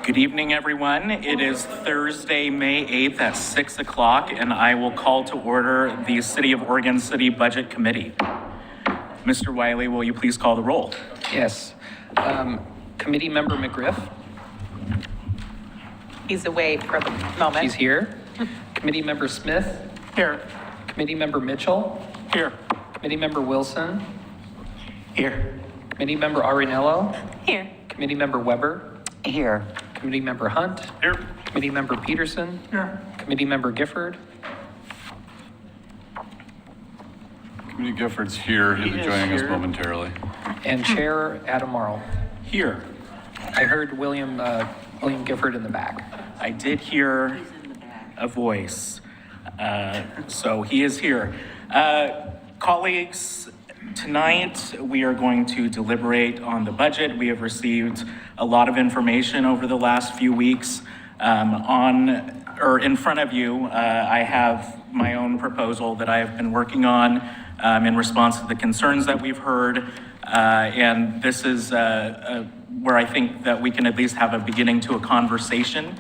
Good evening, everyone. It is Thursday, May 8th at 6 o'clock, and I will call to order the City of Oregon City Budget Committee. Mr. Wiley, will you please call the roll? Yes. Committee Member McGriff. He's away for the moment. He's here. Committee Member Smith. Here. Committee Member Mitchell. Here. Committee Member Wilson. Here. Committee Member Arinello. Here. Committee Member Weber. Here. Committee Member Hunt. Here. Committee Member Peterson. Here. Committee Member Gifford. Committee Gifford's here. He'll be joining us momentarily. And Chair Adam Marl. Here. I heard William Gifford in the back. I did hear a voice, so he is here. Colleagues, tonight we are going to deliberate on the budget. We have received a lot of information over the last few weeks. In front of you, I have my own proposal that I have been working on in response to the concerns that we've heard. And this is where I think that we can at least have a beginning to a conversation.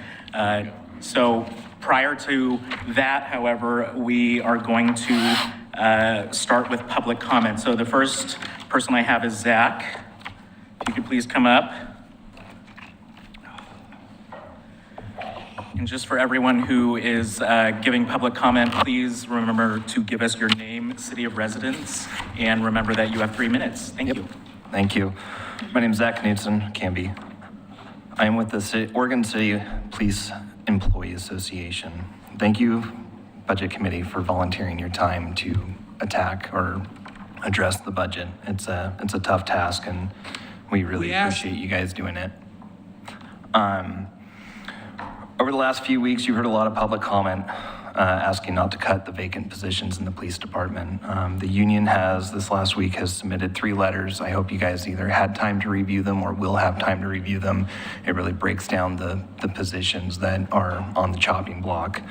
So prior to that, however, we are going to start with public comment. So the first person I have is Zach. If you could please come up. And just for everyone who is giving public comment, please remember to give us your name, city of residence, and remember that you have 3 minutes. Thank you. Thank you. My name is Zach Knudsen, Canby. I am with the Oregon City Police Employee Association. Thank you, Budget Committee, for volunteering your time to attack or address the budget. It's a tough task, and we really appreciate you guys doing it. Over the last few weeks, you've heard a lot of public comment asking not to cut the vacant positions in the police department. The union this last week has submitted 3 letters. I hope you guys either had time to review them or will have time to review them. It really breaks down the positions that are on the chopping block.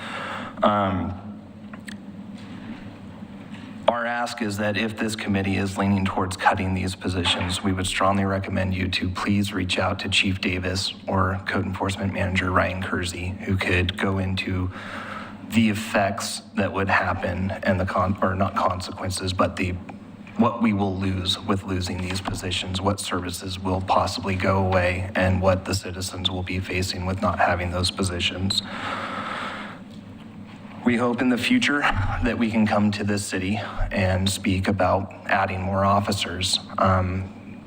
Our ask is that if this committee is leaning towards cutting these positions, we would strongly recommend you to please reach out to Chief Davis or Code Enforcement Manager Ryan Kersey, who could go into the effects that would happen and not consequences, but what we will lose with losing these positions, what services will possibly go away, and what the citizens will be facing with not having those positions. We hope in the future that we can come to this city and speak about adding more officers.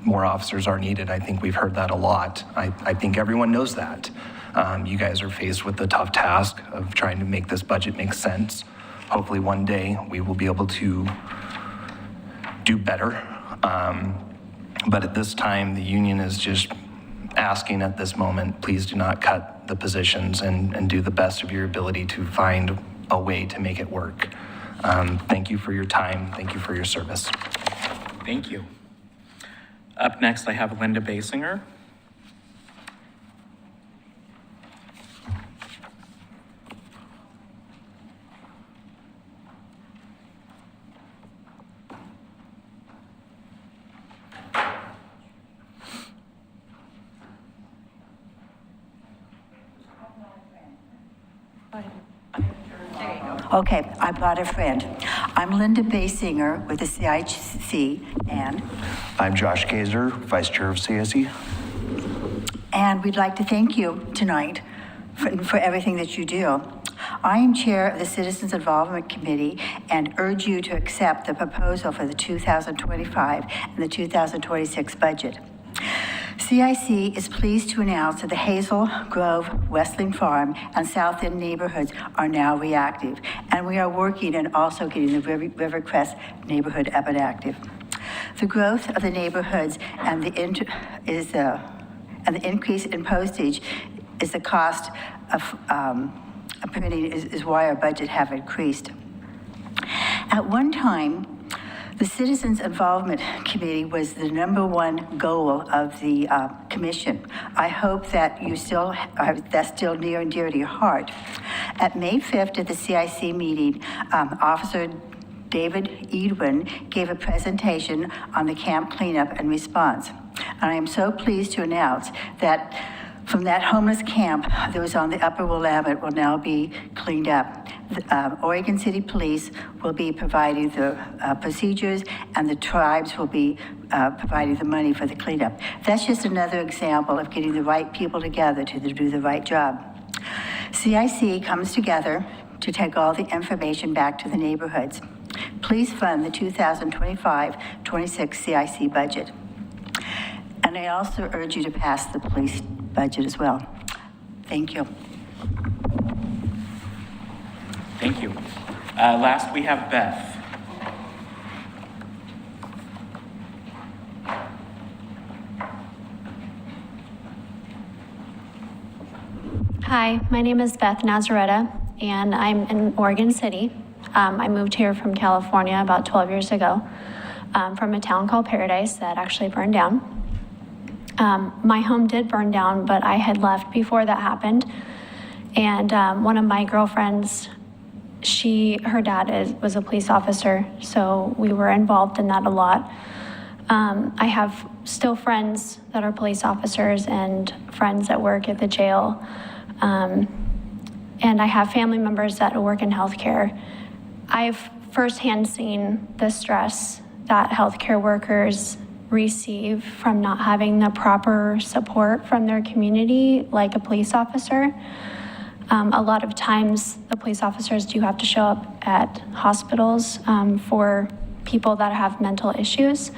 More officers are needed. I think we've heard that a lot. I think everyone knows that. You guys are faced with the tough task of trying to make this budget make sense. Hopefully one day we will be able to do better. But at this time, the union is just asking at this moment, please do not cut the positions and do the best of your ability to find a way to make it work. Thank you for your time. Thank you for your service. Thank you. Up next, I have Linda Basinger. Okay, I brought a friend. I'm Linda Basinger with the CIC, and I'm Josh Gazer, Vice Chair of CIC. And we'd like to thank you tonight for everything that you do. I am Chair of the Citizens Involvement Committee and urge you to accept the proposal for the 2025 and the 2026 budget. CIC is pleased to announce that the Hazel Grove, Westling Farm, and South End neighborhoods are now reactive, and we are working and also getting the Rivercrest neighborhood up and active. The growth of the neighborhoods and the increase in postage is the cost of printing is why our budget have increased. At one time, the Citizens Involvement Committee was the #1 goal of the commission. I hope that that's still near and dear to your heart. At May 5th at the CIC meeting, Officer David Edwin gave a presentation on the camp cleanup and response. And I am so pleased to announce that from that homeless camp that was on the Upper Willamette will now be cleaned up. Oregon City Police will be providing the procedures, and the tribes will be providing the money for the cleanup. That's just another example of getting the right people together to do the right job. CIC comes together to take all the information back to the neighborhoods. Please fund the 2025-26 CIC budget. And I also urge you to pass the police budget as well. Thank you. Thank you. Last, we have Beth. Hi, my name is Beth Nazaretta, and I'm in Oregon City. I moved here from California about 12 years ago, from a town called Paradise that actually burned down. My home did burn down, but I had left before that happened. And one of my girlfriends, her dad was a police officer, so we were involved in that a lot. I have still friends that are police officers and friends that work at the jail. And I have family members that work in healthcare. I've firsthand seen the stress that healthcare workers receive from not having the proper support from their community, like a police officer. A lot of times, the police officers do have to show up at hospitals for people that have mental issues,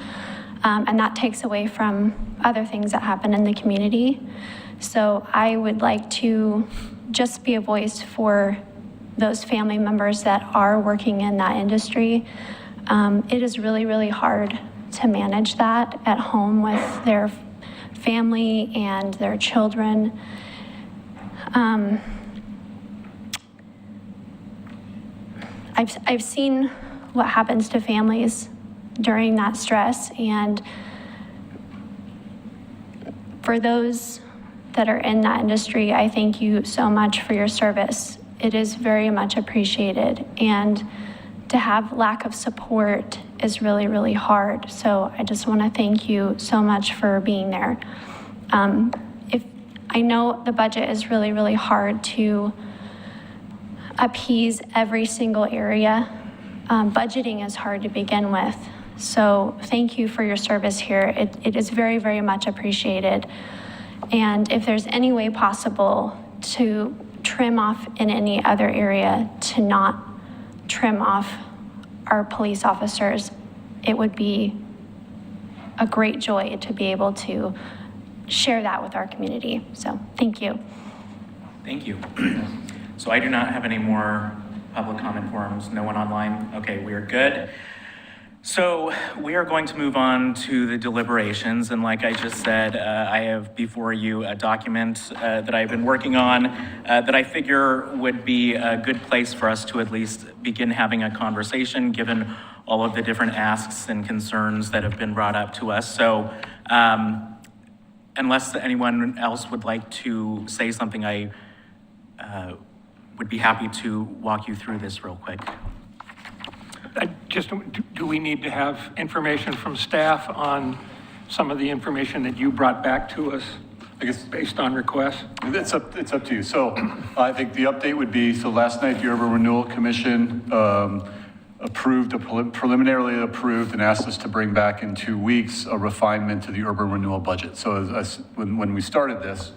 and that takes away from other things that happen in the community. So I would like to just be a voice for those family members that are working in that industry. It is really, really hard to manage that at home with their family and their children. I've seen what happens to families during that stress, and for those that are in that industry, I thank you so much for your service. It is very much appreciated, and to have lack of support is really, really hard. So I just want to thank you so much for being there. If I know the budget is really, really hard to appease every single area. Budgeting is hard to begin with. So thank you for your service here. It is very, very much appreciated. And if there's any way possible to trim off in any other area, to not trim off our police officers, it would be a great joy to be able to share that with our community. So thank you. Thank you. So I do not have any more public comment forums. No one online? Okay, we are good. So we are going to move on to the deliberations, and like I just said, I have before you a document that I've been working on that I figure would be a good place for us to at least begin having a conversation, given all of the different asks and concerns that have been brought up to us. So unless anyone else would like to say something, I would be happy to walk you through this real quick. Do we need to have information from staff on some of the information that you brought back to us, I guess, based on requests? It's up to you. So I think the update would be, so last night the Urban Renewal Commission preliminarily approved and asked us to bring back in 2 weeks a refinement to the urban renewal budget. So when we started this,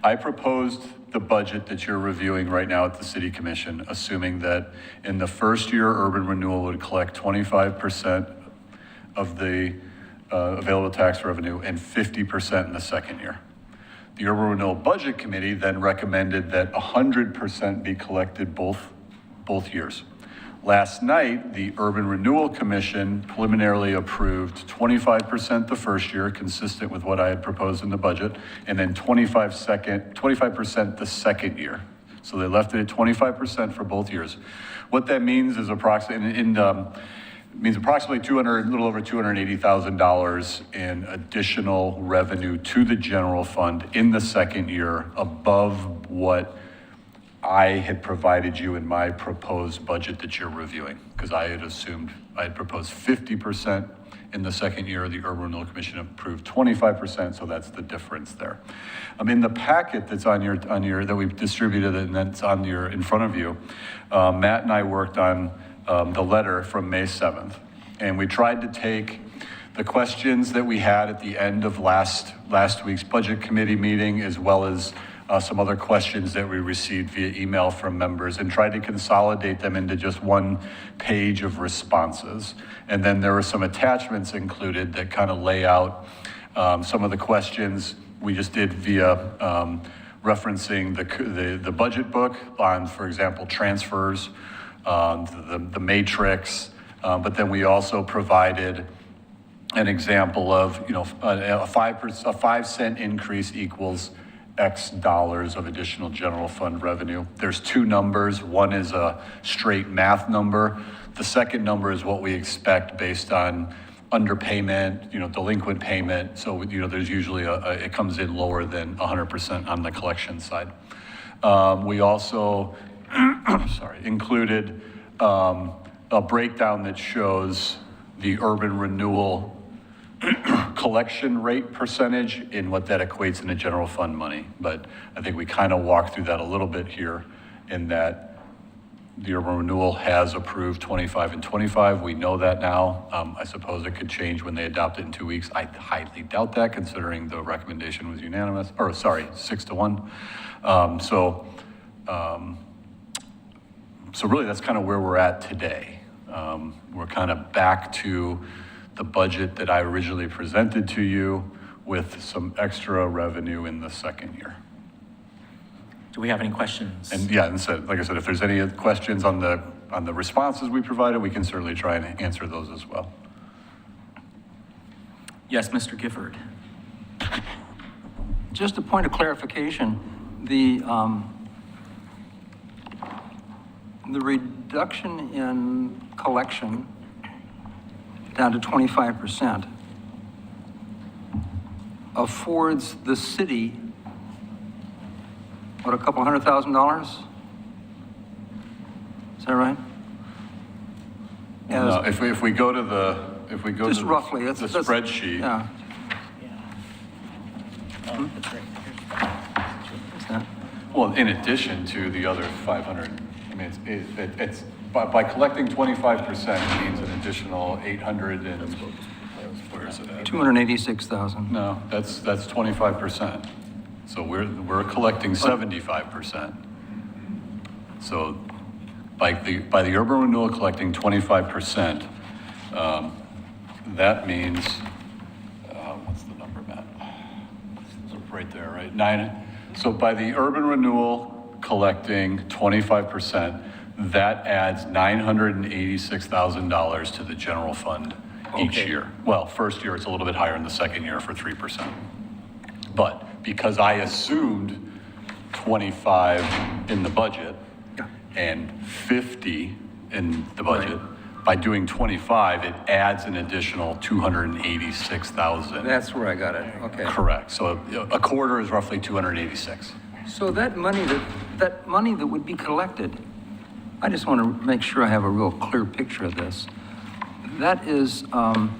I proposed the budget that you're reviewing right now at the City Commission, assuming that in the first year, urban renewal would collect 25% of the available tax revenue and 50% in the second year. The Urban Renewal Budget Committee then recommended that 100% be collected both years. Last night, the Urban Renewal Commission preliminarily approved 25% the first year, consistent with what I had proposed in the budget, and then 25% the second year. So they left it at 25% for both years. What that means is approximately a little over $280,000 in additional revenue to the general fund in the second year, above what I had provided you in my proposed budget that you're reviewing, because I had proposed 50% In the second year, the Urban Renewal Commission approved 25%, so that's the difference there. In the packet that's on your that we've distributed and that's in front of you, Matt and I worked on the letter from May 7th, and we tried to take the questions that we had at the end of last week's budget committee meeting, as well as some other questions that we received via email from members, and tried to consolidate them into just one page of responses. And then there were some attachments included that kind of lay out some of the questions we just did via referencing the budget book on, for example, transfers, the matrix, but then we also provided an example of, a 5 cent increase equals X dollars of additional general fund revenue. There's two numbers. One is a straight math number. The second number is what we expect based on underpayment, delinquent payment. So, there's usually it comes in lower than 100% on the collection side. We also, included a breakdown that shows the urban renewal collection rate percentage in what that equates into general fund money. But I think we kind of walked through that a little bit here, in that the urban renewal has approved 25 and 25. We know that now. I suppose it could change when they adopt it in 2 weeks. I highly doubt that, considering the recommendation was unanimous, 6-1. So really that's kind of where we're at today. We're kind of back to the budget that I originally presented to you, with some extra revenue in the second year. Do we have any questions? And so, like I said, if there's any questions on the responses we provided, we can certainly try and answer those as well. Yes, Mr. Gifford. Just a point of clarification, the reduction in collection down to 25% affords the city, what, a couple $100,000? Is that right? No, if we go to the Just roughly, the spreadsheet. Yeah. That's right. What's that? Well, in addition to the other 500, I mean, it's by collecting 25% means an additional 800 and, where is it at? 286,000. No, that's 25%. So we're collecting 75%. So by the urban renewal collecting 25%, that means, what's the number, Matt? It's right there, right? So by the urban renewal collecting 25%, that adds $986,000 to the general fund each year. Well, first year it's a little bit higher, in the second year for 3%. But because I assumed 25 in the budget and 50 in the budget, by doing 25, it adds an additional 286,000. That's where I got it, okay. Correct. So a quarter is roughly 286. So that money that would be collected, I just want to make sure I have a real clear picture of this. That is, some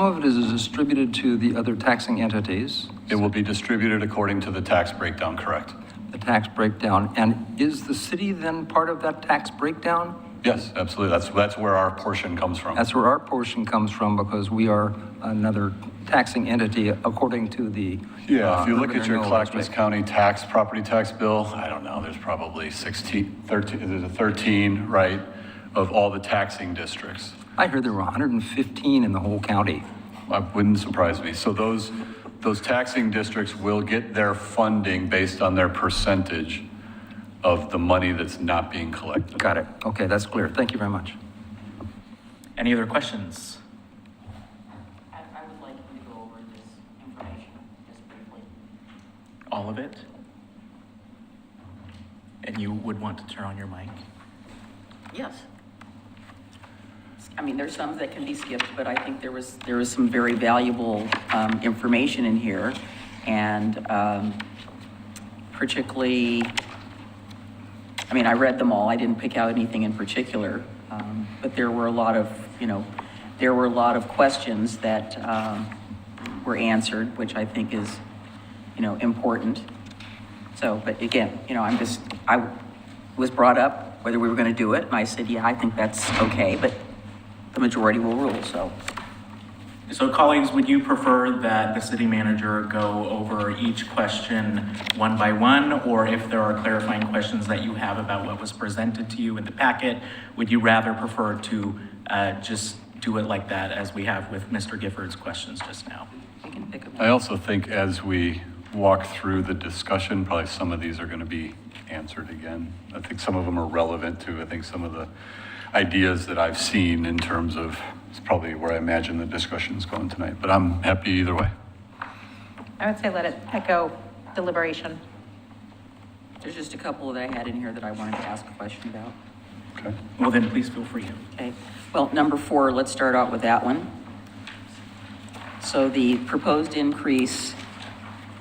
of it is distributed to the other taxing entities. It will be distributed according to the tax breakdown, correct? The tax breakdown. And is the city then part of that tax breakdown? Yes, absolutely. That's where our portion comes from. That's where our portion comes from, because we are another taxing entity according to the. Yeah, if you look urban at your renewal Clackamas district. County property tax bill, I don't know, there's probably 13, right, of all the taxing districts. I heard there were 115 in the whole county. That wouldn't surprise me. So those taxing districts will get their funding based on their percentage of the money that's not being collected. Got it. Okay, that's clear. Thank you very much. Any other questions? I would like you to go over this information just briefly. All of it? And you would want to turn on your mic? Yes. I mean, there's some that can be skipped, but I think there was some very valuable information in here, and particularly, I mean, I read them all. I didn't pick out anything in particular, but there were a lot of, there were a lot of questions that were answered, which I think is, important. So, but again, I was brought up whether we were going to do it, and I said, yeah, I think that's okay, but the majority will rule, so. So colleagues, would you prefer that the city manager go over each question one by one? Or if there are clarifying questions that you have about what was presented to you in the packet, would you rather prefer to just do it like that as we have with Mr. Gifford's questions just now? We can pick I also think as we walk through the discussion, probably some of these are going to be answered again. I think some of them are relevant to, I think, some of the ideas that I've seen in terms of, it's probably where I imagine the discussion's going tonight, but I'm happy either way. I would say let it echo deliberation. There's just a couple that I had in here that I wanted to ask a question about. Okay. Well, then please feel free. Okay, well, number 4, let's start out with that one. So the proposed increase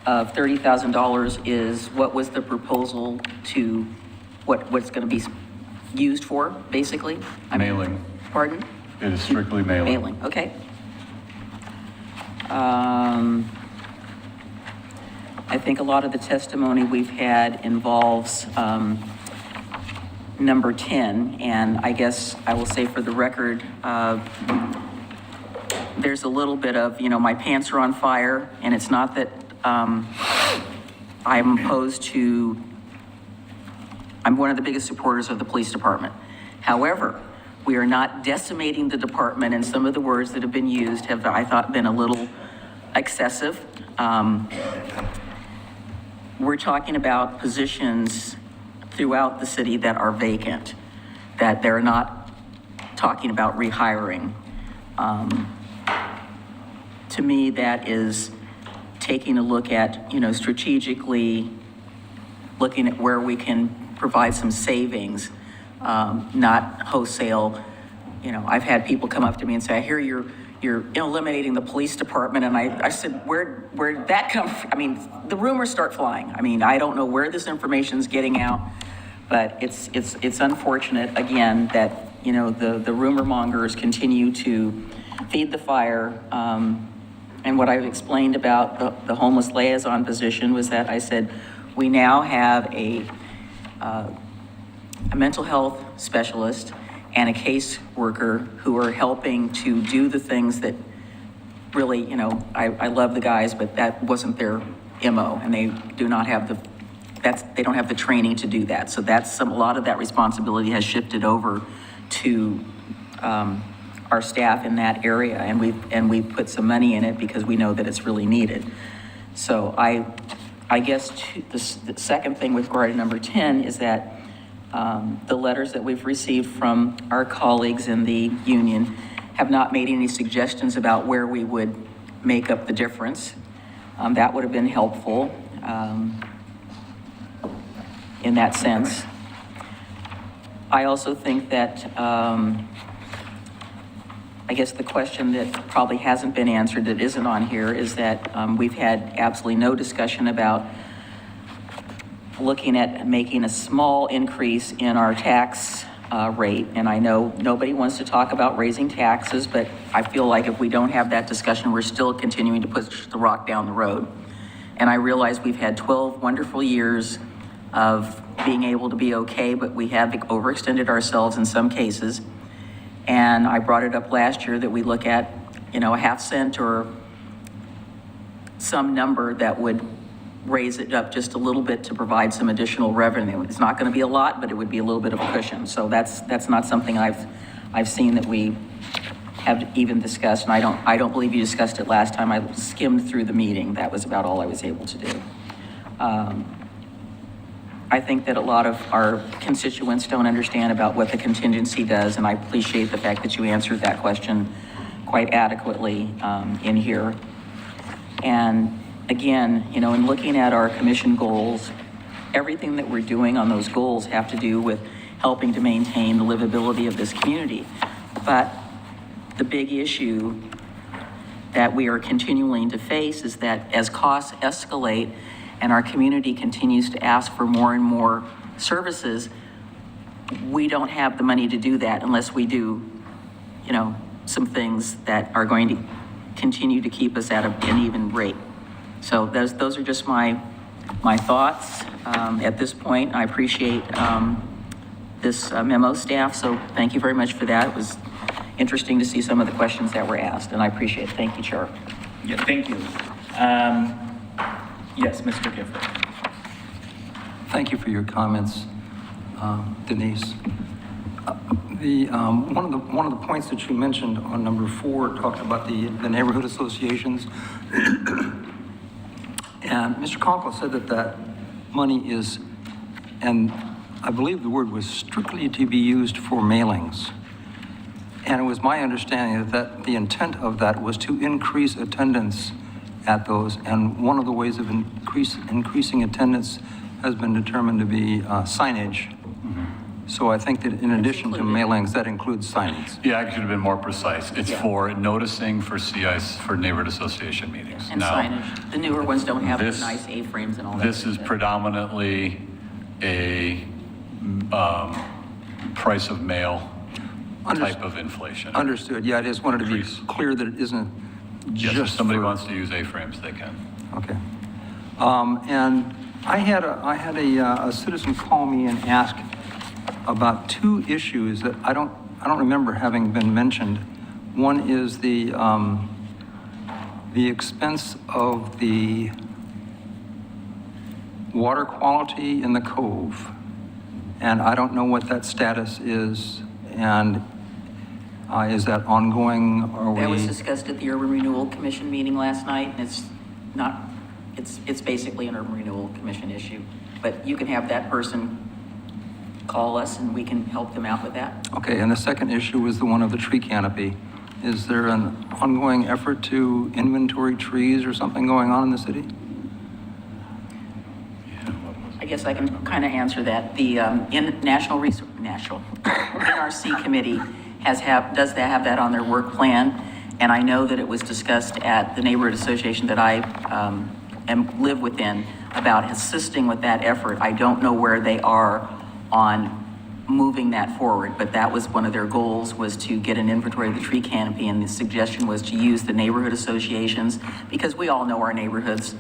of $30,000 is, what was the proposal to, what's going to be used for, basically? Mailing. Pardon? It is strictly mailing. Mailing, okay. I think a lot of the testimony we've had involves number 10, and I guess I will say for the record, there's a little bit of, my pants are on fire, and it's not that I'm opposed to, I'm one of the biggest supporters of the police department. However, we are not decimating the department, and some of the words that have been used have, I thought, been a little excessive. We're talking about positions throughout the city that are vacant, that they're not talking about rehiring. To me, that is taking a look at, strategically looking at where we can provide some savings, not wholesale. I've had people come up to me and say, I hear you're eliminating the police department. And I said, where'd that come from? I mean, the rumors start flying. I mean, I don't know where this information's getting out, but it's unfortunate, again, that, the rumor mongers continue to feed the fire. And what I've explained about the homeless liaison position was that I said, we now have a mental health specialist and a case worker who are helping to do the things that really, I love the guys, but that wasn't their MO, and they do not have they don't have the training to do that. So a lot of that responsibility has shifted over to our staff in that area, and we've put some money in it because we know that it's really needed. So I guess the second thing with regard to number 10 is that the letters that we've received from our colleagues in the union have not made any suggestions about where we would make up the difference. That would have been helpful in that sense. I also think that, I guess the question that probably hasn't been answered that isn't on here is that we've had absolutely no discussion about looking at making a small increase in our tax rate. And I know nobody wants to talk about raising taxes, but I feel like if we don't have that discussion, we're still continuing to push the rock down the road. And I realize we've had 12 wonderful years of being able to be okay, but we have overextended ourselves in some cases. And I brought it up last year that we look at, a half cent or some number that would raise it up just a little bit to provide some additional revenue. It's not going to be a lot, but it would be a little bit of a cushion. So that's not something I've seen that we have even discussed, and I don't believe you discussed it last time. I skimmed through the meeting. That was about all I was able to do. I think that a lot of our constituents don't understand about what the contingency does, and I appreciate the fact that you answered that question quite adequately in here. And again, in looking at our commission goals, everything that we're doing on those goals have to do with helping to maintain the livability of this community. But the big issue that we are continuing to face is that as costs escalate and our community continues to ask for more and more services, we don't have the money to do that unless we do, some things that are going to continue to keep us at an even rate. So those are just my thoughts at this point. I appreciate this memo, staff, so thank you very much for that. It was interesting to see some of the questions that were asked, and I appreciate it. Thank you, Chair. Yeah, thank you. Yes, Mr. Gifford. Thank you for your comments, Denise. One of the points that you mentioned on number 4 talked about the neighborhood associations. And Mr. Conkle said that money is, and I believe the word was strictly to be used for mailings. And it was my understanding that the intent of that was to increase attendance at those. And one of the ways of increasing attendance has been determined to be signage. So I think that in addition to mailings, that includes signage. Yeah, I could have been more precise. It's Yeah. for noticing for CIs, for neighborhood association meetings. And Now, signage. The newer ones don't have the this- nice A-frames and all that. This is predominantly a price of mail type of inflation. Understood. Yeah, I just wanted to be Increase. clear that it isn't Yes, if just somebody for- wants to use A-frames, they can. Okay. And I had a citizen call me and ask about 2 issues that I don't remember having been mentioned. One is the expense of the water quality in the cove. And I don't know what that status is, and is that ongoing, or That was we? discussed at the Urban Renewal Commission meeting last night, and it's not, it's basically an Urban Renewal Commission issue. But you can have that person call us and we can help them out with that. Okay, and the second issue was the one of the tree canopy. Is there an ongoing effort to inventory trees or something going on in the city? I guess I can kind of answer that. The NRC committee does have that on their work plan. And I know that it was discussed at the neighborhood association that I live within about assisting with that effort. I don't know where they are on moving that forward, but that was one of their goals, was to get an inventory of the tree canopy. And the suggestion was to use the neighborhood associations, because we all know our neighborhoods,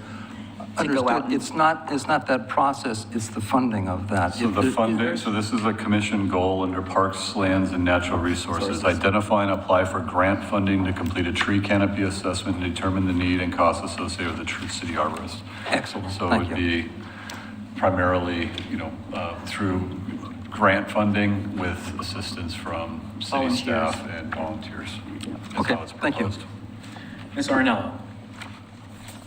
to go out. Understood. It's not that process, it's the funding of that. So the funding, so this is a commission goal under Parks, Lands, and Natural Resources. Identify and apply for grant funding to complete a tree canopy assessment and determine the need and costs associated with the city arborist. Excellent. So it Thank would you. be primarily, through grant funding with assistance from city Volunteers. staff and volunteers. That's Okay, how it's thank you. proposed. Ms. Arnello.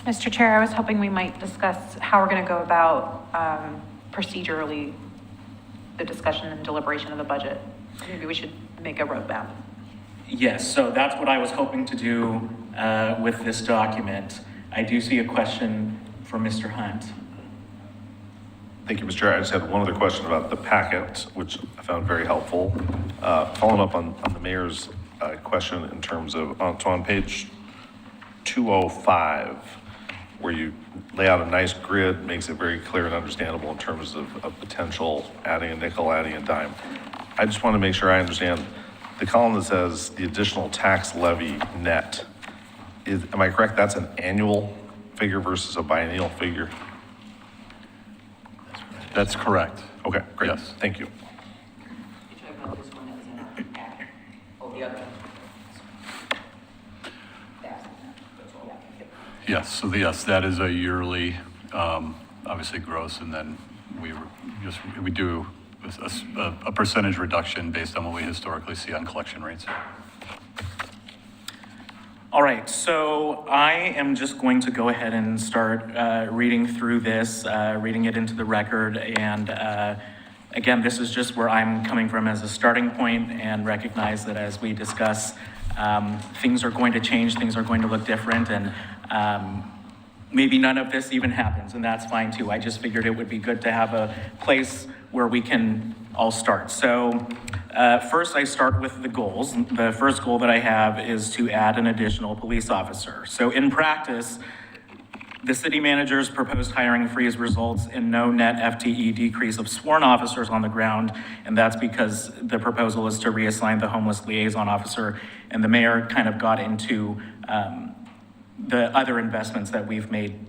Mr. Chair, I was hoping we might discuss how we're going to go about procedurally the discussion and deliberation of the budget. Maybe we should make a roadmap. Yes, so that's what I was hoping to do with this document. I do see a question for Mr. Hunt. Thank you, Mr. Chair. I just had one other question about the packet, which I found very helpful. Following up on the mayor's question in terms of, so on page 205, where you lay out a nice grid, makes it very clear and understandable in terms of potential adding a nickel, adding a dime. I just want to make sure I understand the column that says the additional tax levy net. Am I correct? That's an annual figure versus a biennial figure? That's correct. Okay, great. Yes. Thank you. You're talking about this one that was in our packet. Oh, the other one. Yes, so yes, that is a yearly, obviously gross, and then we do a percentage reduction based on what we historically see on collection rates. All right, so I am just going to go ahead and start reading through this, reading it into the record. And again, this is just where I'm coming from as a starting point, and recognize that as we discuss, things are going to change, things are going to look different, and maybe none of this even happens, and that's fine too. I just figured it would be good to have a place where we can all start. So first I start with the goals. The first goal that I have is to add an additional police officer. So in practice, the city manager's proposed hiring freeze results in no net FTE decrease of sworn officers on the ground, and that's because the proposal is to reassign the homeless liaison officer and the mayor kind of got into the other investments that we've made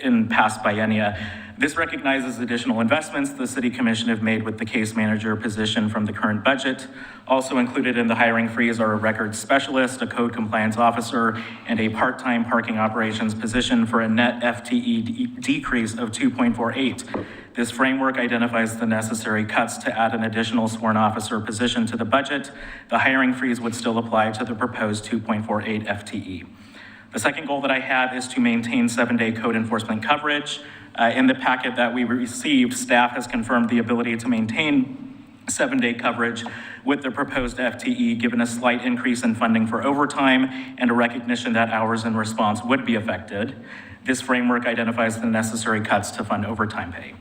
in past biennia. This recognizes additional investments the City Commission have made with the case manager position from the current budget. Also included in the hiring freeze are a records specialist, a code compliance officer, and a part-time parking operations position for a net FTE decrease of 2.48. This framework identifies the necessary cuts to add an additional sworn officer position to the budget. The hiring freeze would still apply to the proposed 2.48 FTE. The second goal that I have is to maintain 7-day code enforcement coverage. In the packet that we received, staff has confirmed the ability to maintain 7-day coverage with the proposed FTE, given a slight increase in funding for overtime and a recognition that hours in response would be affected. This framework identifies the necessary cuts to fund overtime pay.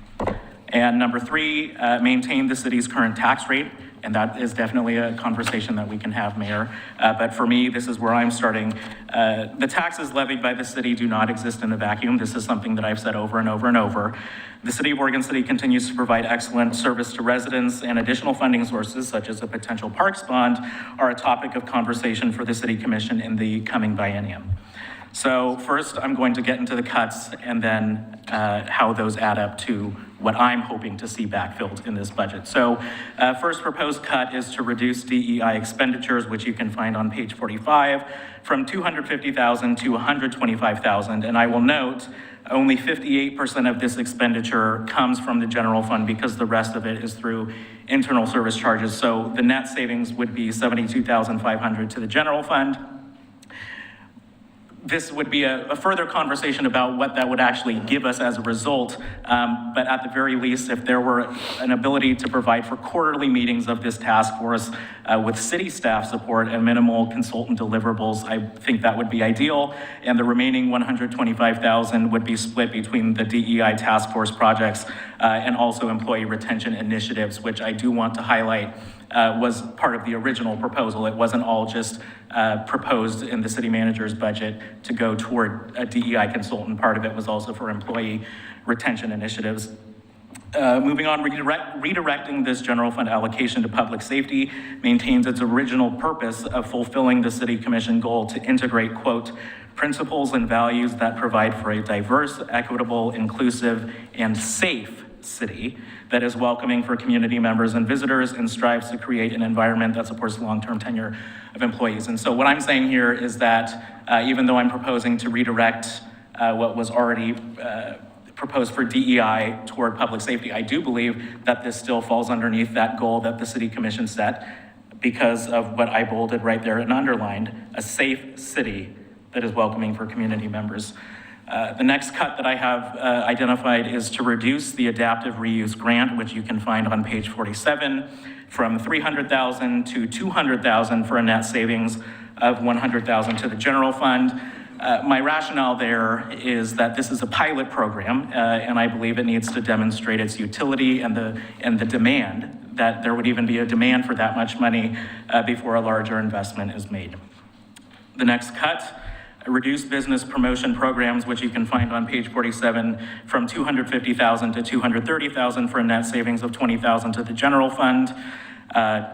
And number 3, maintain the city's current tax rate. And that is definitely a conversation that we can have, Mayor. But for me, this is where I'm starting. The taxes levied by the city do not exist in a vacuum. This is something that I've said over and over and over. The City of Oregon City continues to provide excellent service to residents, and additional funding sources, such as a potential parks bond, are a topic of conversation for the City Commission in the coming biennium. So first, I'm going to get into the cuts and then how those add up to what I'm hoping to see backfilled in this budget. So first proposed cut is to reduce DEI expenditures, which you can find on page 45, from $250,000 to $125,000. And I will note, only 58% of this expenditure comes from the general fund because the rest of it is through internal service charges. So the net savings would be $72,500 to the general fund. This would be a further conversation about what that would actually give us as a result. But at the very least, if there were an ability to provide for quarterly meetings of this task force with city staff support and minimal consultant deliverables, I think that would be ideal. And the remaining $125,000 would be split between the DEI task force projects and also employee retention initiatives, which I do want to highlight was part of the original proposal. It wasn't all just proposed in the city manager's budget to go toward a DEI consultant. Part of it was also for employee retention initiatives. Moving on, redirecting this general fund allocation to public safety maintains its original purpose of fulfilling the City Commission goal to integrate, quote, principles and values that provide for a diverse, equitable, inclusive, and safe city that is welcoming for community members and visitors and strives to create an environment that supports the long-term tenure of employees. And so what I'm saying here is that even though I'm proposing to redirect what was already proposed for DEI toward public safety, I do believe that this still falls underneath that goal that the City Commission set because of what I bolded right there and underlined, a safe city that is welcoming for community members. The next cut that I have identified is to reduce the adaptive reuse grant, which you can find on page 47, from $300,000 to $200,000 for a net savings of $100,000 to the general fund. My rationale there is that this is a pilot program, and I believe it needs to demonstrate its utility and the demand, that there would even be a demand for that much money before a larger investment is made. The next cut, reduce business promotion programs, which you can find on page 47, from $250,000 to $230,000 for a net savings of $20,000 to the general fund.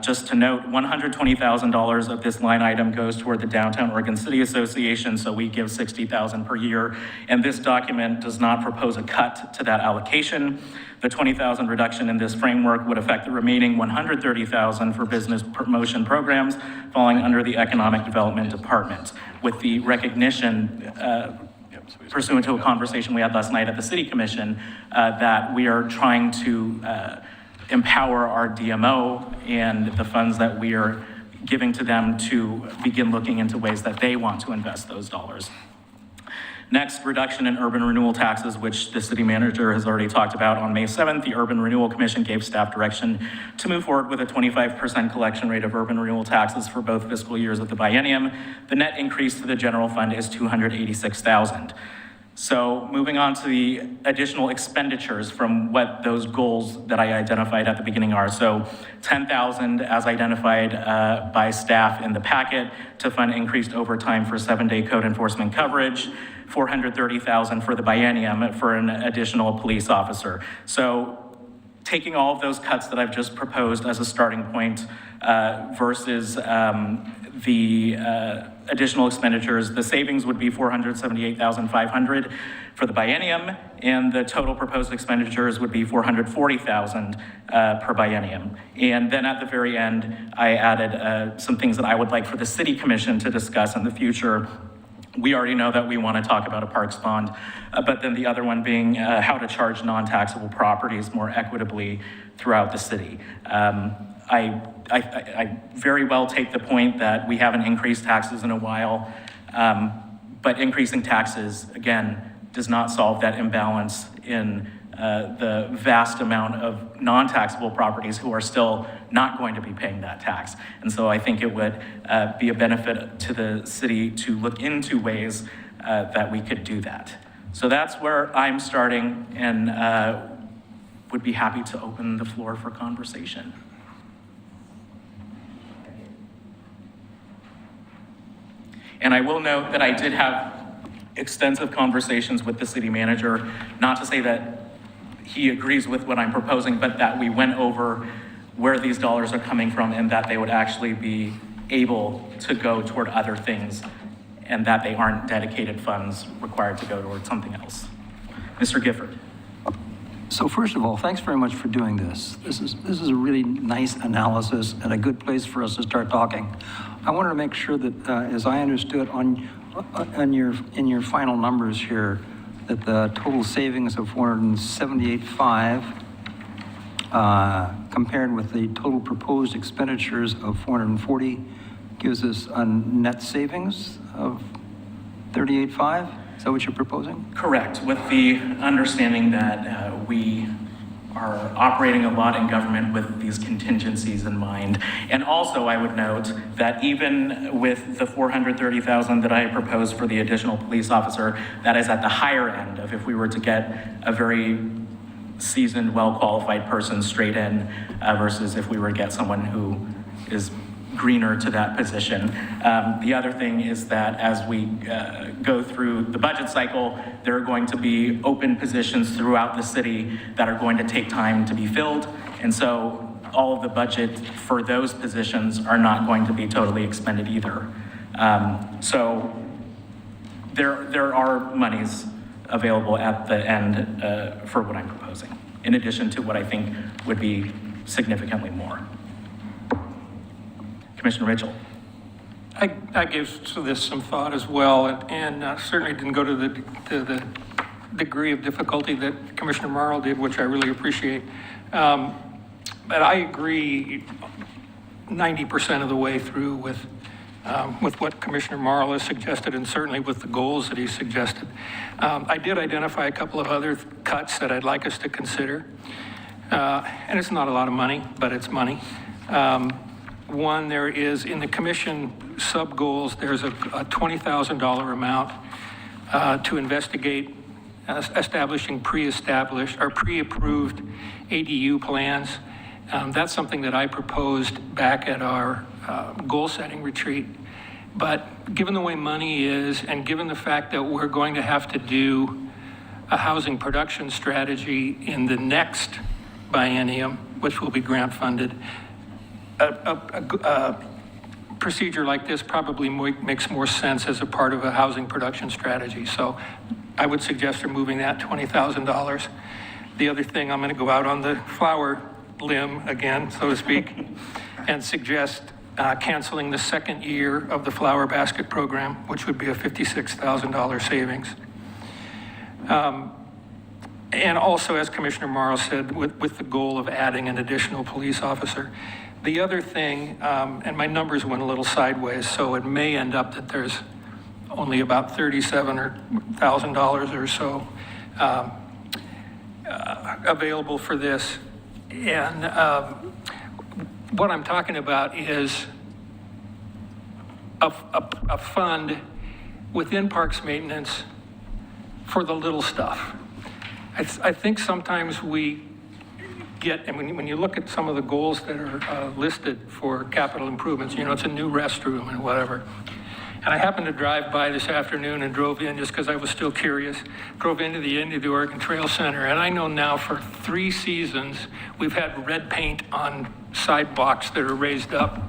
Just to note, $120,000 of this line item goes toward the Downtown Oregon City Association, so we give $60,000 per year, and this document does not propose a cut to that allocation. The $20,000 reduction in this framework would affect the remaining $130,000 for business promotion programs falling under the Economic Development Department, with the recognition pursuant to a conversation we had last night at the City Commission that we are trying to empower our DMO and the funds that we are giving to them to begin looking into ways that they want to invest those dollars. Next, reduction in urban renewal taxes, which the city manager has already talked about. On May 7th, the Urban Renewal Commission gave staff direction to move forward with a 25% collection rate of urban renewal taxes for both fiscal years of the biennium. The net increase to the general fund is $286,000. So moving on to the additional expenditures from what those goals that I identified at the beginning are. So $10,000 as identified by staff in the packet to fund increased overtime for 7-day code enforcement coverage, $430,000 for the biennium for an additional police officer. So taking all of those cuts that I've just proposed as a starting point, versus the additional expenditures. The savings would be $478,500 for the biennium, and the total proposed expenditures would be $440,000 per biennium. And then at the very end, I added some things that I would like for the City Commission to discuss in the future. We already know that we want to talk about a parks bond, but then the other one being how to charge non-taxable properties more equitably throughout the city. I very well take the point that we haven't increased taxes in a while, but increasing taxes, again, does not solve that imbalance in the vast amount of non-taxable properties who are still not going to be paying that tax. And so I think it would be a benefit to the city to look into ways that we could do that. So that's where I'm starting, and would be happy to open the floor for conversation. And I will note that I did have extensive conversations with the city manager, not to say that he agrees with what I'm proposing, but that we went over where these dollars are coming from and that they would actually be able to go toward other things and that they aren't dedicated funds required to go toward something else. Mr. Gifford. So first of all, thanks very much for doing this. This is a really nice analysis and a good place for us to start talking. I wanted to make sure that, as I understood in your final numbers here, that the total savings of $478.5 compared with the total proposed expenditures of $440 gives us a net savings of $38.5. Is that what you're proposing? Correct, with the understanding that we are operating a lot in government with these contingencies in mind. And also I would note that even with the $430,000 that I proposed for the additional police officer, that is at the higher end of if we were to get a very seasoned, well-qualified person straight in versus if we were to get someone who is greener to that position. The other thing is that as we go through the budget cycle, there are going to be open positions throughout the city that are going to take time to be filled. And so all of the budget for those positions are not going to be totally expended either. So there are monies available at the end for what I'm proposing, in addition to what I think would be significantly more. Commissioner Mitchell. I gave this some thought as well, and certainly didn't go to the degree of difficulty that Commissioner Marl did, which I really appreciate. But I agree 90% of the way through with what Commissioner Marl has suggested, and certainly with the goals that he suggested. I did identify a couple of other cuts that I'd like us to consider. And it's not a lot of money, but it's money. One, there is in the commission sub-goals, there's a $20,000 amount to investigate establishing pre-established or pre-approved ADU plans. That's something that I proposed back at our goal-setting retreat. But given the way money is, and given the fact that we're going to have to do a housing production strategy in the next biennium, which will be grant funded, a procedure like this probably makes more sense as a part of a housing production strategy. So I would suggest removing that $20,000. The other thing, I'm going to go out on the flower limb again, so to speak, and suggest canceling the second year of the flower basket program, which would be a $56,000 savings. And also, as Commissioner Morrow said, with the goal of adding an additional police officer. The other thing, and my numbers went a little sideways, so it may end up that there's only about $37,000 or so available for this. And what I'm talking about is a fund within Parks Maintenance for the little stuff. I think sometimes we get, and when you look at some of the goals that are listed for capital improvements, it's a new restroom and whatever. And I happened to drive by this afternoon and drove in just because I was still curious, drove into the Oregon Trail Center. And I know now for 3 seasons, we've had red paint on sidewalks that are raised up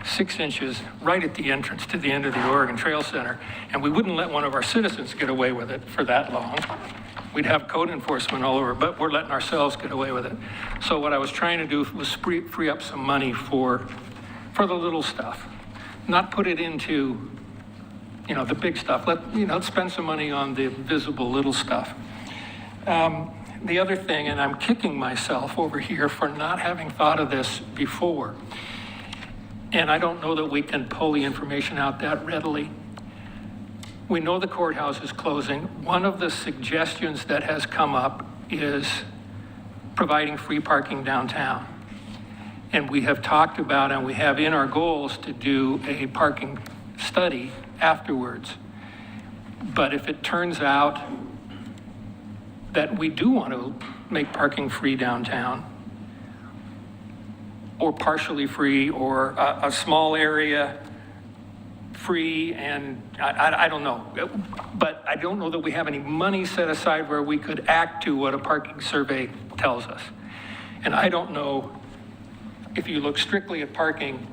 6 inches right at the entrance to the end of the Oregon Trail Center, and we wouldn't let one of our citizens get away with it for that long. We'd have code enforcement all over, but we're letting ourselves get away with it. So what I was trying to do was free up some money for the little stuff, not put it into, the big stuff. Let's spend some money on the visible little stuff. The other thing, and I'm kicking myself over here for not having thought of this before, and I don't know that we can pull the information out that readily. We know the courthouse is closing. One of the suggestions that has come up is providing free parking downtown. And we have talked about, and we have in our goals to do a parking study afterwards. But if it turns out that we do want to make parking free downtown, or partially free, or a small area free, and I don't know. But I don't know that we have any money set aside where we could act to what a parking survey tells us. And I don't know if you look strictly at parking,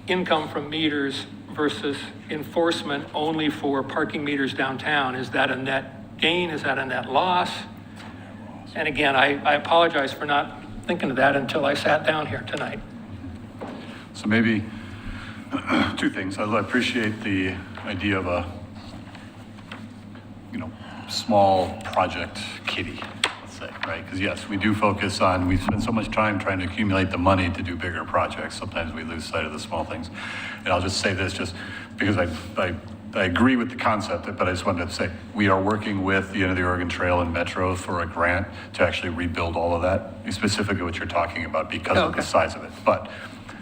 income from meters versus enforcement only for parking meters downtown, is that a net gain? Is that a net loss? And again, I apologize for not thinking of that until I sat down here tonight. So maybe two things. I appreciate the idea of a, small project kitty, let's say, right? Because yes, we do focus on, we spend so much time trying to accumulate the money to do bigger projects. Sometimes we lose sight of the small things. And I'll just say this just because I agree with the concept, but I just wanted to say, we are working with the end of the Oregon Trail and Metro for a grant to actually rebuild all of that, specifically what you're talking about because of the size of it. But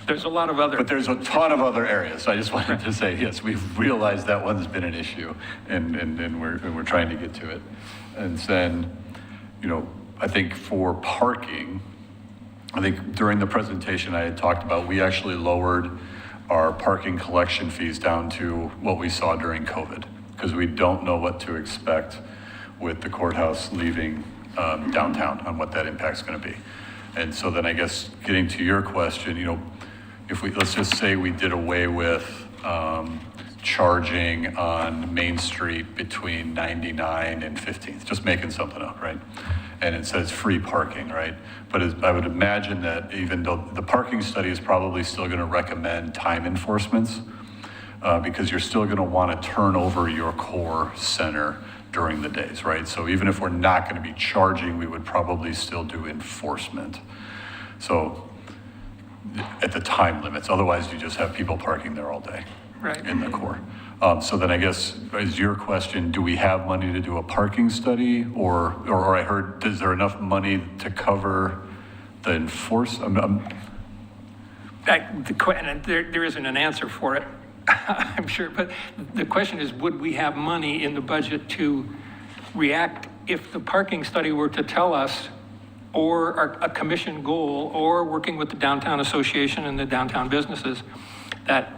there's a lot of other. But there's a ton of other areas. So I just wanted to say, yes, we've realized that one's been an issue, and we're trying to get to it. And then, I think for parking, I think during the presentation I had talked about, we actually lowered our parking collection fees down to what we saw during COVID, because we don't know what to expect with the courthouse leaving downtown on what that impact's going to be. And so then I guess getting to your question, if let's just say we did away with charging on Main Street between 99 and 15th, just making something up, right? And it says free parking, right? But I would imagine that even though the parking study is probably still going to recommend time enforcements, because you're still going to want to turn over your core center during the days, right? So even if we're not going to be charging, we would probably still do enforcement. So at the time limits, otherwise you just have people parking there all day in the core. So then I guess, is your question, do we have money to do a parking study? Or I heard, is there enough money to cover the enforcement? There isn't an answer for it, I'm sure, but the question is, would we have money in the budget to react if the parking study were to tell us, or a commission goal, or working with the Downtown Association and the downtown businesses, that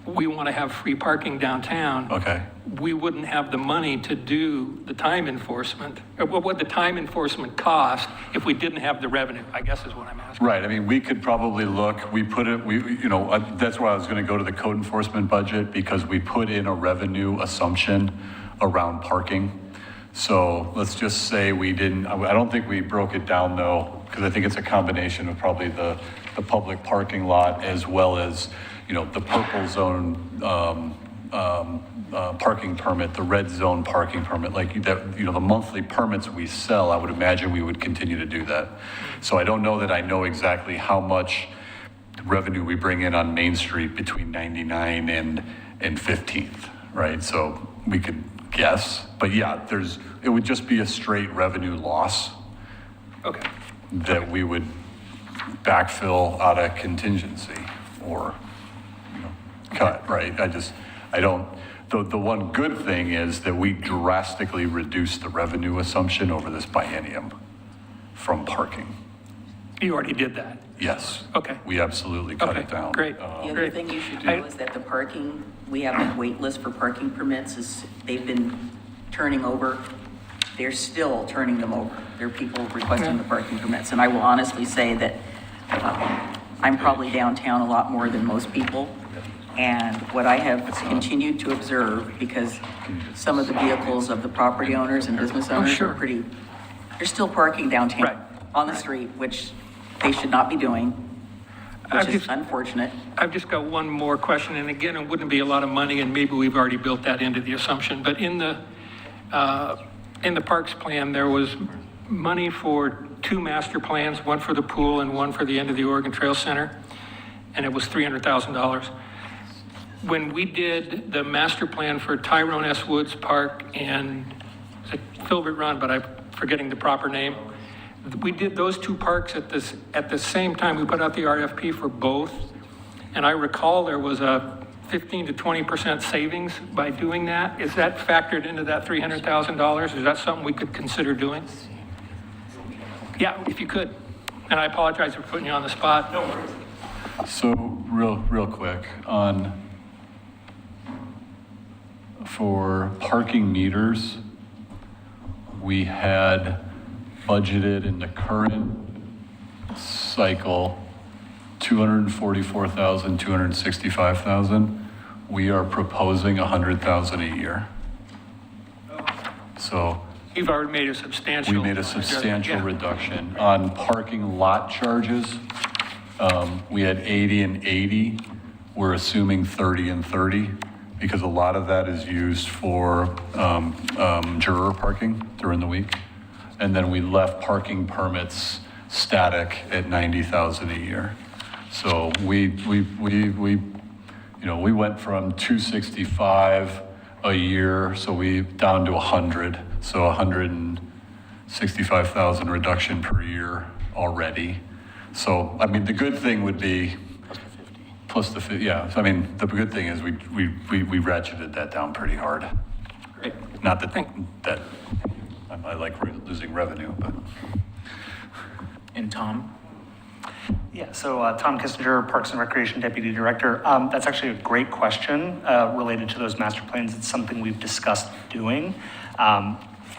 we want to have free parking downtown. Okay. We wouldn't have the money to do the time enforcement. What would the time enforcement cost if we didn't have the revenue, I guess is what I'm asking. Right, I mean, we could probably look, that's why I was going to go to the code enforcement budget, because we put in a revenue assumption around parking. So let's just say we didn't, I don't think we broke it down though, because I think it's a combination of probably the public parking lot as well as, the purple zone parking permit, the red zone parking permit, like that, the monthly permits we sell, I would imagine we would continue to do that. So I don't know that I know exactly how much revenue we bring in on Main Street between 99 and 15th, right? So we could guess, but yeah, it would just be a straight revenue loss. Okay. That we would backfill out of contingency or, cut, right? The one good thing is that we drastically reduced the revenue assumption over this biennium from parking. You already did that? Yes. Okay. We absolutely cut it down. Great. The other thing you should know is that the parking, we have a wait list for parking permits, they've been turning over. They're still turning them over. There are people requesting the parking permits. And I will honestly say that I'm probably downtown a lot more than most people. And what I have continued to observe, because some of the vehicles of the property owners and business owners sure. are pretty, they're still parking downtown Right. on the street, which they should not be doing, which is unfortunate. I've just got one more question, and again, it wouldn't be a lot of money, and maybe we've already built that into the assumption, but in the Parks plan, there was money for 2 master plans, one for the pool and one for the end of the Oregon Trail Center, and it was $300,000. When we did the master plan for Tyrone S. Woods Park and is it Filbert Run, but I'm forgetting the proper name, we did those 2 parks at the same time. We put out the RFP for both, and I recall there was a 15 to 20% savings by doing that. Is that factored into that $300,000? Is that something we could consider doing? Yeah, if you could. And I apologize for putting you on the spot. No worries. So real quick for parking meters, we had budgeted in the current cycle, $244,000, $265,000. We are proposing $100,000 a year. So You've already made a substantial. we made a substantial Yeah. reduction. On parking lot charges, we had 80 and 80. We're assuming 30 and 30 because a lot of that is used for juror parking during the week. And then we left parking permits static at 90,000 a year. So we went from 265 a year, so we down to 100. So 165,000 reduction per year already. So, I mean, the good thing would be plus the 50, yeah. So, I mean, the good thing is we ratcheted that down pretty hard. Great. Not that I like losing revenue, but. And Tom? Yeah, so Tom Kissinger, Parks and Recreation Deputy Director. That's actually a great question related to those master plans. It's something we've discussed doing.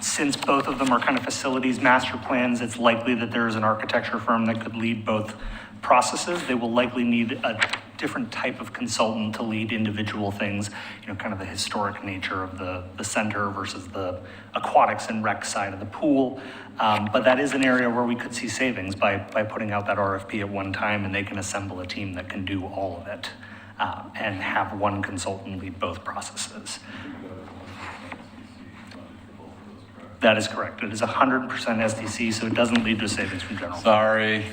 Since both of them are kind of facilities master plans, it's likely that there is an architecture firm that could lead both processes. They will likely need a different type of consultant to lead individual things, kind of the historic nature of the center versus the aquatics and rec side of the pool. But that is an area where we could see savings by putting out that RFP at one time, and they can assemble a team that can do all of it and have one consultant lead both processes. That is correct. It is 100% SDC, so it doesn't lead to savings from general. Sorry,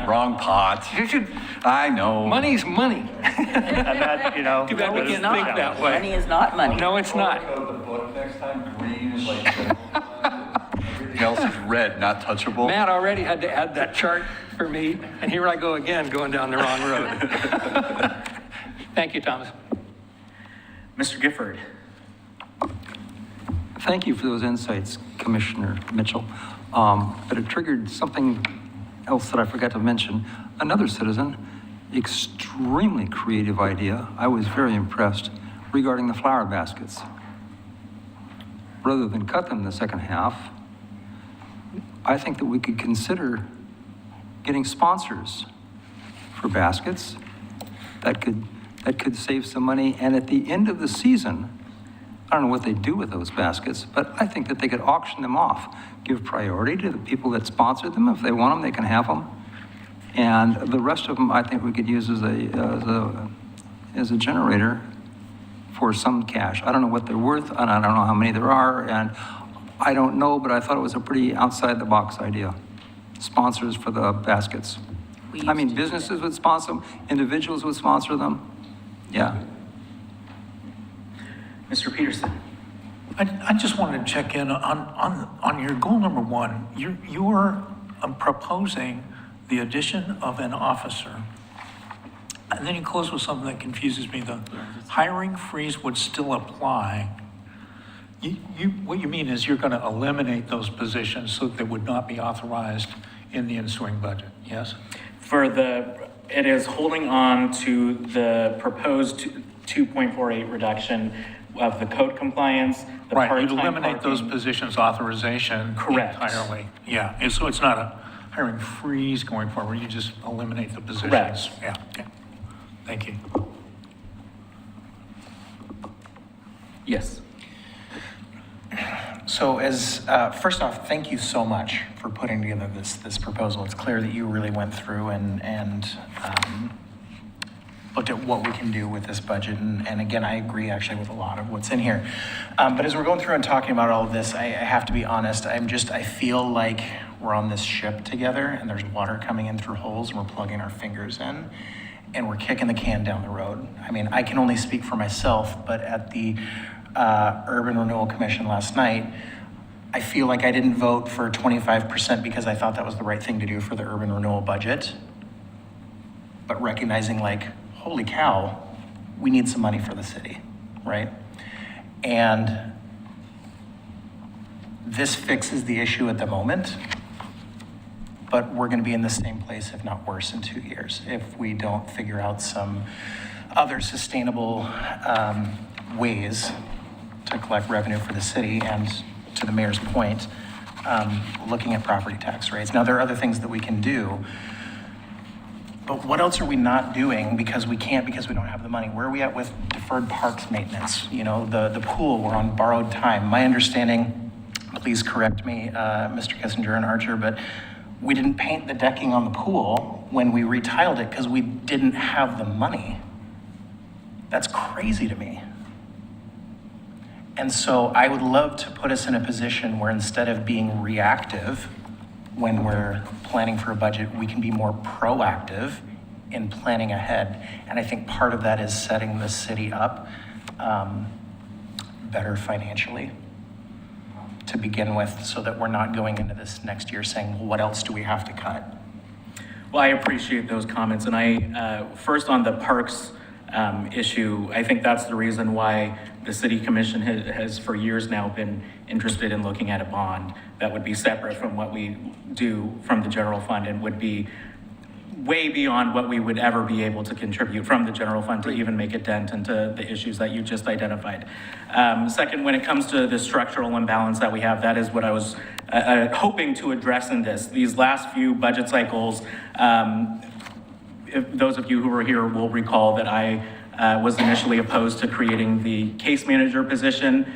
wrong pot. You should, I know. money's money. And that, Too bad we No, it's can't not. think that way. Money is not money. No, it's not. The book next time, green is like, everything else is red, not touchable. Matt already had to add that chart for me, and here I go again, going down the wrong road. Thank you, Thomas. Mr. Gifford? Thank you for those insights, Commissioner Mitchell. But it triggered something else that I forgot to mention. Another citizen, extremely creative idea. I was very impressed regarding the flower baskets. Rather than cut them in the second half, I think that we could consider getting sponsors for baskets that could save some money. And at the end of the season, I don't know what they do with those baskets, but I think that they could auction them off, give priority to the people that sponsor them. If they want them, they can have them. And the rest of them, I think we could use as a generator for some cash. I don't know what they're worth, and I don't know how many there are, and I don't know, but I thought it was a pretty outside-the-box idea. Sponsors for the baskets. I mean, businesses would sponsor them, individuals would sponsor them. Yeah. Mr. Peterson? I just wanted to check in on your goal number 1. You are proposing the addition of an officer. And then you close with something that confuses me. The hiring freeze would still apply. What you mean is you're going to eliminate those positions so that they would not be authorized in the ensuing budget, yes? It is holding on to the proposed 2.48 reduction of the code compliance, the Right, part-time you'd eliminate those parking. positions authorization Correct. entirely. Yeah, and so it's not a hiring freeze going forward, you just eliminate the positions? Correct. Yeah. Thank you. Yes. So first off, thank you so much for putting together this proposal. It's clear that you really went through and looked at what we can do with this budget. And again, I agree actually with a lot of what's in here. But as we're going through and talking about all of this, I have to be honest, I feel like we're on this ship together and there's water coming in through holes and we're plugging our fingers in and we're kicking the can down the road. I mean, I can only speak for myself, but at the Urban Renewal Commission last night, I feel like I didn't vote for 25% because I thought that was the right thing to do for the urban renewal budget. But recognizing like, holy cow, we need some money for the city, right? And this fixes the issue at the moment, but we're gonna be in the same place, if not worse, in 2 years, if we don't figure out some other sustainable ways to collect revenue for the city. And to the mayor's point, looking at property tax rates. Now, there are other things that we can do, but what else are we not doing because we can't, because we don't have the money? Where are we at with deferred parks maintenance? You know, the pool, we're on borrowed time. My understanding, please correct me, Mr. Kissinger and Archer, but we didn't paint the decking on the pool when we retiled it because we didn't have the money. That's crazy to me. And so I would love to put us in a position where instead of being reactive when we're planning for a budget, we can be more proactive in planning ahead. And I think part of that is setting the city up better financially to begin with, so that we're not going into this next year saying, well, what else do we have to cut? Well, I appreciate those comments. And I, first on the parks issue, I think that's the reason why the city commission has for years now been interested in looking at a bond that would be separate from what we do from the general fund and would be way beyond what we would ever be able to contribute from the general fund to even make a dent into the issues that you just identified. Second, when it comes to the structural imbalance that we have, that is what I was hoping to address in this. These last few budget cycles, if those of you who were here will recall that I was initially opposed to creating the case manager position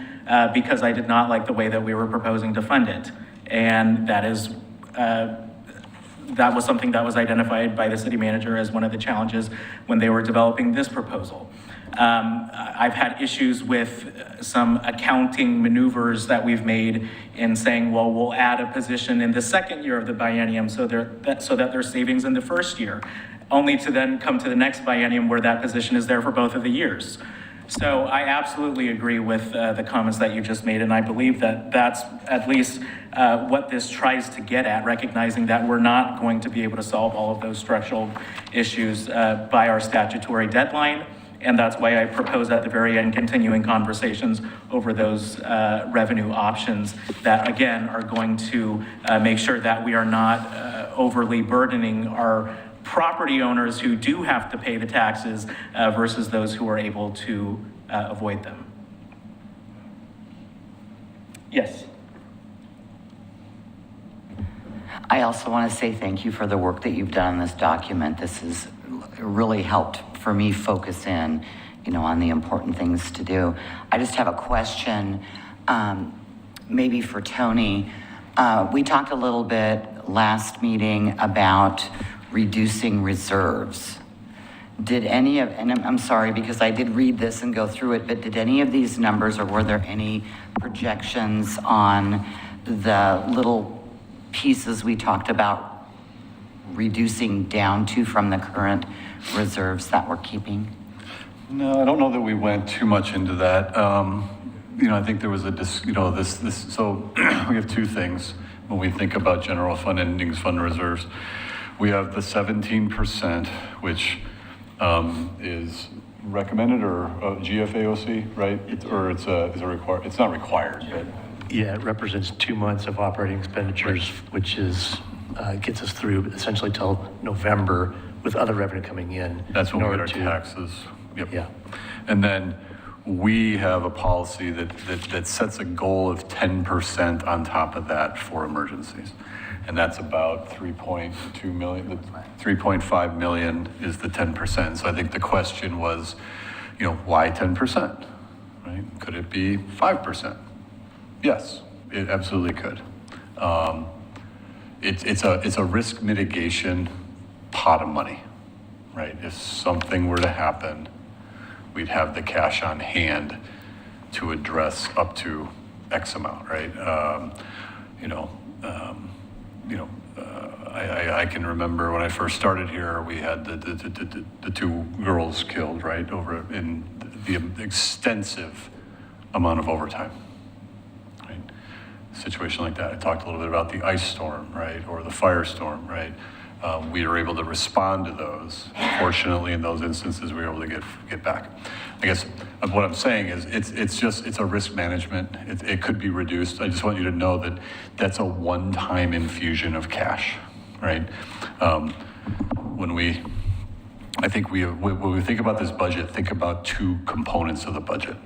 because I did not like the way that we were proposing to fund it. And that is, that was something that was identified by the city manager as one of the challenges when they were developing this proposal. I've had issues with some accounting maneuvers that we've made in saying, well, we'll add a position in the second year of the biennium so that there's savings in the first year, only to then come to the next biennium where that position is there for both of the years. So I absolutely agree with the comments that you just made, and I believe that that's at least what this tries to get at, recognizing that we're not going to be able to solve all of those structural issues by our statutory deadline, and that's why I propose at the very end continuing conversations over those revenue options that, again, are going to make sure that we are not overly burdening our property owners who do have to pay the taxes versus those who are able to avoid them. Yes. I also want to say thank you for the work that you've done on this document. This has really helped for me focus in, on the important things to do. I just have a question, maybe for Tony. We talked a little bit last meeting about reducing reserves. Did any of, and I'm sorry because I did read this and go through it, but did any of these numbers, or were there any projections on the little pieces we talked about reducing down to from the current reserves that we're keeping? No, I don't know that we went too much into that. I think there was so we have two things when we think about general fund endings, fund reserves. We have the 17%, which is recommended or GFAOC, right? Is it required? It's not required, but. Yeah, it represents 2 months of operating expenditures, which is gets us through essentially till November with other revenue coming in. That's when we get our taxes. Yep. Yeah. And then we have a policy that sets a goal of 10% on top of that for emergencies. And that's about 3.2 million, 3.5 million is the 10%. So I think the question was, why 10%, right? Could it be 5%? Yes, it absolutely could. It's a risk mitigation pot of money, right? If something were to happen, we'd have the cash on hand to address up to X amount, right? I can remember when I first started here, we had the two girls killed, right, over in the extensive amount of overtime, right? Situation like that. I talked a little bit about the ice storm, right, or the firestorm, right? We were able to respond to those. Fortunately, in those instances, we were able to get back. I guess what I'm saying is it's a risk management. It could be reduced. I just want you to know that that's a one-time infusion of cash, right? When we think about this budget, think about two components of the budget.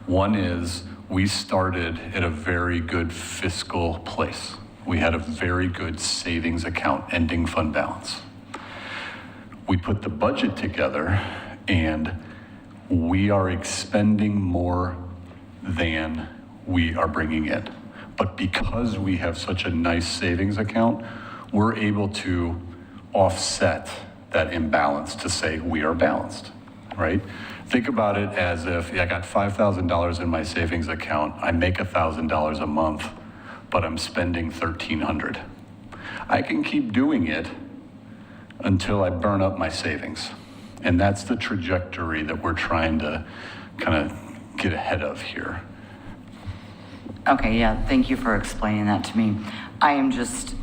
One is we started at a very good fiscal place. We had a very good savings account, ending fund balance. We put the budget together and we are expending more than we are bringing in. But because we have such a nice savings account, we're able to offset that imbalance to say we are balanced, right? Think about it as if I got $5,000 in my savings account, I make $1,000 a month, but I'm spending $1,300. I can keep doing it until I burn up my savings. And that's the trajectory that we're trying to kind of get ahead of here. Okay, yeah, thank you for explaining that to me. I am just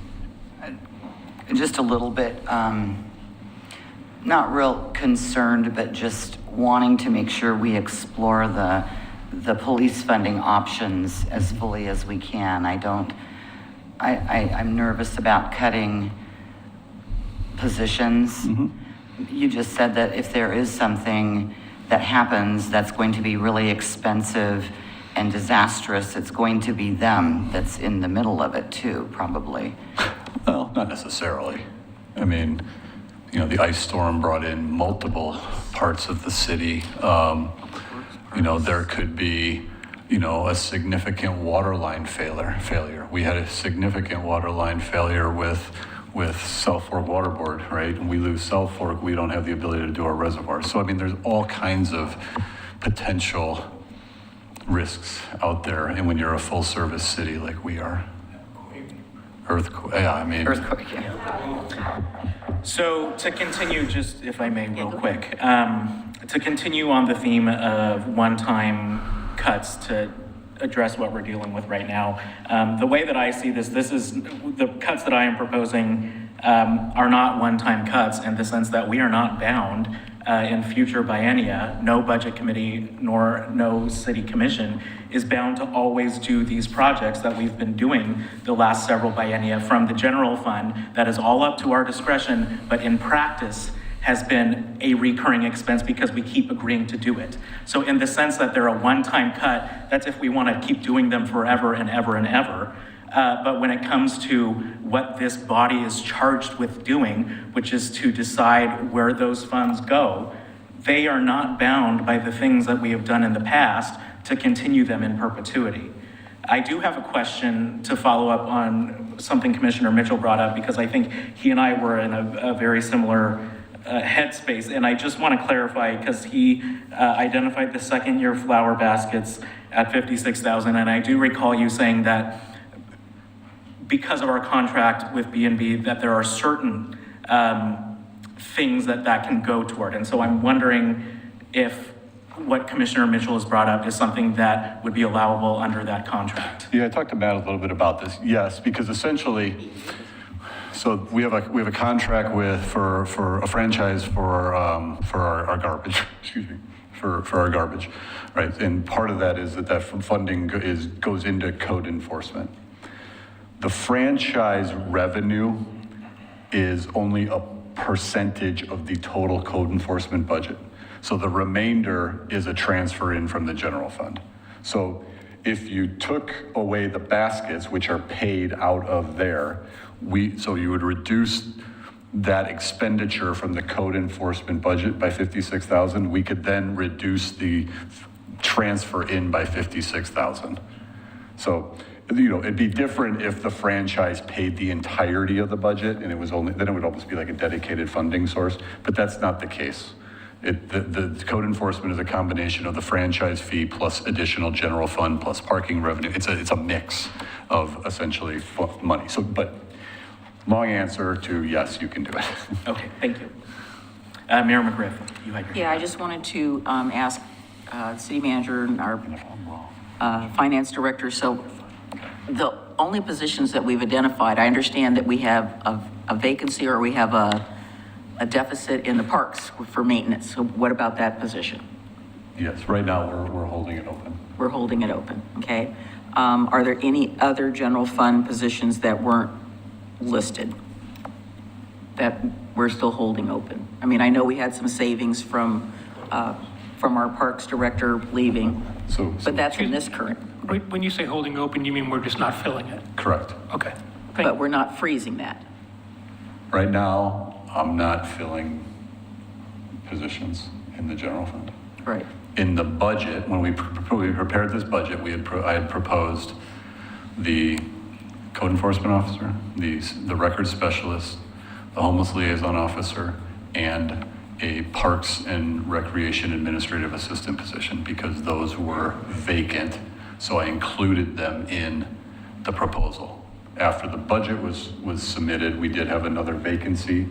a little bit, not real concerned, but just wanting to make sure we explore the police funding options as fully as we can. I'm nervous about cutting positions. Mm-hmm. You just said that if there is something that happens that's going to be really expensive and disastrous, it's going to be them that's in the middle of it too, probably. Well, not necessarily. I mean, the ice storm brought in multiple parts of the city. There could be, a significant water line failure. We had a significant water line failure with South Fork Water Board, right? And we lose South Fork, we don't have the ability to do our reservoirs. So, I mean, there's all kinds of potential risks out there. And when you're a full service city like we are. Earthquake, yeah. So to continue, just if I may real quick, to continue on the theme of one-time cuts to address what we're dealing with right now, the way that I see this is the cuts that I am proposing are not one-time cuts in the sense that we are not bound in future biennia. No budget committee nor no city commission is bound to always do these projects that we've been doing the last several biennia from the general fund. That is all up to our discretion, but in practice has been a recurring expense because we keep agreeing to do it. So in the sense that they're a one-time cut, that's if we want to keep doing them forever and ever and ever. But when it comes to what this body is charged with doing, which is to decide where those funds go, they are not bound by the things that we have done in the past to continue them in perpetuity. I do have a question to follow up on something Commissioner Mitchell brought up, because I think he and I were in a very similar headspace, and I just want to clarify, because he identified the second-year flower baskets at $56,000, and I do recall you saying that because of our contract with B&B, that there are certain things that can go toward. And so I'm wondering if what Commissioner Mitchell has brought up is something that would be allowable under that contract. Yeah, I talked to Matt a little bit about this. Yes, because essentially, so we have a contract for a franchise for our garbage. Excuse me, for our garbage, right? And part of that is that funding goes into code enforcement. The franchise revenue is only a percentage of the total code enforcement budget. So the remainder is a transfer in from the general fund. So if you took away the baskets, which are paid out of there, so you would reduce that expenditure from the code enforcement budget by 56,000, we could then reduce the transfer in by 56,000. So, it'd be different if the franchise paid the entirety of the budget and then it would almost be like a dedicated funding source, but that's not the case. The code enforcement is a combination of the franchise fee plus additional general fund plus parking revenue. It's a mix of essentially money. So, but long answer to yes, you can do it. Okay, thank you. Mayor McGriff, you had your. Yeah, I just wanted to ask city manager and our finance director. So the only positions that we've identified, I understand that we have a vacancy or we have a deficit in the parks for maintenance. So what about that position? Yes, right now we're holding it open. We're holding it open, okay? Are there any other general fund positions that weren't listed that we're still holding open? I mean, I know we had some savings from our parks director leaving, but that's in this current. When you say holding open, you mean we're just not filling it? Correct. Okay. But we're not freezing that. Right now, I'm not filling positions in the general fund. Right. In the budget, when we prepared this budget, I had proposed the code enforcement officer, the record specialist, the homeless liaison officer, and a parks and recreation administrative assistant position because those were vacant. So I included them in the proposal. After the budget was submitted, we did have another vacancy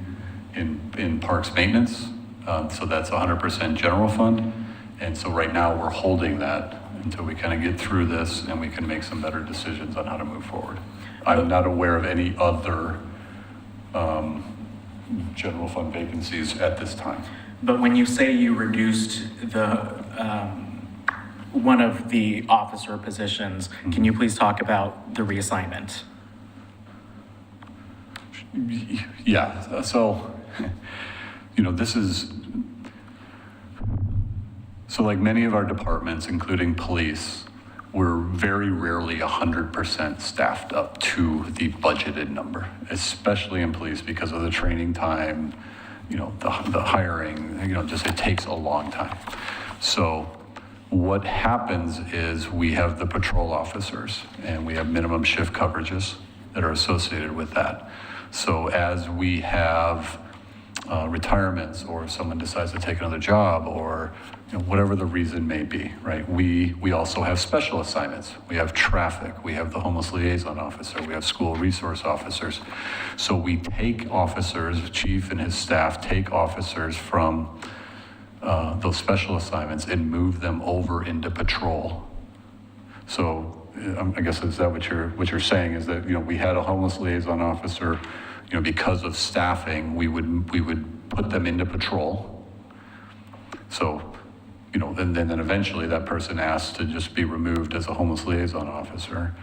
in parks maintenance. So that's 100% general fund. And so right now we're holding that until we kind of get through this and we can make some better decisions on how to move forward. I'm not aware of any other general fund vacancies at this time. But when you say you reduced the one of the officer positions, can you please talk about the reassignment? Yeah, so, this is, so like many of our departments, including police, we're very rarely 100% staffed up to the budgeted number, especially in police because of the training time, the hiring, just it takes a long time. So what happens is we have the patrol officers and we have minimum shift coverages that are associated with that. So as we have retirements or if someone decides to take another job or whatever the reason may be, right? We also have special assignments. We have traffic, we have the homeless liaison officer, we have school resource officers. So we take officers, chief and his staff take officers from those special assignments and move them over into patrol. So I guess is that what you're saying is that we had a homeless liaison officer, because of staffing, we would put them into patrol. So, and then eventually that person asked to just be removed as a homeless liaison officer.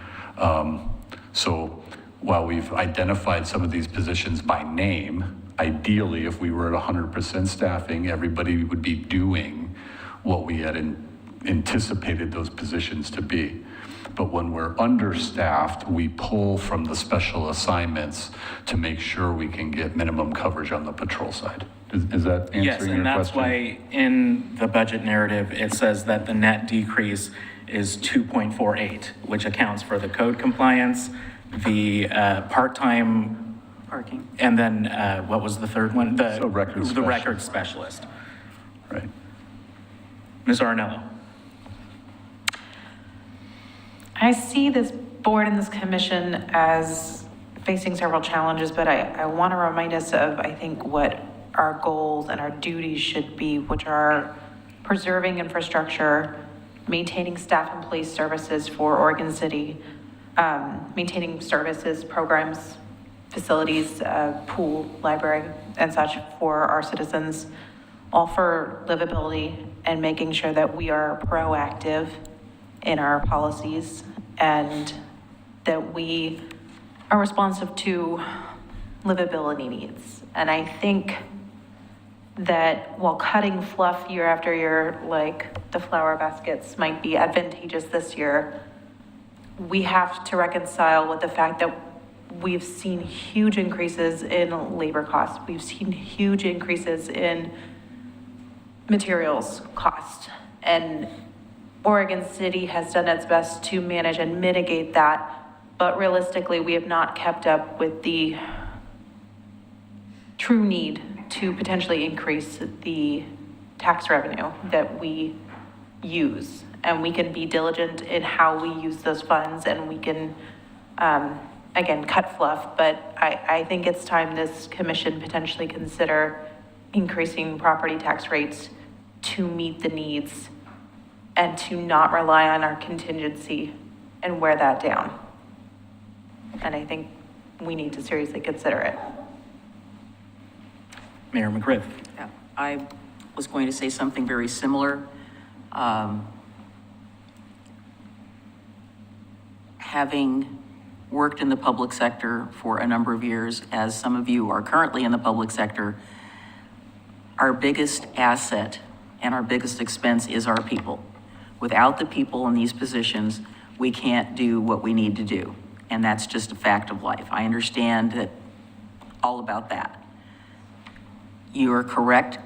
So while we've identified some of these positions by name, ideally, if we were at 100% staffing, everybody would be doing what we had anticipated those positions to be. But when we're understaffed, we pull from the special assignments to make sure we can get minimum coverage on the patrol side. Is that answering your question? Yes, and that's why in the budget narrative, it says that the net decrease is 2.48, which accounts for the code compliance, the part-time parking, and then what was the third one? The record specialist. Right. Ms. Arnello. I see this board and this commission as facing several challenges, but I want to remind us of, I think, what our goals and our duties should be, which are preserving infrastructure, maintaining staff and police services for Oregon City, maintaining services, programs, facilities, pool, library, and such for our citizens, all for livability and making sure that we are proactive in our policies and that we are responsive to livability needs. And I think that while cutting fluff year after year, like the flower baskets might be advantageous this year, we have to reconcile with the fact that we've seen huge increases in labor costs. We've seen huge increases in materials cost. And Oregon City has done its best to manage and mitigate that. But realistically, we have not kept up with the true need to potentially increase the tax revenue that we use. And we can be diligent in how we use those funds, and we can, again, cut fluff. But I think it's time this commission potentially consider increasing property tax rates to meet the needs and to not rely on our contingency and wear that down. And I think we need to seriously consider it. Mayor McGriff. Yeah, I was going to say something very similar. Having worked in the public sector for a number of years, as some of you are currently in the public sector, our biggest asset and our biggest expense is our people. Without the people in these positions, we can't do what we need to do. And that's just a fact of life. I understand that all about that. You are correct.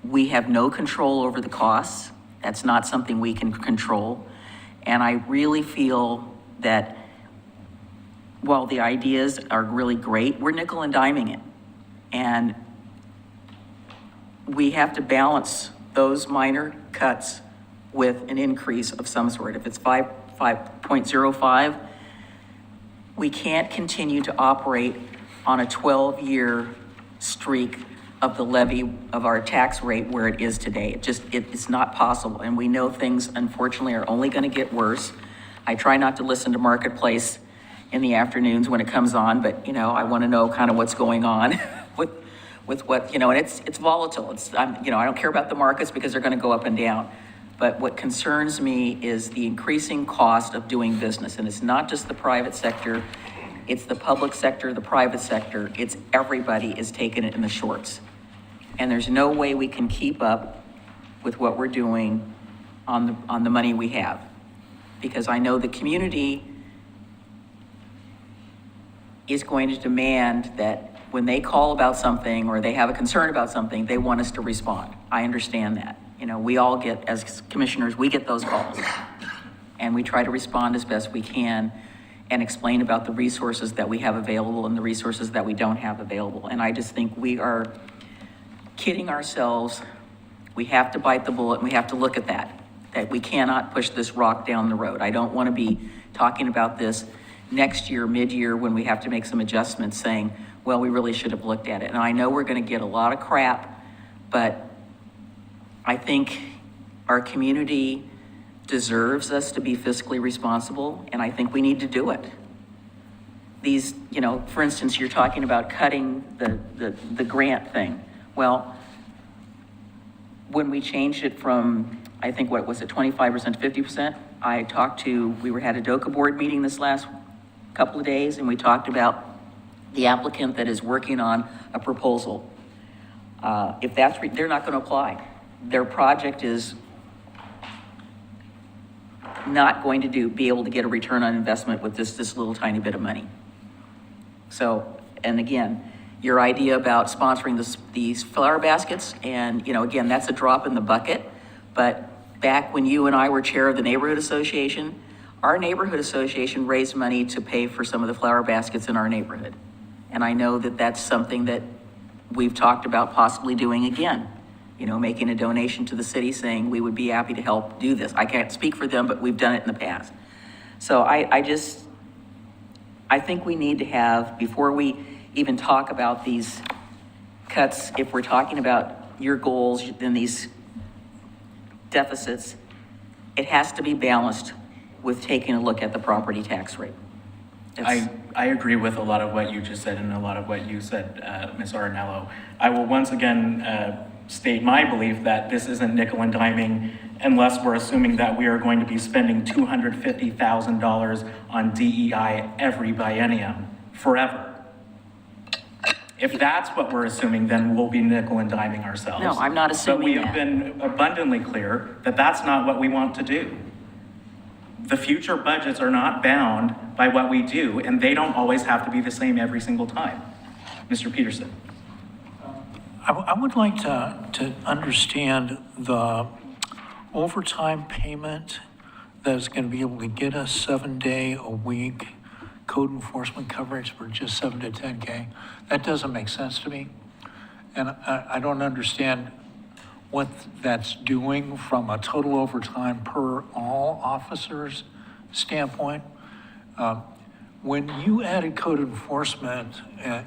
We have no control over the costs. That's not something we can control. And I really feel that while the ideas are really great, we're nickel and diming it. And we have to balance those minor cuts with an increase of some sort. If it's 5.05, we can't continue to operate on a 12-year streak of the levy of our tax rate where it is today. It's not possible. And we know things, unfortunately, are only going to get worse. I try not to listen to Marketplace in the afternoons when it comes on, but, I want to know kind of what's going on with what, and it's volatile. I don't care about the markets because they're going to go up and down. But what concerns me is the increasing cost of doing business. And it's not just the private sector, it's the public sector, the private sector. It's everybody is taking it in the shorts. And there's no way we can keep up with what we're doing on the money we have. Because I know the community is going to demand that when they call about something or they have a concern about something, they want us to respond. I understand that. We all get, as commissioners, we get those calls. And we try to respond as best we can and explain about the resources that we have available and the resources that we don't have available. And I just think we are kidding ourselves. We have to bite the bullet and we have to look at that we cannot push this rock down the road. I don't want to be talking about this next year, mid-year, when we have to make some adjustments saying, well, we really should have looked at it. And I know we're going to get a lot of crap, but I think our community deserves us to be fiscally responsible, and I think we need to do it. These, for instance, you're talking about cutting the grant thing. Well, when we changed it from, I think, what was it, 25% to 50%, we had a DOCA board meeting this last couple of days, and we talked about the applicant that is working on a proposal. If that's, they're not going to apply. Their project is not going to be able to get a return on investment with this little tiny bit of money. So, and again, your idea about sponsoring these flower baskets, and again, that's a drop in the bucket. But back when you and I were chair of the neighborhood association, our neighborhood association raised money to pay for some of the flower baskets in our neighborhood. And I know that that's something that we've talked about possibly doing again. Making a donation to the city saying we would be happy to help do this. I can't speak for them, but we've done it in the past. So I think we need to have, before we even talk about these cuts, if we're talking about your goals and these deficits, it has to be balanced with taking a look at the property tax rate. I agree with a lot of what you just said and a lot of what you said, Ms. Arnello. I will once again state my belief that this isn't nickel and diming unless we're assuming that we are going to be spending $250,000 on DEI every biennium forever. If that's what we're assuming, then we'll be nickel and diming ourselves. No, I'm not assuming But we have that. been abundantly clear that that's not what we want to do. The future budgets are not bound by what we do, and they don't always have to be the same every single time. Mr. Peterson. I would like to understand the overtime payment that is going to be able to get us 7-day-a-week code enforcement coverage for just 7 to 10K. That doesn't make sense to me. And I don't understand what that's doing from a total overtime per all officers standpoint. When you added code enforcement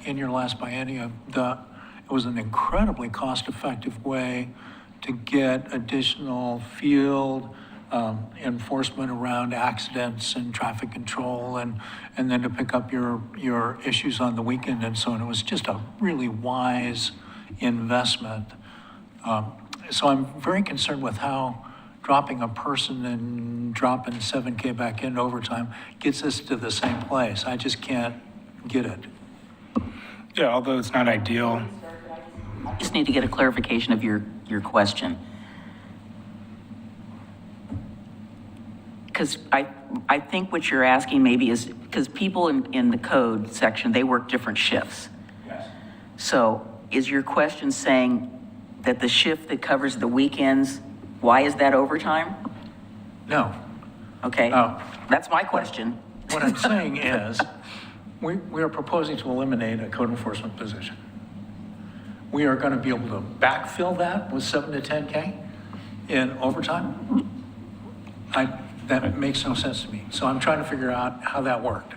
in your last biennium, it was an incredibly cost-effective way to get additional field enforcement around accidents and traffic control, and then to pick up your issues on the weekend and so on. It was just a really wise investment. So I'm very concerned with how dropping a person and dropping 7K back in overtime gets us to the same place. I just can't get it. Yeah, although it's not ideal. I just need to get a clarification of your question. Because I think what you're asking maybe is, because people in the code section, they work different shifts. Yes. So is your question saying that the shift that covers the weekends, why is that overtime? No. Okay, Oh. that's my question. What I'm saying is, we are proposing to eliminate a code enforcement position. We are going to be able to backfill that with 7 to 10K in overtime. That makes no sense to me. So I'm trying to figure out how that worked.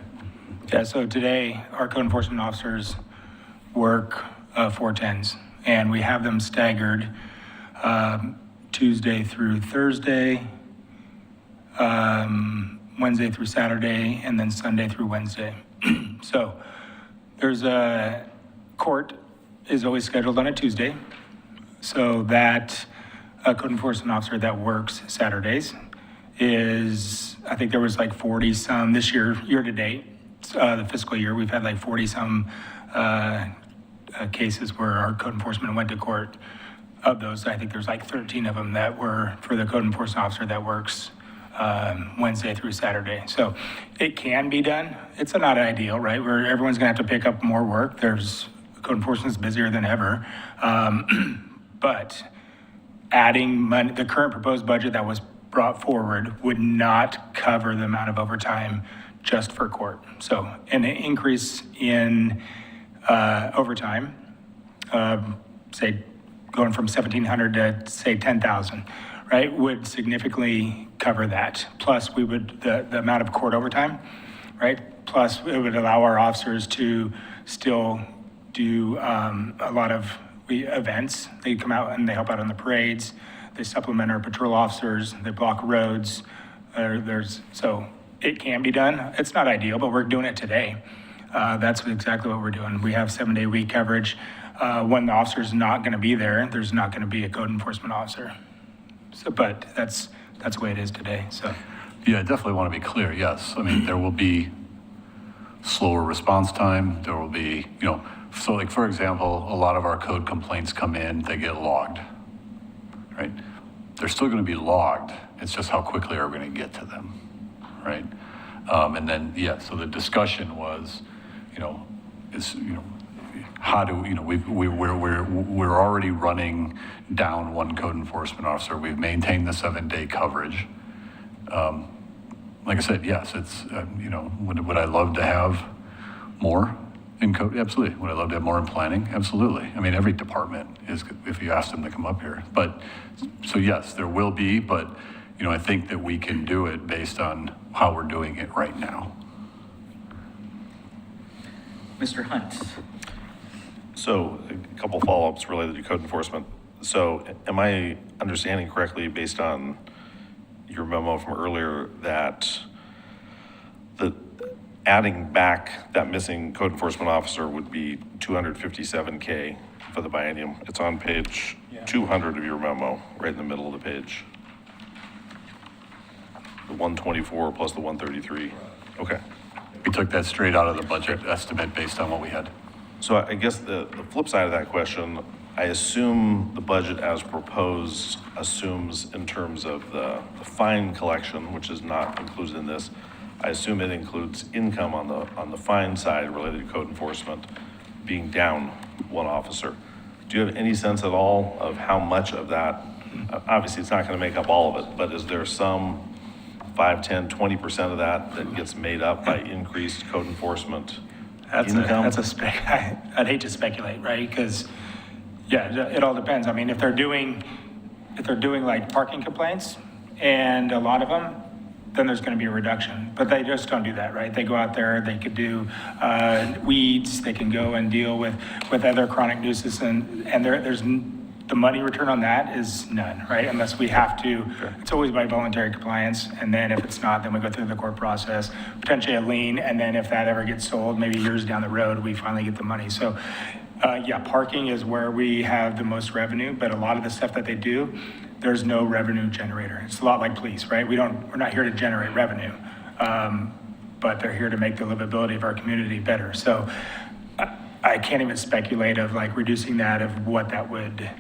Yeah, so today, our code enforcement officers work 410s, and we have them staggered Tuesday through Thursday, Wednesday through Saturday, and then Sunday through Wednesday. So there's a court is always scheduled on a Tuesday, so that code enforcement officer that works Saturdays is, I think there was like 40 some this year to date, the fiscal year, we've had like 40 some cases where our code enforcement went to court. Of those, I think there's like 13 of them that were for the code enforcement officer that works Wednesday through Saturday. So it can be done. It's not ideal, right? Where everyone's gonna have to pick up more work. Code enforcement is busier than ever. But adding money, the current proposed budget that was brought forward would not cover the amount of overtime just for court. So an increase in overtime, say going from 1,700 to say 10,000, right, would significantly cover that. Plus we would, the amount of court overtime, right? Plus it would allow our officers to still do a lot of events. They come out and they help out on the parades. They supplement our patrol officers. They block roads. So it can be done. It's not ideal, but we're doing it today. That's exactly what we're doing. We have 7-day week coverage. When the officer's not going to be there, there's not going to be a code enforcement officer. So, but that's the way it is today. So. Yeah, I definitely want to be clear, yes. I mean, there will be slower response time. There will be, so like, for example, a lot of our code complaints come in, they get logged, right? They're still going to be logged. It's just how quickly are we going to get to them, right? And then, yeah, so the discussion was, how do, we're already running down one code enforcement officer. We've maintained the 7-day coverage. Like I said, yes, it's, would I love to have more in code? Absolutely. Would I love to have more in planning? Absolutely. I mean, every department is, if you ask them to come up here. But, so yes, there will be, but, I think that we can do it based on how we're doing it right now. Mr. Hunt. So a couple follow-ups related to code enforcement. So am I understanding correctly based on your memo from earlier that the adding back that missing code enforcement officer would be $257K for the biennium? It's on page 200 of your memo, right in the middle of the page. The 124 plus the 133. Okay. We took that straight out of the budget estimate based on what we had. So I guess the flip side of that question, I assume the budget as proposed assumes in terms of the fine collection, which is not included in this, I assume it includes income on the fine side related to code enforcement being down one officer. Do you have any sense at all of how much of that, obviously it's not going to make up all of it, but is there some 5, 10, 20% of that gets made up by increased code enforcement income? I'd hate to speculate, right? Because, yeah, it all depends. I mean, if they're doing like parking complaints, and a lot of them, then there's going to be a reduction. But they just don't do that, right? They go out there, they could do weeds, they can go and deal with other chronic nuisances, and there's the money return on that is none, right? Unless we have to, it's always by voluntary compliance, and then if it's not, then we go through the court process, potentially a lien, and then if that ever gets sold, maybe years down the road, we finally get the money. So, yeah, parking is where we have the most revenue, but a lot of the stuff that they do, there's no revenue generator. It's a lot like police, right? We're not here to generate revenue, but they're here to make the livability of our community better. So I can't even speculate of like reducing that, of what that would.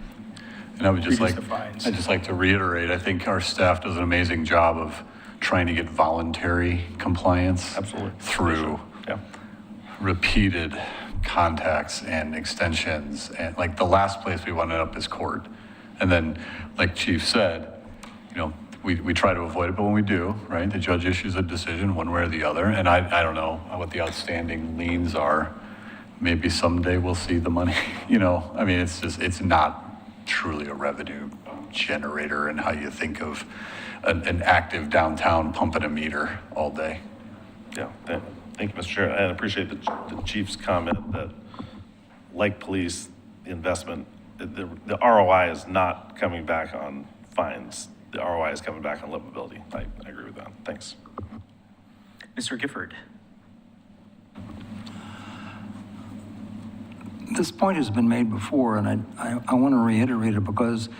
And I would just reduce the fines. I'd just like to reiterate, I think our staff does an amazing job of trying to get voluntary compliance. Absolutely. Through repeated contacts and extensions. And like the last place we wound up is court. And then, like Chief said, you know, we try to avoid it, but when we do, right, the judge issues a decision one way or the other. And I don't know what the outstanding liens are. Maybe someday we'll see the money, you know. I mean, it's not truly a revenue generator and how you think of an active downtown pumping a meter all day. Yeah, thank you, Mr. Chair. And I appreciate the chief's comment that, like police, the investment, the ROI is not coming back on fines. The ROI is coming back on livability. I agree with that. Thanks. Mr. Gifford. This point has been made before, and I want to reiterate it because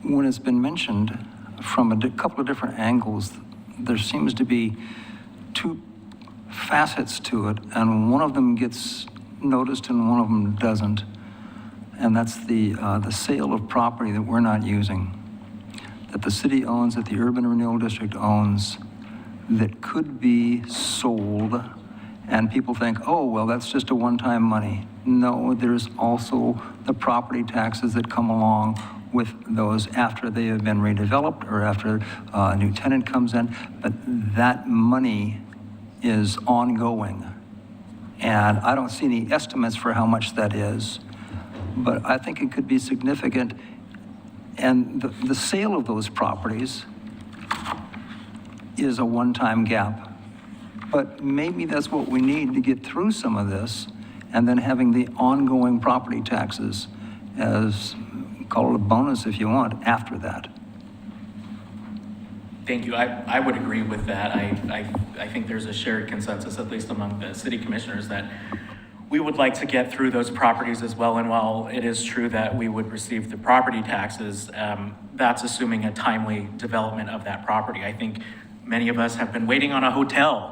when it's been mentioned from a couple of different angles, there seems to be two facets to it, and one of them gets noticed and one of them doesn't. And that's the sale of property that we're not using, that the city owns, that the Urban Renewal District owns, that could be sold, and people think, oh, well, that's just a one-time money. No, there's also the property taxes that come along with those after they have been redeveloped or after a new tenant comes in, but that money is ongoing. And I don't see any estimates for how much that is, but I think it could be significant. And the sale of those properties is a one-time gap. But maybe that's what we need to get through some of this, and then having the ongoing property taxes as, call it a bonus if you want, after that. Thank you. I would agree with that. I think there's a shared consensus, at least among the city commissioners, that we would like to get through those properties as well. And while it is true that we would receive the property taxes, that's assuming a timely development of that property. I think many of us have been waiting on a hotel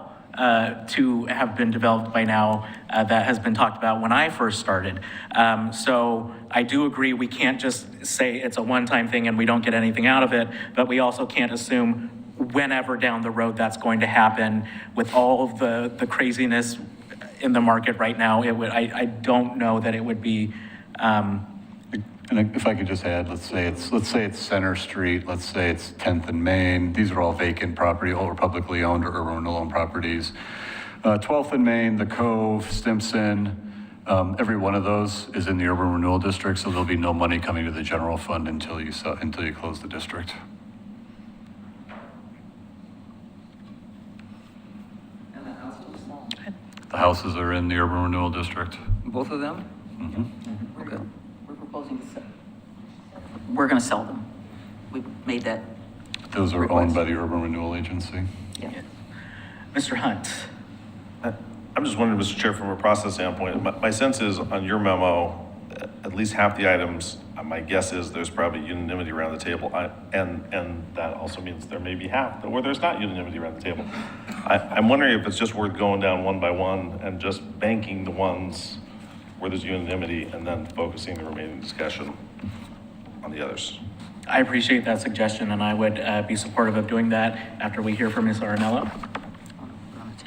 to have been developed by now that has been talked about when I first started. So I do agree we can't just say it's a one-time thing and we don't get anything out of it, but we also can't assume whenever down the road that's going to happen with all of the craziness in the market right now. I don't know that it would be. And if I could just add, let's say it's Center Street, let's say it's 10th and Main. These are all vacant property, all publicly owned or urban renewal owned properties. 12th and Main, the Cove, Stimson, every one of those is in the urban renewal district, so there'll be no money coming to the general fund until you close the district. And the houses are small. The houses are in the urban renewal district. Both of them? Mm-hmm. Okay. We're proposing to sell. We're going to sell them. We made that. Those are owned by the Urban Renewal Agency. Yeah. Mr. Hunt. I'm just wondering, Mr. Chair, from a process standpoint, my sense is on your memo, at least half the items, my guess is there's probably unanimity around the table. And that also means there may be half where there's not unanimity around the table. I'm wondering if it's just worth going down one by one and just banking the ones where there's unanimity, and then focusing the remaining discussion on the others. I appreciate that suggestion, and I would be supportive of doing that after we hear from Ms. Arnello.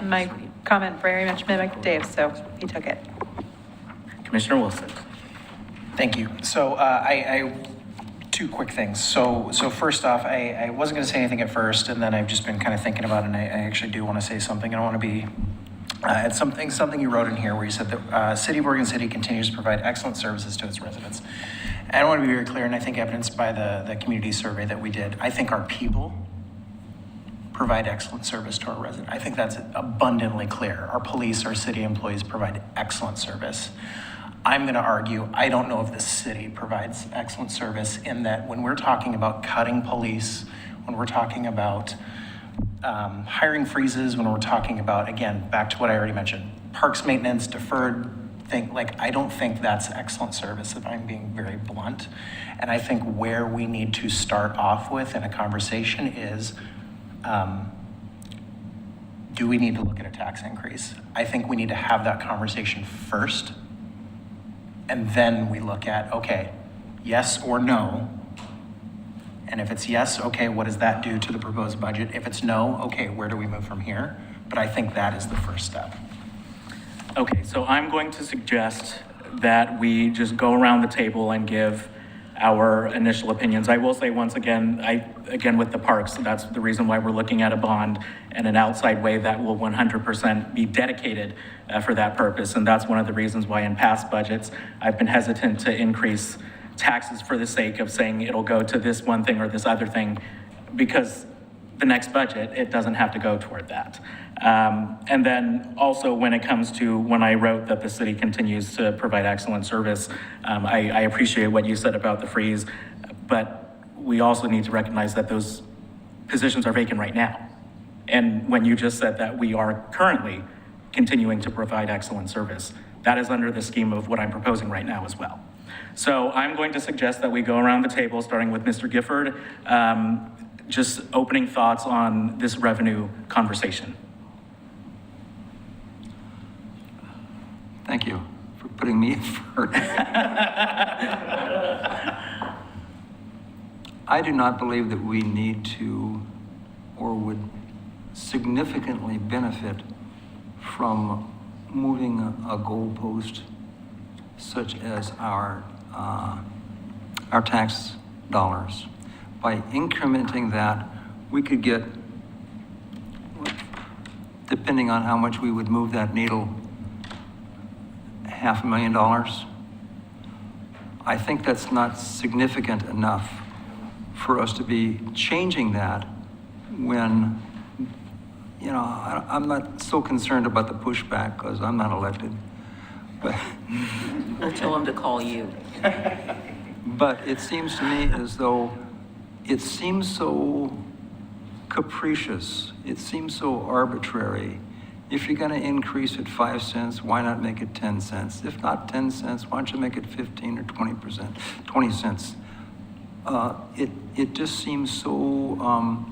My comment very much mimicked Dave, so he took it. Commissioner Wilson. Thank you. So two quick things. So first off, I wasn't going to say anything at first, and then I've just been kind of thinking about it, and I actually do want to say something. I don't want to be, it's something you wrote in here where you said that City of Oregon City continues to provide excellent services to its residents. And I want to be very clear, and I think evidenced by the community survey that we did, I think our people provide excellent service to our residents. I think that's abundantly clear. Our police, our city employees provide excellent service. I'm going to argue, I don't know if the city provides excellent service in that when we're talking about cutting police, when we're talking about hiring freezes, when we're talking about, again, back to what I already mentioned, parks maintenance, deferred thing, like, I don't think that's excellent service if I'm being very blunt. And I think where we need to start off with in a conversation is, do we need to look at a tax increase? I think we need to have that conversation first. And then we look at, okay, yes or no. And if it's yes, okay, what does that do to the proposed budget? If it's no, okay, where do we move from here? But I think that is the first step. Okay, so I'm going to suggest that we just go around the table and give our initial opinions. I will say once again, again with the parks, that's the reason why we're looking at a bond and an outside way that will 100% be dedicated for that purpose. And that's one of the reasons why in past budgets, I've been hesitant to increase taxes for the sake of saying it'll go to this one thing or this other thing, because the next budget, it doesn't have to go toward that. And then also when it comes to when I wrote that the city continues to provide excellent service, I appreciate what you said about the freeze, but we also need to recognize that those positions are vacant right now. And when you just said that we are currently continuing to provide excellent service, that is under the scheme of what I'm proposing right now as well. So I'm going to suggest that we go around the table, starting with Mr. Gifford, just opening thoughts on this revenue conversation. Thank you for putting me first. I do not believe that we need to or would significantly benefit from moving a goalpost such as our tax dollars. By incrementing that, we could get, depending on how much we would move that needle, $500,000. I think that's not significant enough for us to be changing that when, you know, I'm not so concerned about the pushback because I'm not elected. But We'll tell them to call you. But it seems to me as though it seems so capricious. It seems so arbitrary. If you're going to increase it 5 cents, why not make it 10 cents? If not 10 cents, why don't you make it 15 or 20%, 20 cents? It just seems so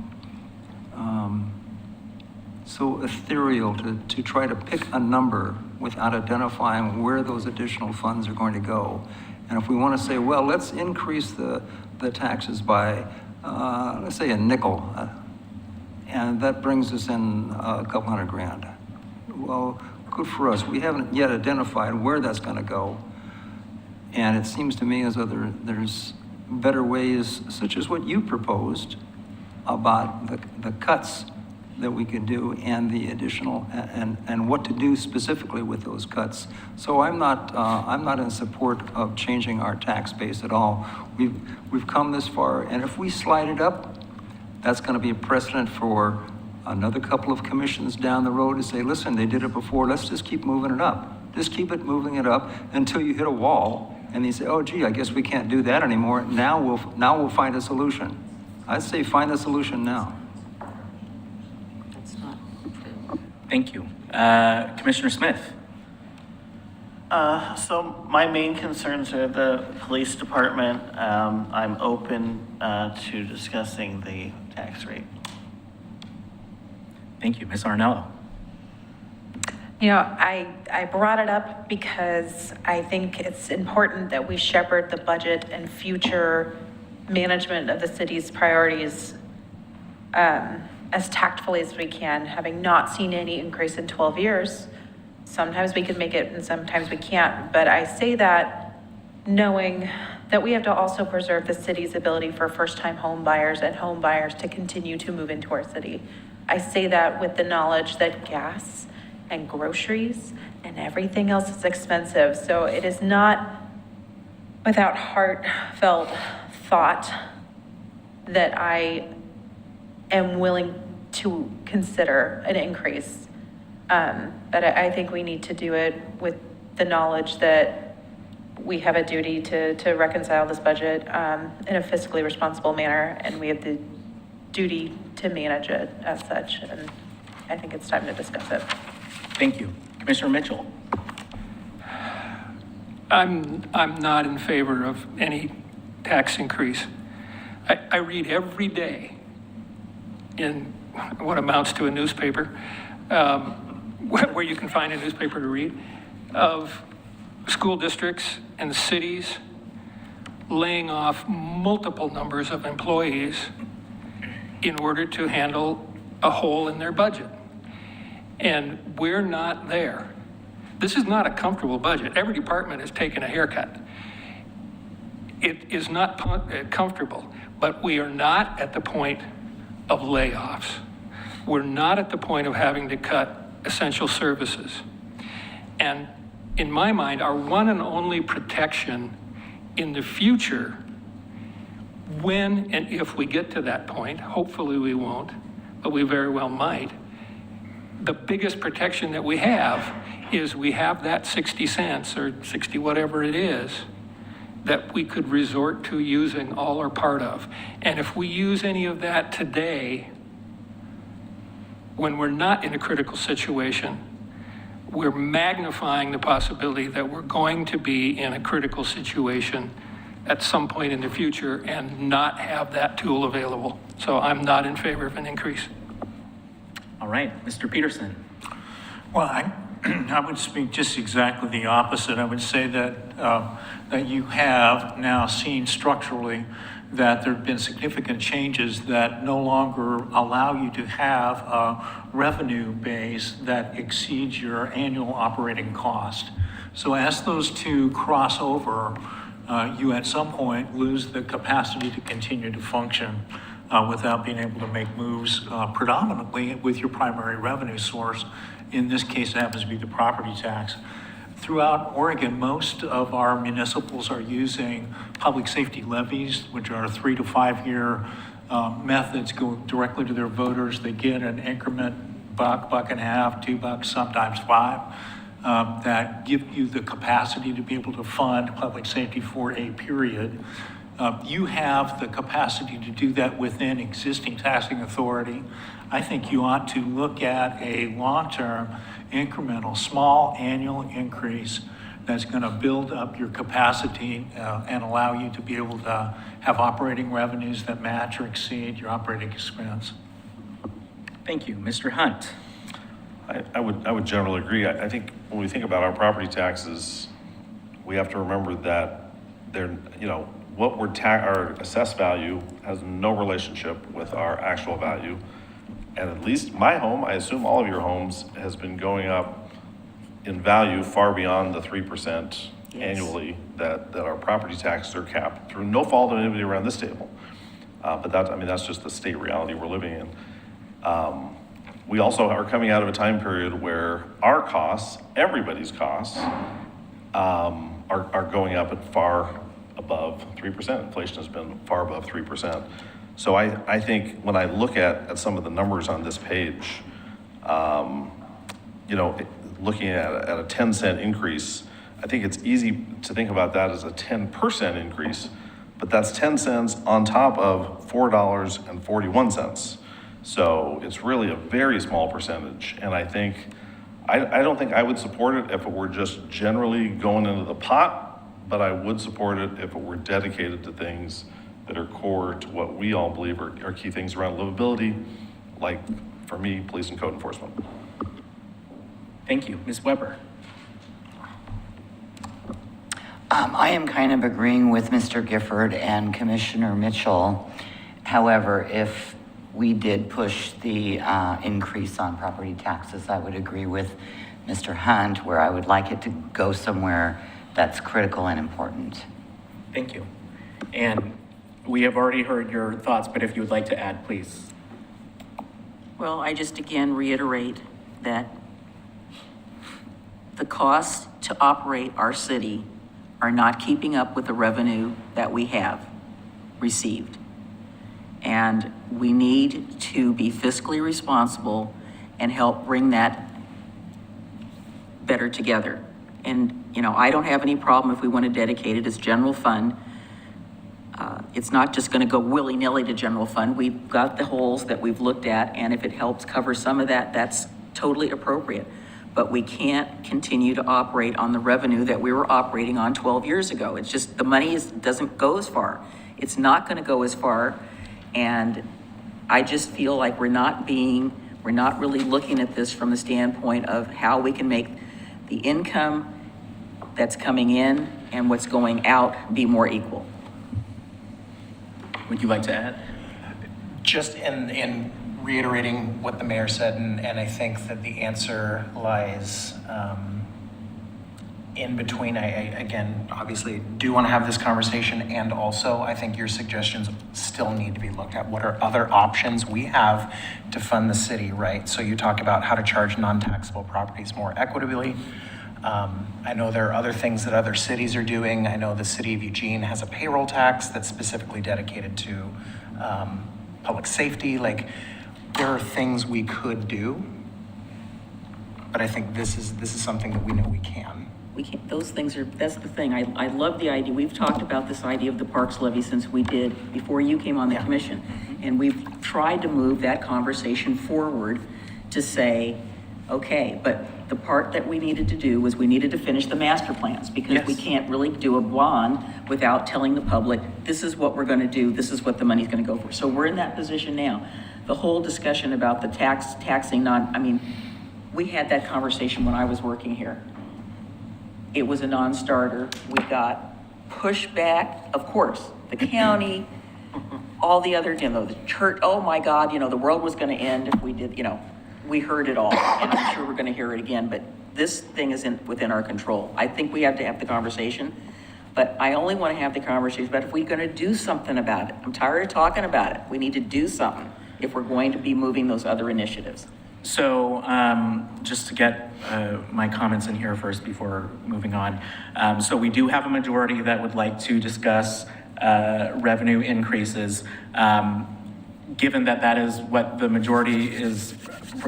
so ethereal to try to pick a number without identifying where those additional funds are going to go. And if we want to say, well, let's increase the taxes by, let's say, a nickel, and that brings us in a couple $100,000. Well, good for us. We haven't yet identified where that's going to go. And it seems to me as though there's better ways, such as what you proposed, about the cuts that we could do and the additional, and what to do specifically with those cuts. So I'm not in support of changing our tax base at all. We've come this far, and if we slide it up, that's going to be a precedent for another couple of commissions down the road to say, listen, they did it before, let's just keep moving it up. Just keep it moving it up until you hit a wall, and you say, oh, gee, I guess we can't do that anymore. Now we'll find a solution. I'd say find a solution now. Thank you. Commissioner Smith. So my main concerns are the police department. I'm open to discussing the tax rate. Thank you. Ms. Arnello. You know, I brought it up because I think it's important that we shepherd the budget and future management of the city's priorities as tactfully as we can, having not seen any increase in 12 years. Sometimes we can make it and sometimes we can't. But I say that knowing that we have to also preserve the city's ability for first-time home buyers and home buyers to continue to move into our city. I say that with the knowledge that gas and groceries and everything else is expensive. So it is not without heartfelt thought that I am willing to consider an increase. But I think we need to do it with the knowledge that we have a duty to reconcile this budget in a fiscally responsible manner, and we have the duty to manage it as such. And I think it's time to discuss it. Thank you. Commissioner Mitchell. I'm not in favor of any tax increase. I read every day in what amounts to a newspaper, where you can find a newspaper to read, of school districts and cities laying off multiple numbers of employees in order to handle a hole in their budget. And we're not there. This is not a comfortable budget. Every department has taken a haircut. It is not comfortable, but we are not at the point of layoffs. We're not at the point of having to cut essential services. And in my mind, our one and only protection in the future, when and if we get to that point, hopefully we won't, but we very well might, the biggest protection that we have is we have that 60 cents or 60 whatever it is that we could resort to using all or part of. And if we use any of that today, when we're not in a critical situation, we're magnifying the possibility that we're going to be in a critical situation at some point in the future and not have that tool available. So I'm not in favor of an increase. All right, Mr. Peterson. Well, I would speak just exactly the opposite. I would say that that you have now seen structurally that there have been significant changes that no longer allow you to have a revenue base that exceeds your annual operating cost. So as those two cross over, you at some point lose the capacity to continue to function without being able to make moves predominantly with your primary revenue source. In this case, it happens to be the property tax. Throughout Oregon, most of our municipals are using public safety levies, which are 3 to 5 year methods, go directly to their voters. They get an increment, $1, $1.50, $2, sometimes $5, that give you the capacity to be able to fund public safety for a period. You have the capacity to do that within existing taxing authority. I think you ought to look at a long-term, incremental, small annual increase that's going to build up your capacity and allow you to be able to have operating revenues that match or exceed your operating expense. Thank you. Mr. Hunt. I would generally agree. I think when we think about our property taxes, we have to remember that they're, what we're our assessed value has no relationship with our actual value. And at least my home, I assume all of your homes, has been going up in value far beyond the 3% annually that our property taxes are capped through no fault of anybody around this table. But that's just the state reality we're living in. We also are coming out of a time period where our costs, everybody's costs, are going up at far above 3%. Inflation has been far above 3%. So I think when I look at some of the numbers on this page, looking at a 10-cent increase, I think it's easy to think about that as a 10% increase, but that's 10 cents on top of $4.41. So it's really a very small percentage. And I don't think I would support it if it were just generally going into the pot, but I would support it if it were dedicated to things that are core to what we all believe are key things around livability, like, for me, police and code enforcement. Thank you. Ms. Weber? I am kind of agreeing with Mr. Gifford and Commissioner Mitchell. However, if we did push the increase on property taxes, I would agree with Mr. Hunt, where I would like it to go somewhere that's critical and important. Thank you. And we have already heard your thoughts, but if you would like to add, please. Well, I just again reiterate that the costs to operate our city are not keeping up with the revenue that we have received. And we need to be fiscally responsible and help bring that better together. And, you know, I don't have any problem if we want to dedicate it as general fund. It's not just going to go willy-nilly to general fund. We've got the holes that we've looked at, and if it helps cover some of that, that's totally appropriate. But we can't continue to operate on the revenue that we were operating on 12 years ago. It's just, the money doesn't go as far. It's not going to go as far. And I just feel like we're not really looking at this from the standpoint of how we can make the income that's coming in and what's going out be more equal. Would you like to add? Just in reiterating what the mayor said, and I think that the answer lies in between. I again, obviously do want to have this conversation, and also I think your suggestions still need to be looked at. What are other options we have to fund the city, right? So you talk about how to charge non-taxable properties more equitably. I know there are other things that other cities are doing. I know the city of Eugene has a payroll tax that's specifically dedicated to public safety. Like, there are things we could do, but I think this is something that we know we can. We can't, those things are, that's the thing. I love the idea. We've talked about this idea of the parks levy since we did, before you came on the commission. And we've tried to move that conversation forward to say, okay, but the part that we needed to do was we needed to finish the master plans, because we can't really do a bond without telling the public, this is what we're going to do, this is what the money's going to go for. So we're in that position now. The whole discussion about the taxing we had that conversation when I was working here. It was a non-starter. We got pushback, of course, the county, all the other, the church, oh my God, the world was going to end if we did, we heard it all, and I'm sure we're going to hear it again, but this thing isn't within our control. I think we have to have the conversation, but I only want to have the conversation about if we're going to do something about it. I'm tired of talking about it. We need to do something if we're going to be moving those other initiatives. So just to get my comments in here first before moving on. So we do have a majority that would like to discuss revenue increases. Given that that is what the majority is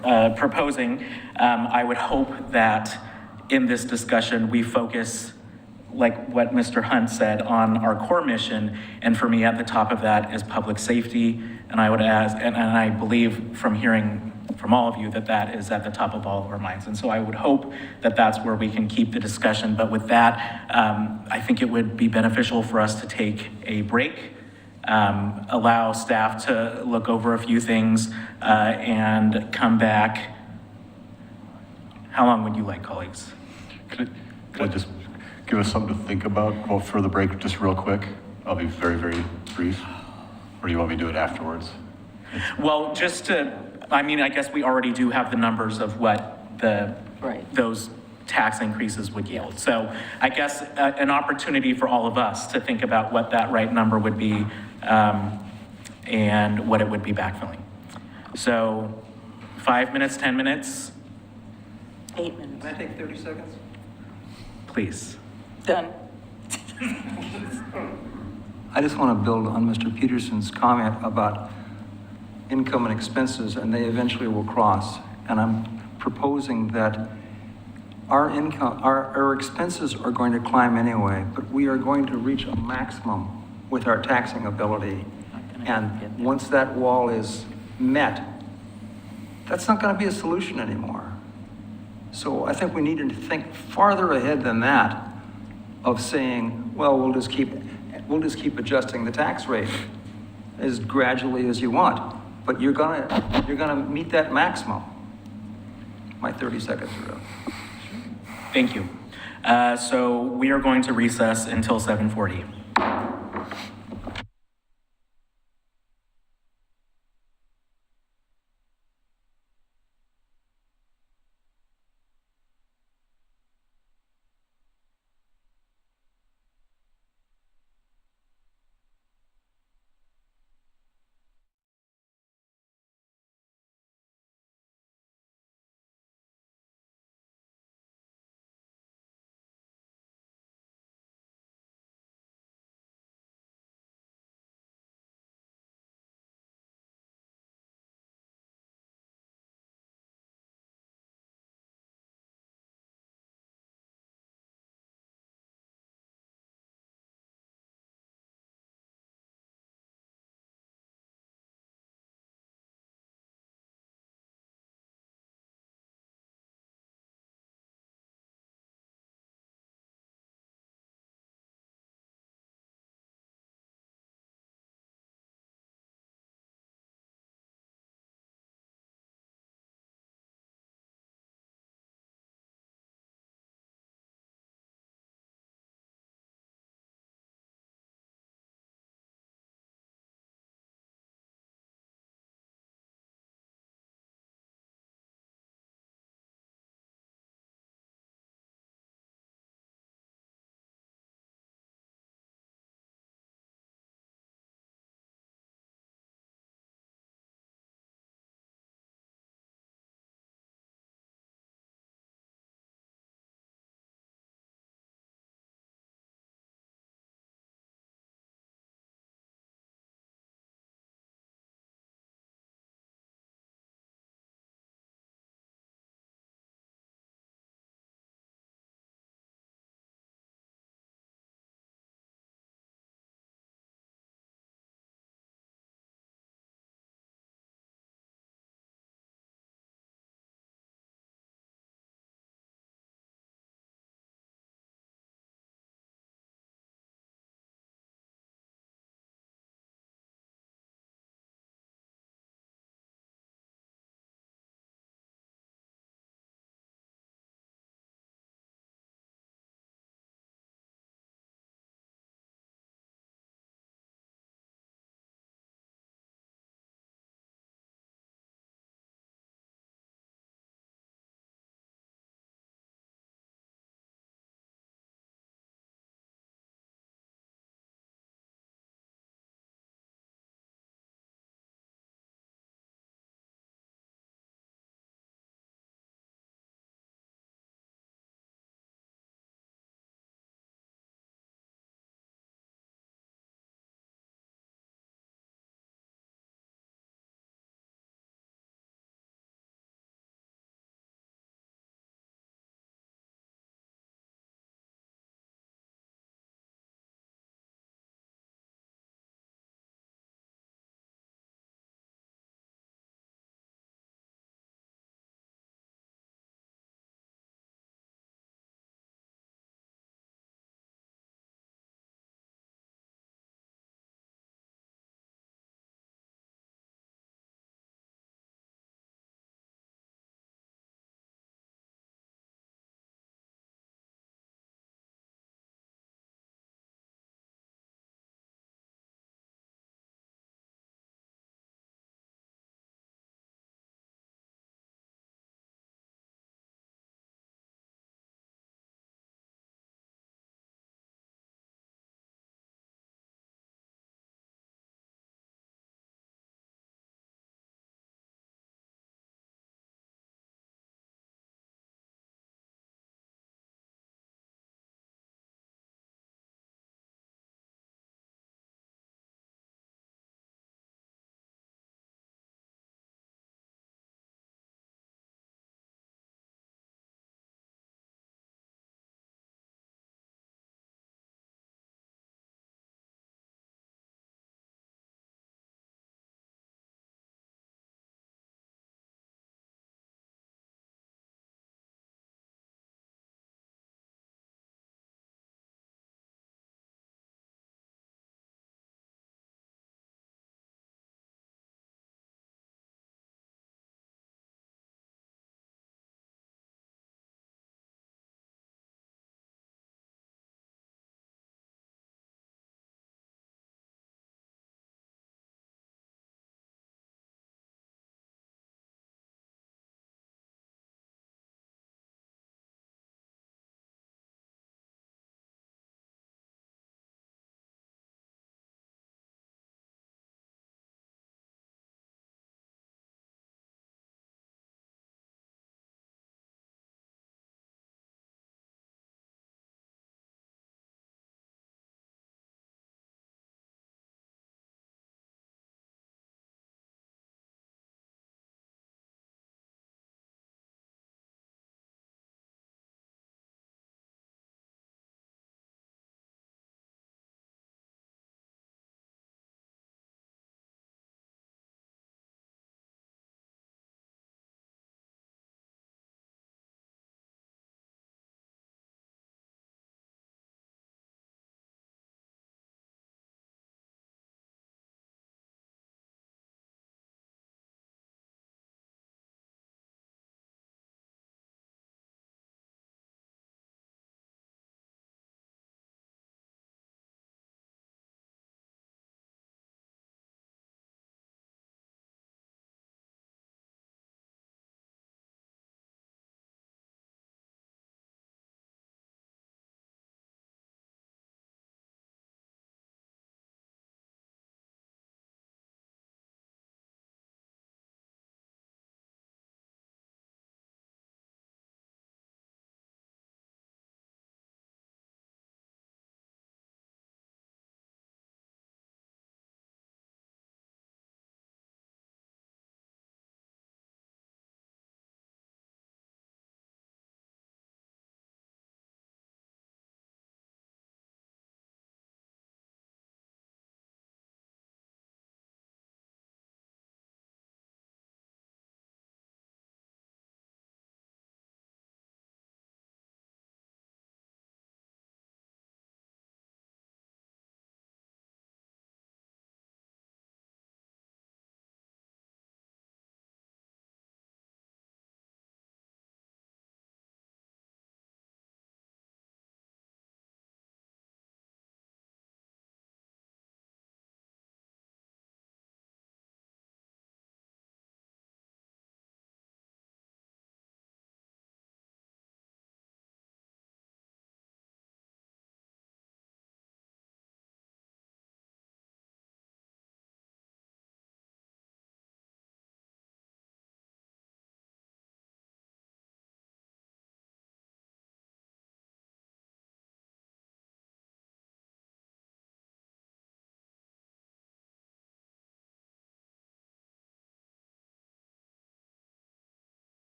proposing, I would hope that in this discussion we focus, like what Mr. Hunt said, on our core mission. And for me, at the top of that is public safety. And I would ask, and I believe from hearing from all of you that that is at the top of all of our minds. And so I would hope that that's where we can keep the discussion. But with that, I think it would be beneficial for us to take a break, allow staff to look over a few things, and come back. How long would you like, colleagues? Could I just give us something to think about for the break, just real quick? I'll be very, very brief. Or do you want me to do it afterwards? Well, I guess we already do have the numbers of what those tax increases would yield. So I guess an opportunity for all of us to think about what that right number would be, and what it would be backfilling. So 5 minutes, 10 minutes? 8 minutes. Can I take 30 seconds? Please. Done. I just want to build on Mr. Peterson's comment about income and expenses, and they eventually will cross. And I'm proposing that our income, our expenses are going to climb anyway, but we are going to reach a maximum with our taxing ability. And once that wall is met, that's not going to be a solution anymore. So I think we need to think farther ahead than that, of saying, well, we'll just keep adjusting the tax rate as gradually as you want, but you're gonna meet that maximum. My 30 seconds are up. Thank you. So we are going to recess until 7:40.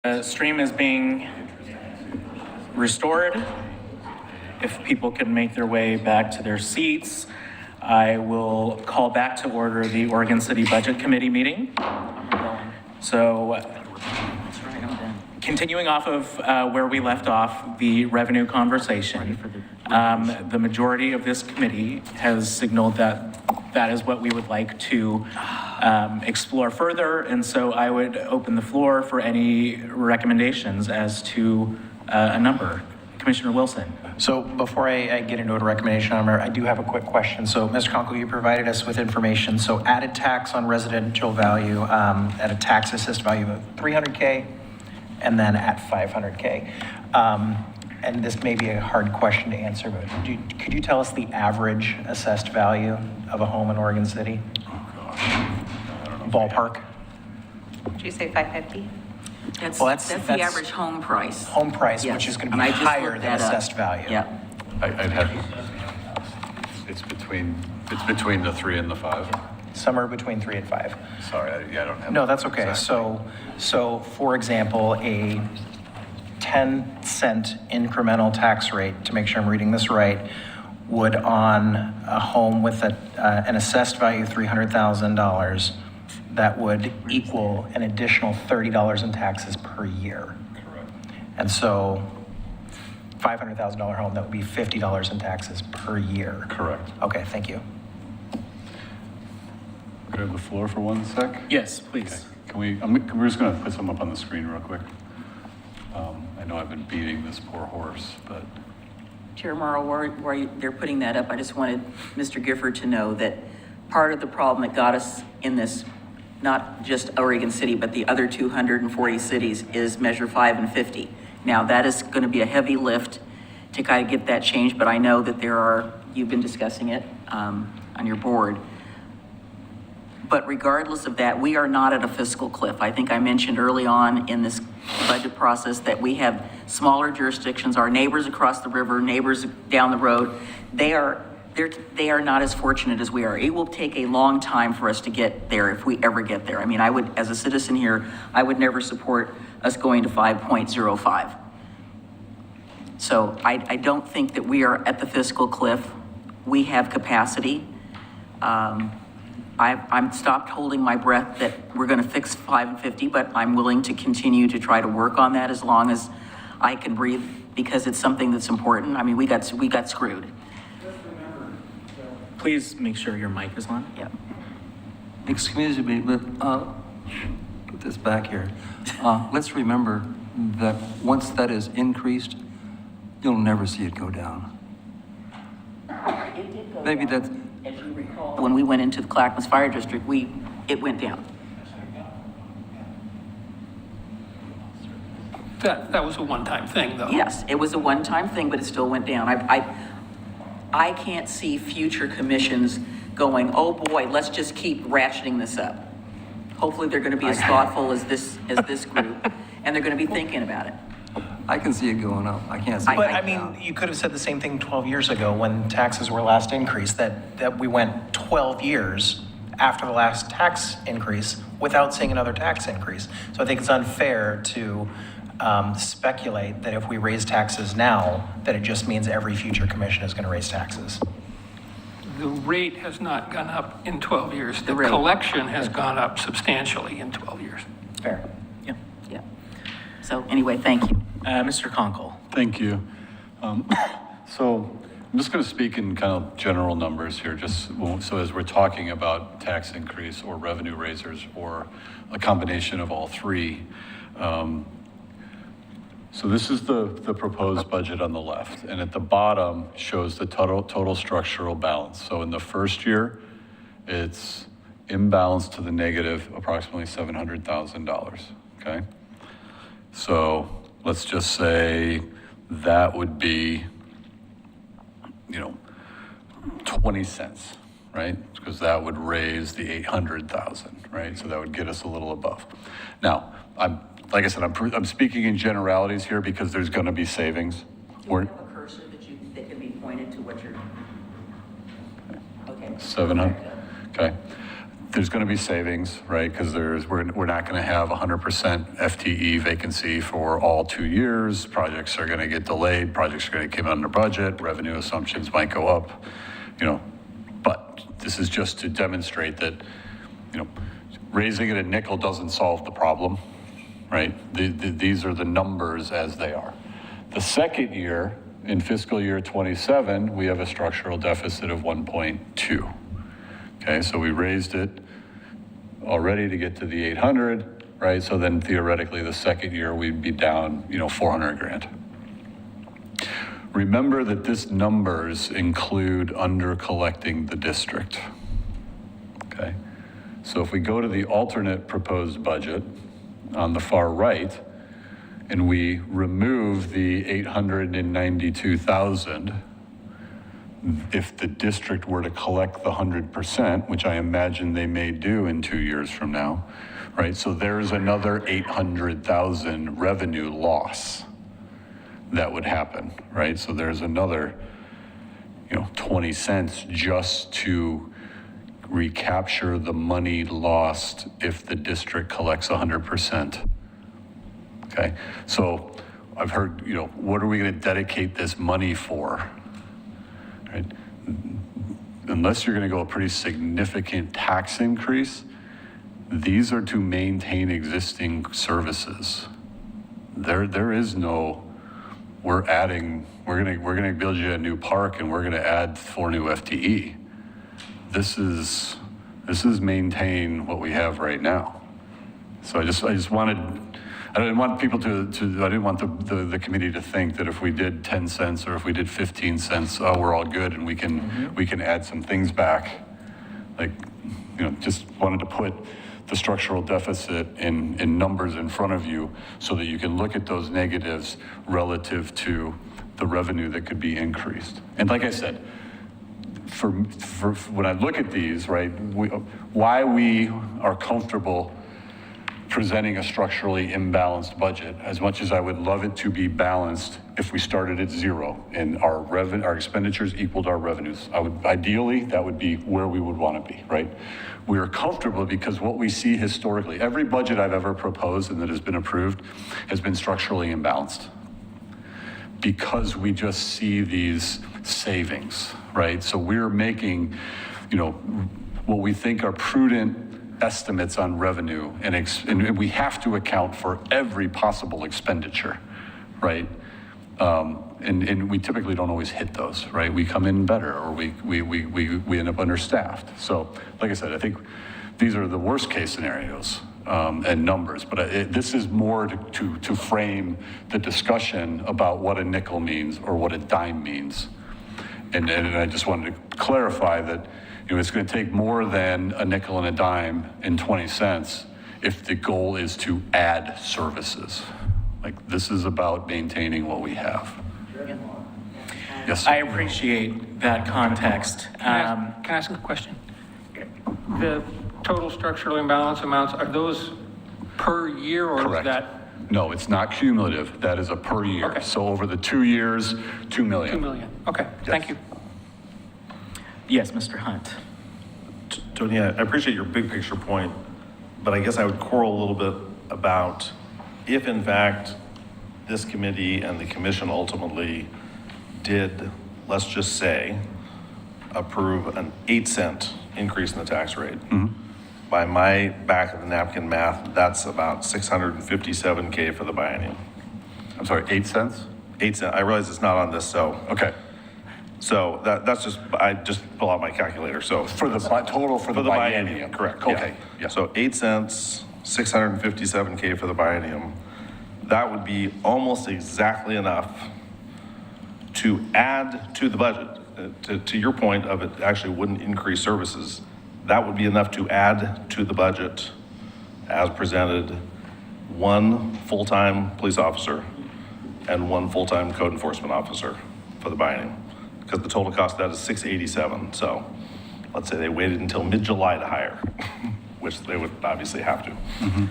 The stream is being restored. If people can make their way back to their seats, I will call back to order the Oregon City Budget Committee meeting. So, continuing off of where we left off, the revenue conversation, the majority of this committee has signaled that that is what we would like to explore further. And so I would open the floor for any recommendations as to a number. Commissioner Wilson. So before I get into a recommendation, I do have a quick question. So Mr. Conkle, you provided us with information. So added tax on residential value at a tax assessed value of 300K and then at 500K. And this may be a hard question to answer, but could you tell us the average assessed value of a home in Oregon City? Oh, gosh. I don't know. Ballpark? Did you say 550? That's the average home price. Home price, Yes. which is going to And be I just higher looked than that up. assessed value. Yeah. I'd have, it's between the 3 and the 5. Somewhere between 3 and 5. Sorry, I don't have. No, that's okay. exact- So for example, a 10-cent incremental tax rate, to make sure I'm reading this right, would on a home with an assessed value of $300,000, that would equal an additional $30 in taxes per year. Correct. And so $500,000 home, that would be $50 in taxes per year. Correct. Okay, thank you. Could I have the floor for 1 sec? Yes, please. Can we're just going to put something up on the screen real quick. I know I've been beating this poor horse, but Chair Morrow, while they're putting that up, I just wanted Mr. Gifford to know that part of the problem that got us in this, not just Oregon City, but the other 240 cities, is Measure 5 and 50. Now, that is going to be a heavy lift to kind of get that changed, but I know that you've been discussing it on your board. But regardless of that, we are not at a fiscal cliff. I think I mentioned early on in this budget process that we have smaller jurisdictions, our neighbors across the river, neighbors down the road, they are not as fortunate as we are. It will take a long time for us to get there if we ever get there. I mean, I would, as a citizen here, I would never support us going to 5.05. So I don't think that we are at the fiscal cliff. We have capacity. I'm stopped holding my breath that we're going to fix 5 and 50, but I'm willing to continue to try to work on that as long as I can breathe, because it's something that's important. I mean, we got screwed. Please make sure your mic is on. Yeah. Excuse me, but put this back here. Let's remember that once that is increased, you'll never see it go down. Maybe that's... As you recall, when we went into the Clackamas Fire District, it went down. That was a one-time thing, though. Yes, it was a one-time thing, but it still went down. I can't see future commissions going, oh boy, let's just keep ratcheting this up. Hopefully they're going to be as thoughtful as this group, and they're going to be thinking about it. I can see it going up. I can't see it But going I mean, down. you could have said the same thing 12 years ago when taxes were last increased, that we went 12 years after the last tax increase without seeing another tax increase. So I think it's unfair to speculate that if we raise taxes now, that it just means every future commission is going to raise taxes. The rate has not gone up in 12 years. The rate. collection has gone up substantially in 12 years. Fair. Yeah. So anyway, thank you. Mr. Conkle. Thank you. So I'm just going to speak in kind of general numbers here, just so as we're talking about tax increase or revenue raisers or a combination of all three. So this is the proposed budget on the left, and at the bottom shows the total structural balance. So in the first year, it's imbalanced to the negative approximately $700,000, okay? So let's just say that would be, 20 cents, right? Because that would raise the 800,000, right? So that would get us a little above. Now, like I said, I'm speaking in generalities here because there's going to be savings. Do you have a cursor that can be pointed to what you're... Okay. 700, okay. There's going to be savings, right? Because we're not going to have 100% FTE vacancy for all 2 years. Projects are going to get delayed. Projects are going to come under budget. Revenue assumptions might go up, But this is just to demonstrate that, raising it a nickel doesn't solve the problem, right? These are the numbers as they are. The second year, in fiscal year 27, we have a structural deficit of 1.2. Okay, so we raised it already to get to the 800, right? So then theoretically the second year we'd be down, 400 grand. Remember that this numbers include under collecting the district. Okay, so if we go to the alternate proposed budget on the far right, and we remove the 892,000, if the district were to collect the 100%, which I imagine they may do in 2 years from now, right? So there's another 800,000 revenue loss that would happen, right? So there's another, 20 cents just to recapture the money lost if the district collects 100%. Okay, so I've heard, what are we going to dedicate this money for? Right? Unless you're going to go a pretty significant tax increase, these are to maintain existing services. There is no, we're going to build you a new park and we're going to add 4 new FTE. This is maintain what we have right now. So I just wanted, I didn't want people I didn't want the committee to think that if we did 10 cents or if we did 15 cents, oh, we're all good and we can add some things back. Just wanted to put the structural deficit in numbers in front of you so that you can look at those negatives relative to the revenue that could be increased. And like I said, for when I look at these, right, why we are comfortable presenting a structurally imbalanced budget, as much as I would love it to be balanced if we started at 0 and our expenditures equaled our revenues. Ideally, that would be where we would want to be, right? We are comfortable because what we see historically, every budget I've ever proposed and that has been approved has been structurally imbalanced because we just see these savings, right? So we're making, what we think are prudent estimates on revenue, and we have to account for every possible expenditure, right? And we typically don't always hit those, right? We come in better, or we end up understaffed. So, like I said, I think these are the worst case scenarios and numbers, but this is more to frame the discussion about what a nickel means or what a dime means. And I just wanted to clarify that it's going to take more than a nickel and a dime and 20 cents if the goal is to add services. This is about maintaining what we have. Yes. I appreciate that context. Can I ask a question? The total structural imbalance amounts, are those per year or Correct. is that? No, it's not cumulative. That is a per year. Okay. So over the 2 years, 2 million. 2 million. Okay, thank you. Yes, Mr. Hunt. Tony, I appreciate your big picture point, but I guess I would quarrel a little bit about if in fact this committee and the commission ultimately did, let's just say, approve an 8-cent increase in the tax rate. Mm-hmm. By my back of the napkin math, that's about $657K for the biennium. I'm sorry, 8 cents? 8 cents. I realize it's not on this, so. Okay. So that's just, I just pull out my calculator, so. For the total for the biennium. Correct. Okay. Yeah. So 8 cents, $657K for the biennium. That would be almost exactly enough to add to the budget. To your point of it actually wouldn't increase services, that would be enough to add to the budget as presented 1 full-time police officer and 1 full-time code enforcement officer for the biennium. Because the total cost of that is $687. So let's say they waited until mid-July to hire, which they would obviously have to. Mm-hmm.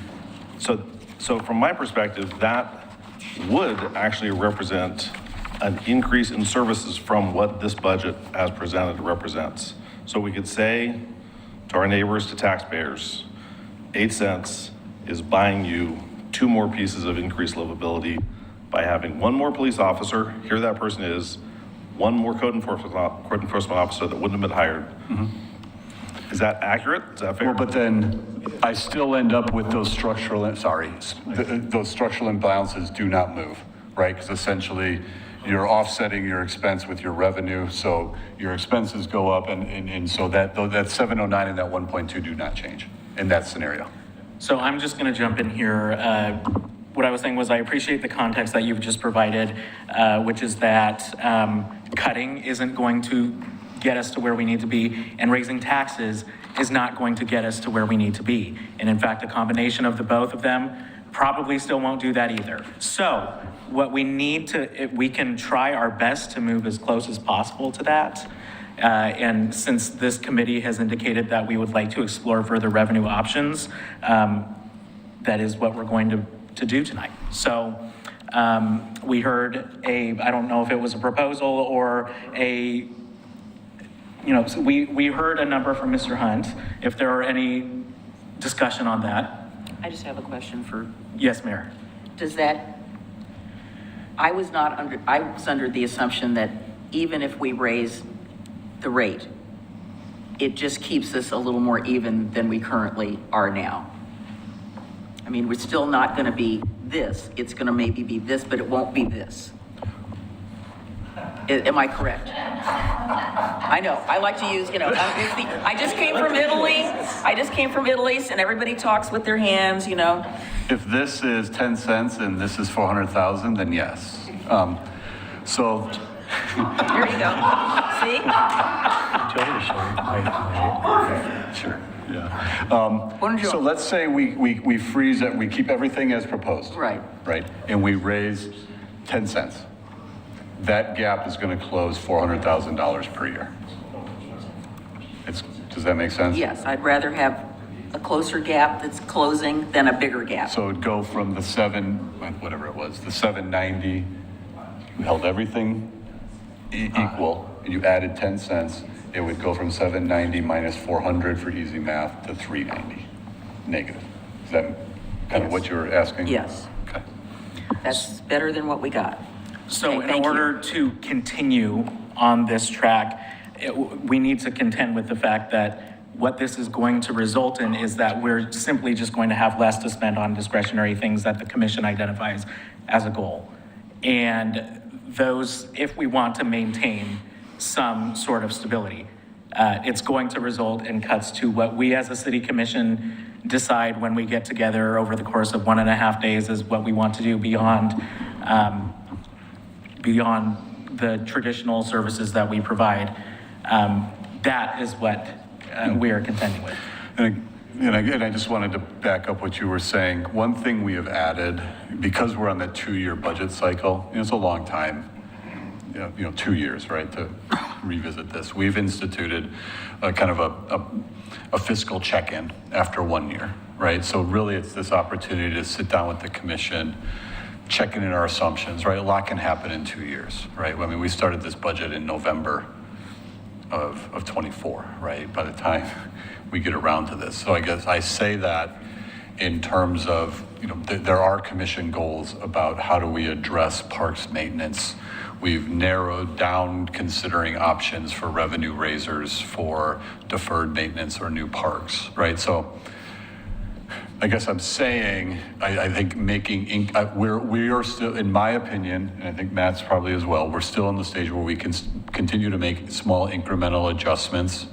So from my perspective, that would actually represent an increase in services from what this budget as presented represents. So we could say to our neighbors, to taxpayers, 8 cents is buying you 2 more pieces of increased livability by having 1 more police officer, here that person is, 1 more code enforcement officer that wouldn't have been hired. Is that accurate? Is that fair? Well, but then I still end up with those structural, those structural imbalances do not move, right? Because essentially you're offsetting your expense with your revenue, so your expenses go up, and so that 709 and that 1.2 do not change in that scenario. So I'm just going to jump in here. What I was saying was I appreciate the context that you've just provided, which is that cutting isn't going to get us to where we need to be, and raising taxes is not going to get us to where we need to be. And in fact, a combination of the both of them probably still won't do that either. So what we need to, we can try our best to move as close as possible to that. And since this committee has indicated that we would like to explore further revenue options, that is what we're going to do tonight. So we heard I don't know if it was a proposal or so we heard a number from Mr. Hunt. If there are any discussion on that. I just have a question for, Yes, Mayor. does that, I was under the assumption that even if we raise the rate, it just keeps us a little more even than we currently are now. I mean, we're still not going to be this. It's going to maybe be this, but it won't be this. Am I correct? I know. I like to use, I just came from Italy. And everybody talks with their hands, If this is 10 cents and this is 400,000, then yes. So. There you go. See? Sure. Yeah. So let's say we freeze it, we keep everything as proposed. Right. Right. And we raise 10 cents. That gap is going to close $400,000 per year. Does that make sense? Yes, I'd rather have a closer gap that's closing than a bigger gap. So it'd go from the 790, you held everything equal, and you added 10 cents, it would go from 790 minus 400 for easy math to 390 negative. Is that kind of what you were asking? Yes. Okay. That's better than what we got. So Okay, in order to continue on this track, we need to contend with the fact that what this is going to result in is that we're simply just going to have less to spend on discretionary things that the commission identifies as a goal. And those, if we want to maintain some sort of stability, it's going to result in cuts to what we as a city commission decide when we get together over the course of 1.5 days is what we want to do beyond the traditional services that we provide. That is what we are contending with. And again, I just wanted to back up what you were saying. One thing we have added, because we're on that 2-year budget cycle, it's a long time, 2 years, right, to revisit this. We've instituted a kind of a fiscal check-in after 1 year, right? So really it's this opportunity to sit down with the commission, checking in our assumptions, right? A lot can happen in 2 years, right? I mean, we started this budget in November of 24, right? By the time we get around to this. So I guess I say that in terms of, there are commission goals about how do we address parks maintenance. We've narrowed down considering options for revenue raisers for deferred maintenance or new parks, right? So I guess I'm saying, I think we are still, in my opinion, and I think Matt's probably as well, we're still in the stage where we can continue to make small incremental adjustments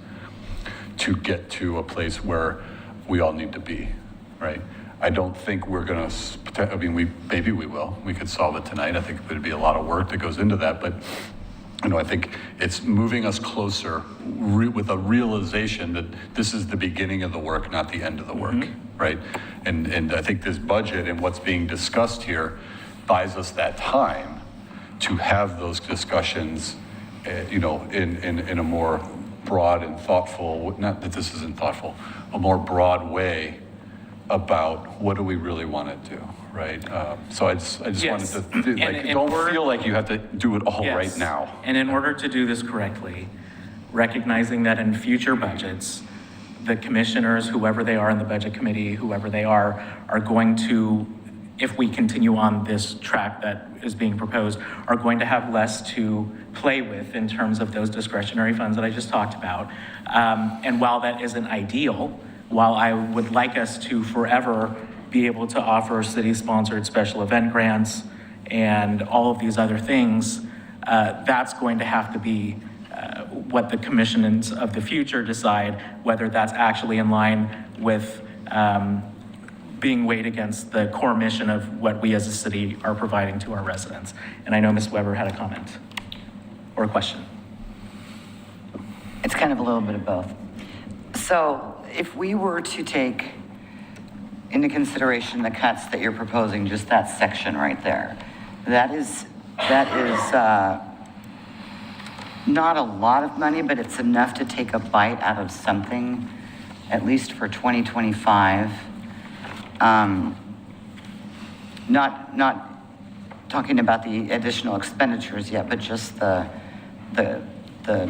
to get to a place where we all need to be, right? I don't think we're gonna, maybe we will. We could solve it tonight. I think there'd be a lot of work that goes into that, but I think it's moving us closer with a realization that this is the beginning of the work, not the end of the work, right? And I think this budget and what's being discussed here buys us that time to have those discussions, in a more broad and thoughtful, not that this isn't thoughtful, a more broad way about what do we really want to do, right? So I just Yes. wanted to, don't feel like you have to do it all right now. And in order to do this correctly, recognizing that in future budgets, the commissioners, whoever they are in the budget committee, whoever they are going to, if we continue on this track that is being proposed, are going to have less to play with in terms of those discretionary funds that I just talked about. And while that isn't ideal, while I would like us to forever be able to offer city-sponsored special event grants and all of these other things, that's going to have to be what the commissions of the future decide, whether that's actually in line with being weighed against the core mission of what we as a city are providing to our residents. And I know Ms. Weber had a comment or a question. It's kind of a little bit of both. So if we were to take into consideration the cuts that you're proposing, just that section right there, that is not a lot of money, but it's enough to take a bite out of something, at least for 2025. Not talking about the additional expenditures yet, but just the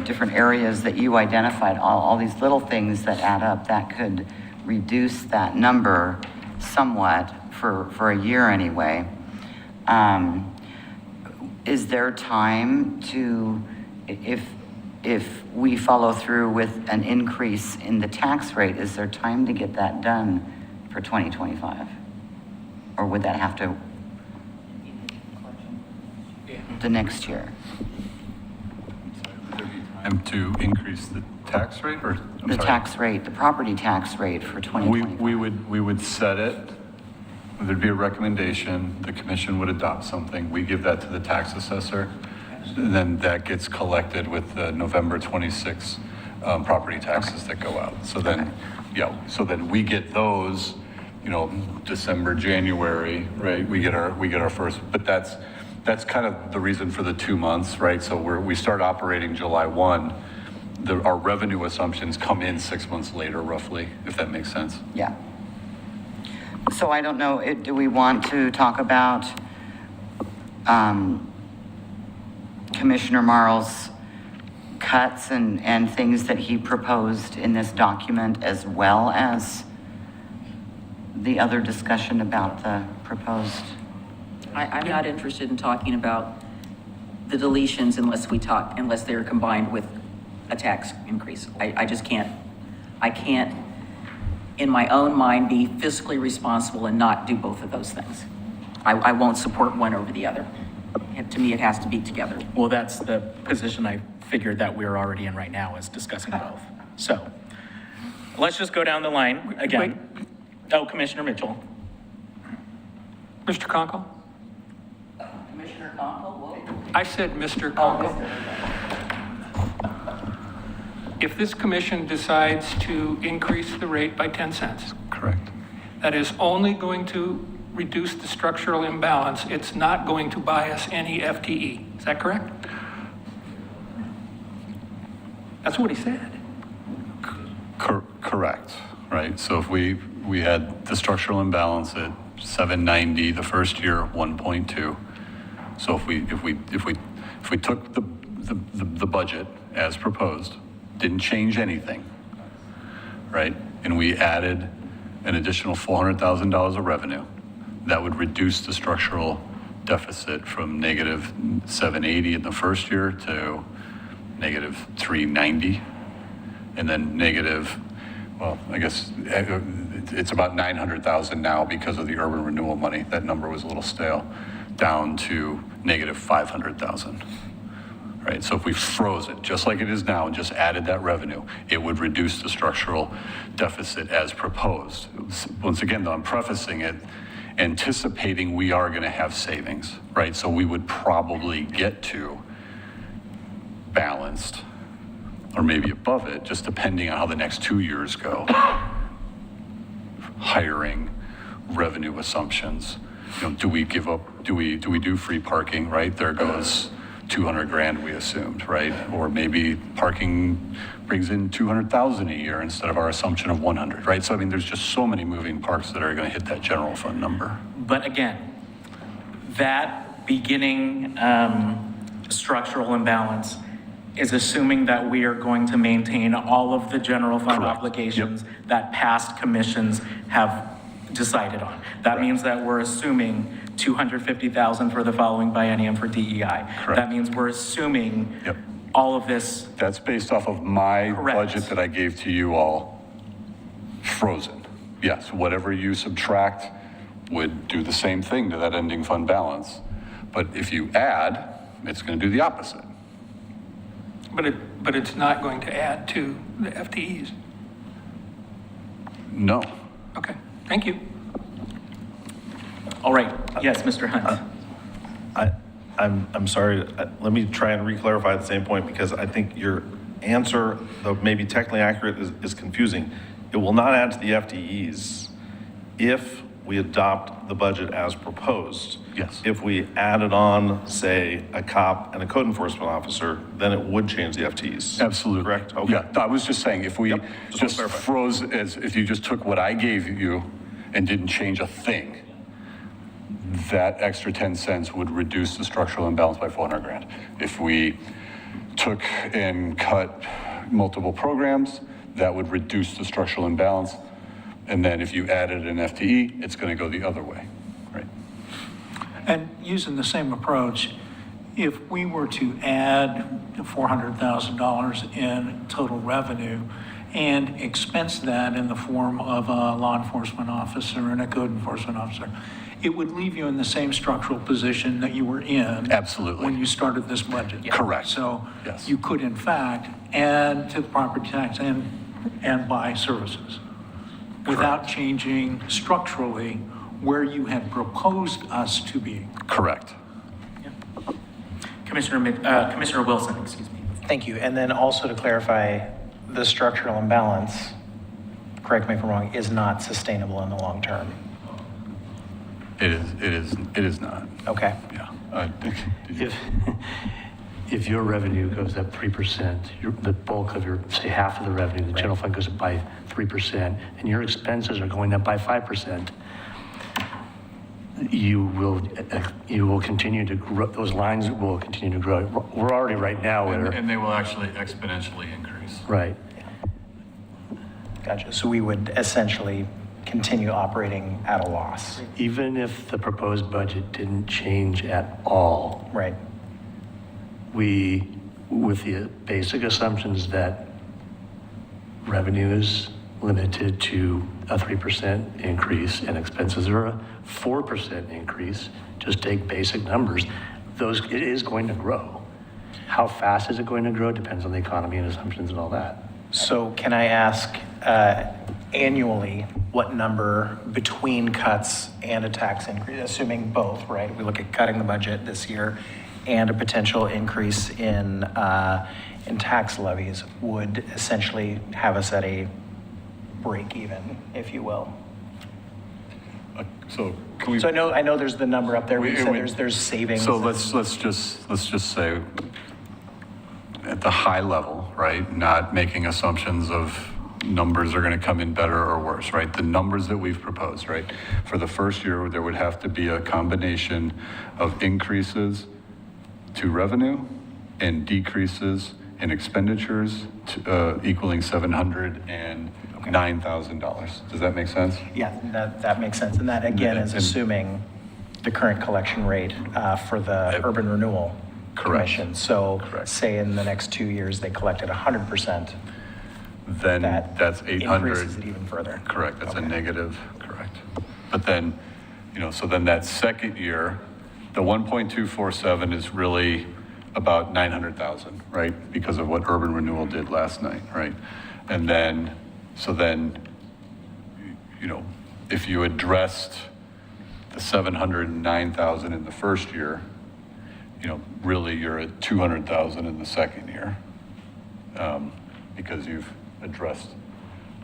different areas that you identified, all these little things that add up, that could reduce that number somewhat for a year anyway. Is there time to, if we follow through with an increase in the tax rate, is there time to get that done for 2025? Or would that have to the next year? And to increase the tax rate, or? The tax rate, the property tax rate for 2025. We would set it, there'd be a recommendation, the commission would adopt something, we give that to the tax assessor, and then that gets collected with the November 26 property taxes that go out. So then, so then we get those, December, January, right? We get our first, but that's kind of the reason for the 2 months, right? So we start operating July 1. Our revenue assumptions come in 6 months later, roughly, if that makes sense. Yeah. So I don't know, do we want to talk about Commissioner Marl's cuts and things that he proposed in this document, as well as the other discussion about the proposed? I'm not interested in talking about the deletions unless they're combined with a tax increase. I just can't, in my own mind, be fiscally responsible and not do both of those things. I won't support one over the other. To me, it has to be together. Well, that's the position I figured that we're already in right now, is discussing both. So let's just go down the line again. Oh, Commissioner Mitchell. Mr. Conkle? Commissioner Conkle? I said Mr. Conkle. If this commission decides to increase the rate by 10 cents. Correct. That is only going to reduce the structural imbalance. It's not going to buy us any FTE. Is that correct? That's what he said. Correct, right? So if we had the structural imbalance at 790 the first year, 1.2. So if we took the budget as proposed, didn't change anything, right? And we added an additional $400,000 of revenue, that would reduce the structural deficit from negative 780 in the first year to negative 390, and then negative, well, I guess it's about 900,000 now because of the urban renewal money. That number was a little stale, down to negative 500,000. Right, so if we froze it just like it is now and just added that revenue, it would reduce the structural deficit as proposed. Once again, though, I'm prefacing it, anticipating we are going to have savings, right? So we would probably get to balanced, or maybe above it, just depending on how the next 2 years go. Hiring, revenue assumptions, do we give up? Do we do free parking? Right, there goes 200 grand we assumed, right? Or maybe parking brings in 200,000 a year instead of our assumption of 100, right? So I mean, there's just so many moving parts that are going to hit that general fund number. But again, that beginning structural imbalance is assuming that we are going to maintain all of the general fund obligations that past commissions have decided on. That means that we're assuming $250,000 for the following biennium for DEI. That means we're assuming all of this. That's based off of my budget that I gave to you all, frozen. Yes, whatever you subtract would do the same thing to that ending fund balance. But if you add, it's going to do the opposite. But it's not going to add to the FTEs. No. Okay, thank you. All right. Yes, Mr. Hunt. I'm sorry, let me try and re-clarify the same point, because I think your answer, though maybe technically accurate, is confusing. It will not add to the FTEs if we adopt the budget as proposed. Yes. If we added on, say, a cop and a code enforcement officer, then it would change the FTEs. Absolutely. Correct? Okay. Yeah, I was just saying, if we Just just froze, if you just took what I gave you and didn't change a thing, that extra 10 cents would reduce the structural imbalance by 400 grand. If we took and cut multiple programs, that would reduce the structural imbalance. And then if you added an FTE, it's going to go the other way, right? And using the same approach, if we were to add $400,000 in total revenue and expense that in the form of a law enforcement officer and a code enforcement officer, it would leave you in the same structural position that you were in. Absolutely. When you started this budget. Correct. So Yes. you could in fact add to the property tax and buy services without changing structurally where you had proposed us to be. Correct. Commissioner Wilson, excuse me. Thank you. And then also to clarify, the structural imbalance, correct me if I'm wrong, is not sustainable in the long term. It is not. Okay. Yeah. If your revenue goes up 3%, the bulk of your, say half of the revenue, the general fund goes up by 3%, and your expenses are going up by 5%, you will continue to grow, those lines will continue to grow. We're already right now where. And they will actually exponentially increase. Right. Gotcha. So we would essentially continue operating at a loss. Even if the proposed budget didn't change at all. Right. We, with the basic assumptions that revenue is limited to a 3% increase and expenses are a 4% increase, just take basic numbers, it is going to grow. How fast is it going to grow depends on the economy and assumptions and all that. So can I ask, annually, what number between cuts and a tax increase, assuming both, right? We look at cutting the budget this year and a potential increase in tax levies would essentially have us at a break even, if you will. So can we? So I know there's the number up there. We said there's savings. So let's just say at the high level, right? Not making assumptions of numbers are going to come in better or worse, right? The numbers that we've proposed, right? For the first year, there would have to be a combination of increases to revenue and decreases in expenditures equaling $709,000. Does that make sense? Yeah, that makes sense. And that again is assuming the current collection rate for the urban renewal commission. So say in the next 2 years, they collected 100%. Then that's 800. Increases it even further. Correct, that's a negative, correct. But then, so then that second year, the 1.247 is really about 900,000, right? Because of what urban renewal did last night, right? And then, if you addressed the 709,000 in the first year, really you're at 200,000 in the second year. Because you've addressed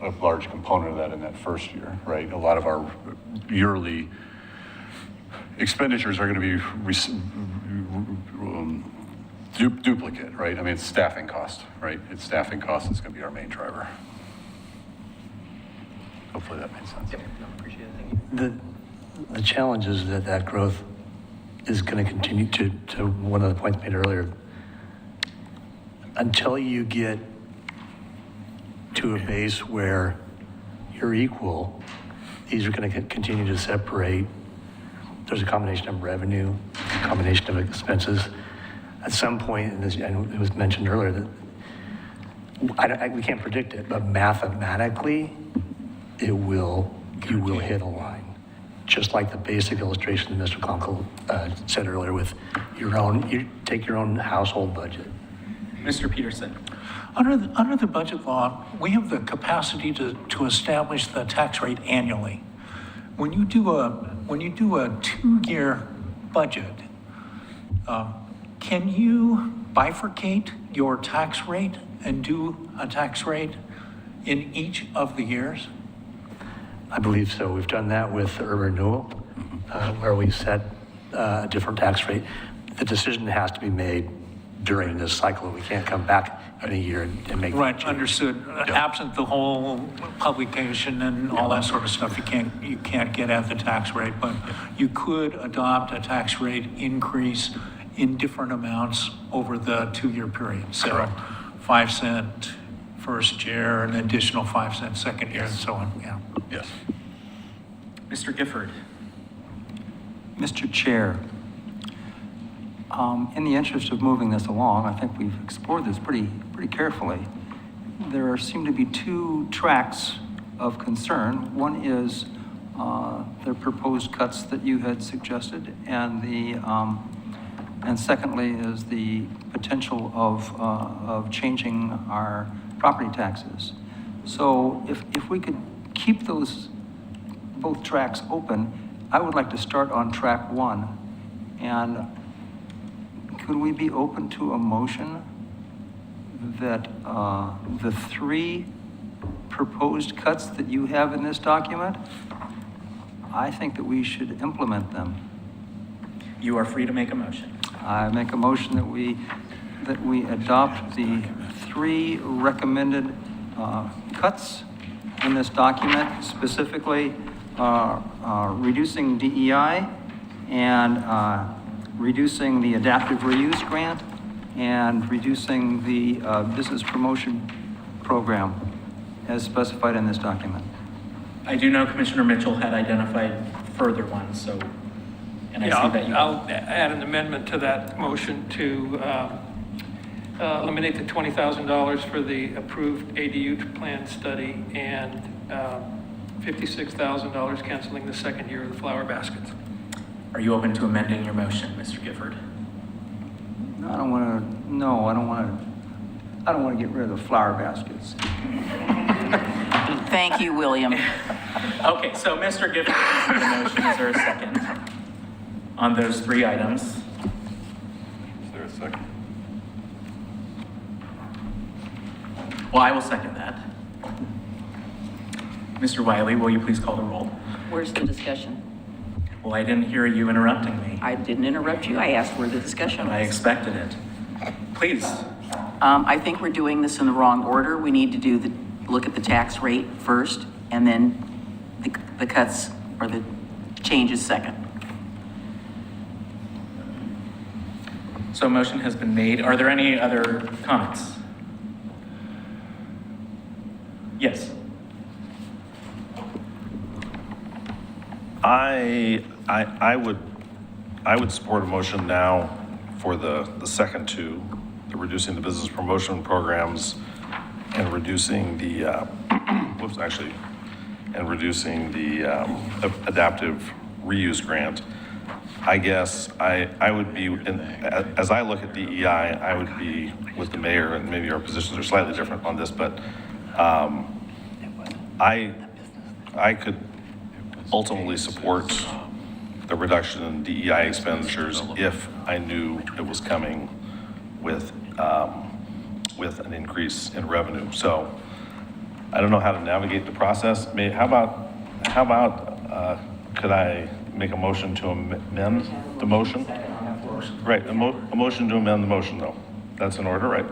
a large component of that in that first year, right? A lot of our yearly expenditures are going to be duplicate, right? I mean, it's staffing cost, right? It's staffing cost that's going to be our main driver. Hopefully that makes sense. Appreciate it. Thank you. The challenge is that growth is going to continue to one of the points made earlier. until you get to a base where you're equal, these are going to continue to separate. There's a combination of revenue, a combination of expenses. At some point, and it was mentioned earlier, that we can't predict it, but mathematically, you will hit a line. Just like the basic illustration that Mr. Conkle said earlier with you take your own household budget. Mr. Peterson. Under the budget law, we have the capacity to establish the tax rate annually. When you do a 2-year budget, can you bifurcate your tax rate and do a tax rate in each of the years? I believe so. We've done that with urban renewal, where we set a different tax rate. The decision has to be made during this cycle. We can't come back in a year and make Right, that change. understood. Absent the whole publication and all that sort of stuff, you can't get at the tax rate, but you could adopt a tax rate increase in different amounts over the 2-year period. So 5 cent first year, an additional 5 cent second year, and so on, yeah. Yes. Mr. Gifford. Mr. Chair, in the interest of moving this along, I think we've explored this pretty carefully. There seem to be 2 tracks of concern. One is the proposed cuts that you had suggested, and secondly is the potential of changing our property taxes. So if we could keep both tracks open, I would like to start on track 1. And could we be open to a motion that the 3 proposed cuts that you have in this document, I think that we should implement them. You are free to make a motion. I make a motion that we adopt the 3 recommended cuts in this document, specifically reducing DEI and reducing the adaptive reuse grant and reducing the business promotion program as specified in this document. I do know Commissioner Mitchell had identified further ones, so, and I see that you. I'll add an amendment to that motion to eliminate the $20,000 for the approved ADU plan study and $56,000 canceling the second year of the flower baskets. Are you open to amending your motion, Mr. Gifford? I don't want to get rid of the flower baskets. Thank you, William. Okay, so Mr. Gifford has the motion. Is there a second on those 3 items? Is there a second? Well, I will second that. Mr. Wiley, will you please call the roll? Where's the discussion? Well, I didn't hear you interrupting me. I didn't interrupt you. I asked where the discussion I was. expected it. Please. I think we're doing this in the wrong order. We need to look at the tax rate first, and then the cuts or the changes second. So a motion has been made. Are there any other comments? Yes. I would support a motion now for the second 2, the reducing the business promotion programs and reducing the, and reducing the adaptive reuse grant. I guess I would be, as I look at DEI, I would be with the mayor, and maybe our positions are slightly different on this, but I could ultimately support the reduction in DEI expenditures if I knew it was coming with an increase in revenue. So I don't know how to navigate the process. How about could I make a motion to amend the motion? Right, a motion to amend the motion, though. That's in order, right?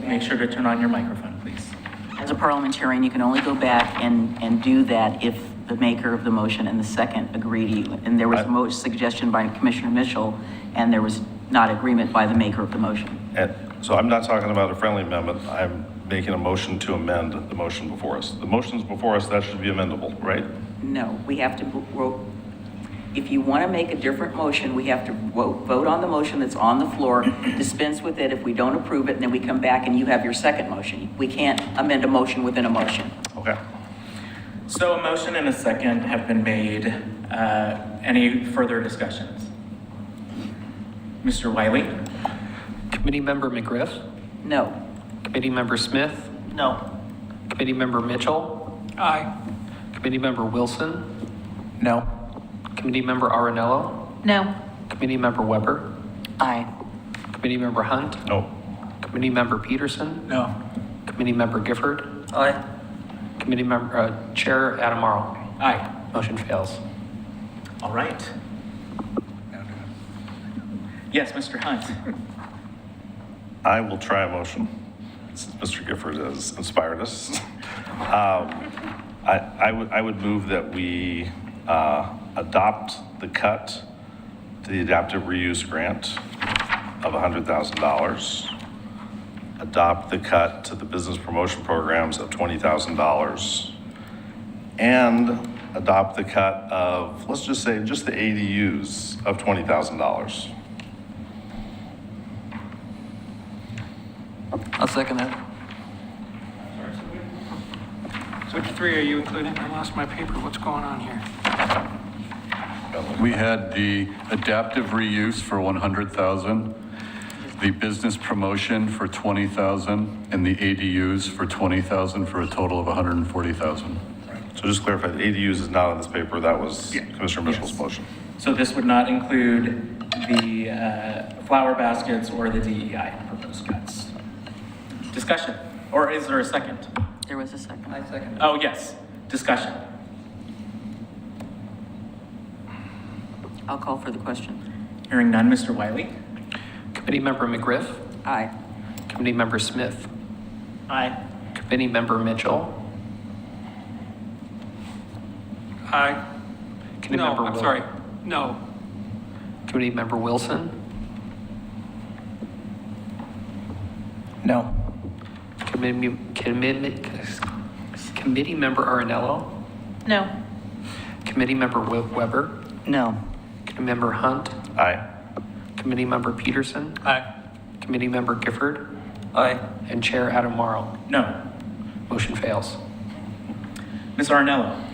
Make sure to turn on your microphone, please. As a parliamentarian, you can only go back and do that if the maker of the motion and the second agree to you. And there was a suggestion by Commissioner Mitchell, and there was not agreement by the maker of the motion. And so I'm not talking about a friendly amendment. I'm making a motion to amend the motion before us. The motion's before us, that should be amendable, right? No, we have to vote. If you want to make a different motion, we have to vote on the motion that's on the floor, dispense with it if we don't approve it, and then we come back and you have your second motion. We can't amend a motion within a motion. Okay. So a motion and a second have been made. Any further discussions? Mr. Wiley? Committee Member McGriff? No. Committee Member Smith? No. Committee Member Mitchell? Aye. Committee Member Wilson? No. Committee Member Arenello? No. Committee Member Weber? Aye. Committee Member Hunt? No. Committee Member Peterson? No. Committee Member Gifford? Aye. Committee Member, Chair Adam Marl? Aye. Motion fails. All right. Yes, Mr. Hunt. I will try a motion, since Mr. Gifford has inspired us. I would move that we adopt the cut to the adaptive reuse grant of $100,000, adopt the cut to the business promotion programs of $20,000, and adopt the cut of, let's just say, just the ADUs of $20,000. I'll second that. So which three are you including? I lost my paper. What's going on here? We had the adaptive reuse for 100,000, the business promotion for 20,000, and the ADUs for 20,000 for a total of 140,000. So just clarify, the ADUs is not on this paper. That was Commissioner Mitchell's motion. So this would not include the flower baskets or the DEI proposed cuts. Discussion, or is there a second? There was a second. I second. Oh, yes, discussion. I'll call for the question. Hearing none, Mr. Wiley? Committee Member McGriff? Aye. Committee Member Smith? Aye. Committee Member Mitchell? Aye. Committee No, Member I'm Wil- sorry. No. Committee Member Wilson? No. Committee Member Arenello? No. Committee Member Weber? No. Committee Member Hunt? Aye. Committee Member Peterson? Aye. Committee Member Gifford? Aye. And Chair Adam Marl? No. Motion fails. Ms. Arnello?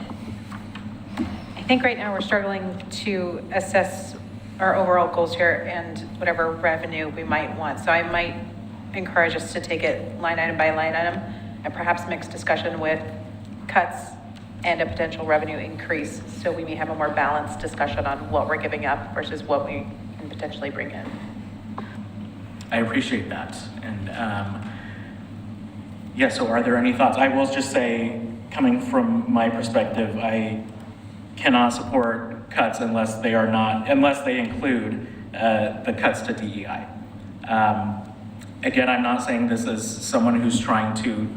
I think right now we're struggling to assess our overall goals here and whatever revenue we might want. So I might encourage us to take it line item by line item and perhaps mix discussion with cuts and a potential revenue increase. So we may have a more balanced discussion on what we're giving up versus what we can potentially bring in. I appreciate that. And yeah, so are there any thoughts? I will just say, coming from my perspective, I cannot support cuts unless they include the cuts to DEI. Again, I'm not saying this as someone who's trying to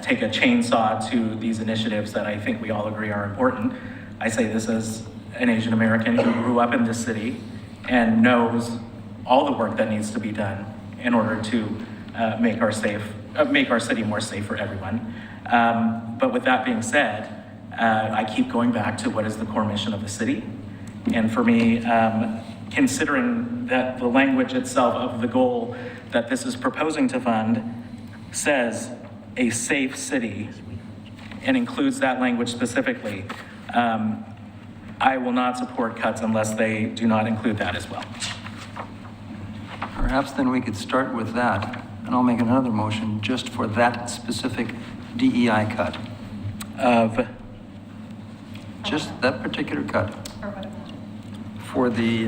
take a chainsaw to these initiatives that I think we all agree are important. I say this as an Asian American who grew up in this city and knows all the work that needs to be done in order to make our city more safe for everyone. But with that being said, I keep going back to what is the core mission of the city. And for me, considering that the language itself of the goal that this is proposing to fund says a safe city and includes that language specifically, I will not support cuts unless they do not include that as well. Perhaps then we could start with that, and I'll make another motion just for that specific DEI cut. Of? Just that particular cut. For the,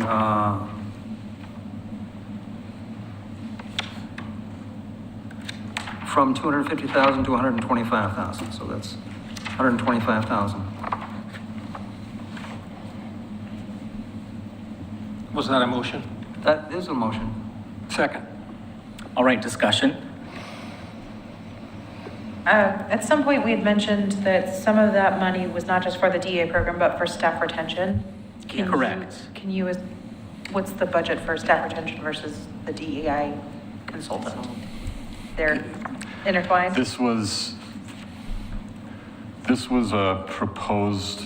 from 250,000 to 125,000, so that's 125,000. Was that a motion? That is a motion. Second. All right, discussion. At some point, we had mentioned that some of that money was not just for the DA program, but for staff retention. Correct. Can you what's the budget for staff retention versus the DEI consultant? They're intertwined? This was a proposed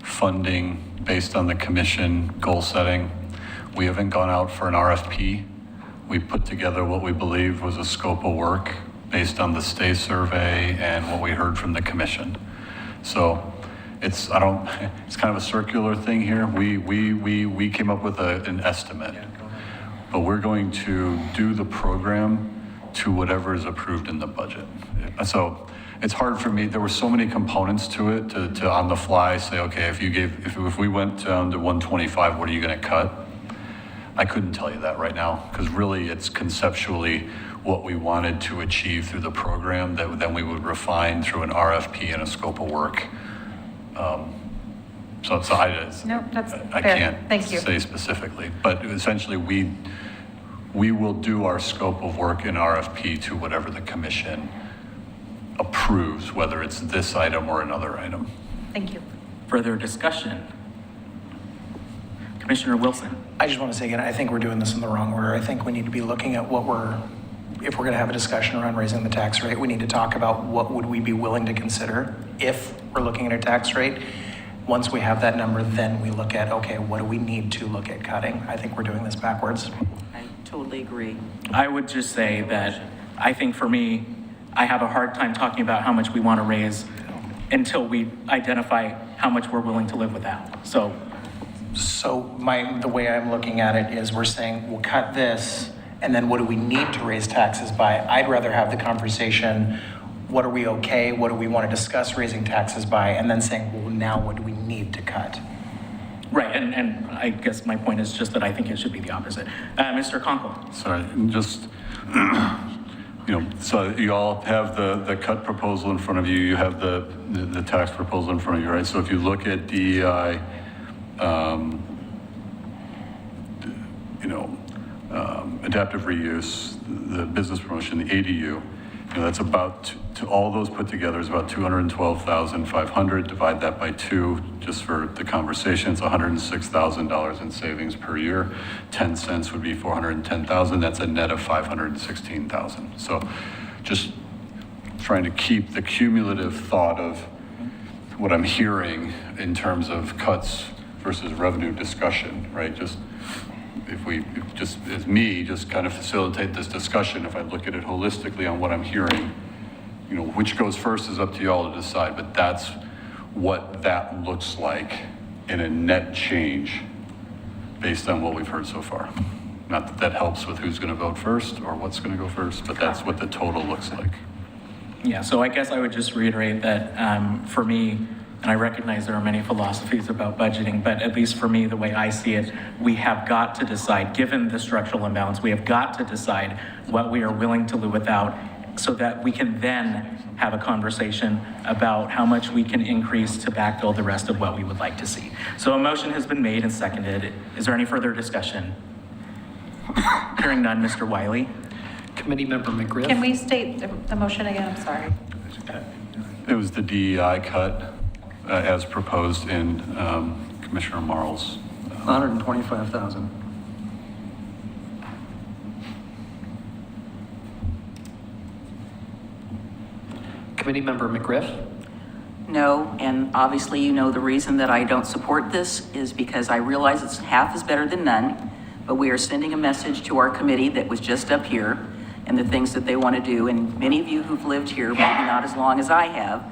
funding based on the commission goal setting. We haven't gone out for an RFP. We put together what we believed was a scope of work based on the stay survey and what we heard from the commission. So it's kind of a circular thing here. We came up with an estimate, but we're going to do the program to whatever is approved in the budget. So it's hard for me. There were so many components to it to on the fly say, okay, if we went down to 125, what are you going to cut? I couldn't tell you that right now, because really it's conceptually what we wanted to achieve through the program that then we would refine through an RFP and a scope of work. No, that's I fair. can't Thank you. say specifically, but essentially we will do our scope of work in RFP to whatever the commission approves, whether it's this item or another item. Thank you. Further discussion? Commissioner Wilson. I just want to say again, I think we're doing this in the wrong order. I think we need to be looking at if we're going to have a discussion around raising the tax rate, we need to talk about what would we be willing to consider if we're looking at a tax rate. Once we have that number, then we look at, okay, what do we need to look at cutting? I think we're doing this backwards. I totally agree. I would just say that I think for me, I have a hard time talking about how much we want to raise until we identify how much we're willing to live without. So the way I'm looking at it is we're saying we'll cut this, and then what do we need to raise taxes by? I'd rather have the conversation, what are we okay? What do we want to discuss raising taxes by? And then saying, well, now what do we need to cut? right, and I guess my point is just that I think it should be the opposite. Mr. Conkle. Sorry, just, so you all have the cut proposal in front of you. You have the tax proposal in front of you, right? So if you look at DEI, adaptive reuse, the business promotion, the ADU, that's about, to all those put together is about $212,500. Divide that by 2, just for the conversation, it's $106,000 in savings per year. 10 cents would be $410,000. That's a net of $516,000. So just trying to keep the cumulative thought of what I'm hearing in terms of cuts versus revenue discussion, right? If we just kind of facilitate this discussion, if I look at it holistically on what I'm hearing, which goes first is up to y'all to decide, but that's what that looks like in a net change based on what we've heard so far. Not that that helps with who's going to vote first or what's going to go first, but that's what the total looks like. Yeah, so I guess I would just reiterate that for me, and I recognize there are many philosophies about budgeting, but at least for me, the way I see it, we have got to decide, given the structural imbalance, we have got to decide what we are willing to live without so that we can then have a conversation about how much we can increase to backfill the rest of what we would like to see. So a motion has been made and seconded. Is there any further discussion? Hearing none, Mr. Wiley. Committee Member McGriff. Can we state the motion again? I'm sorry. It was the DEI cut as proposed in Commissioner Marl's. 125,000. Committee Member McGriff. No, and obviously the reason that I don't support this is because I realize it's half is better than none, but we are sending a message to our committee that was just up here and the things that they want to do. And many of you who've lived here, maybe not as long as I have,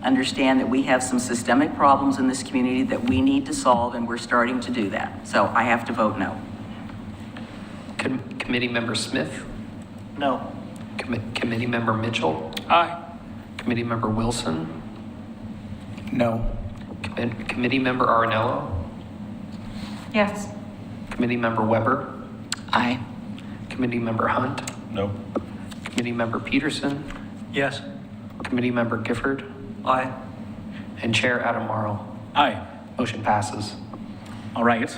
understand that we have some systemic problems in this community that we need to solve, and we're starting to do that. So I have to vote no. Committee Member Smith. No. Committee Member Mitchell. Aye. Committee Member Wilson. No. Committee Member Arnello. Yes. Committee Member Weber. Aye. Committee Member Hunt. No. Committee Member Peterson. Yes. Committee Member Gifford. Aye. And Chair Adam Marl. Aye. Motion passes. All right.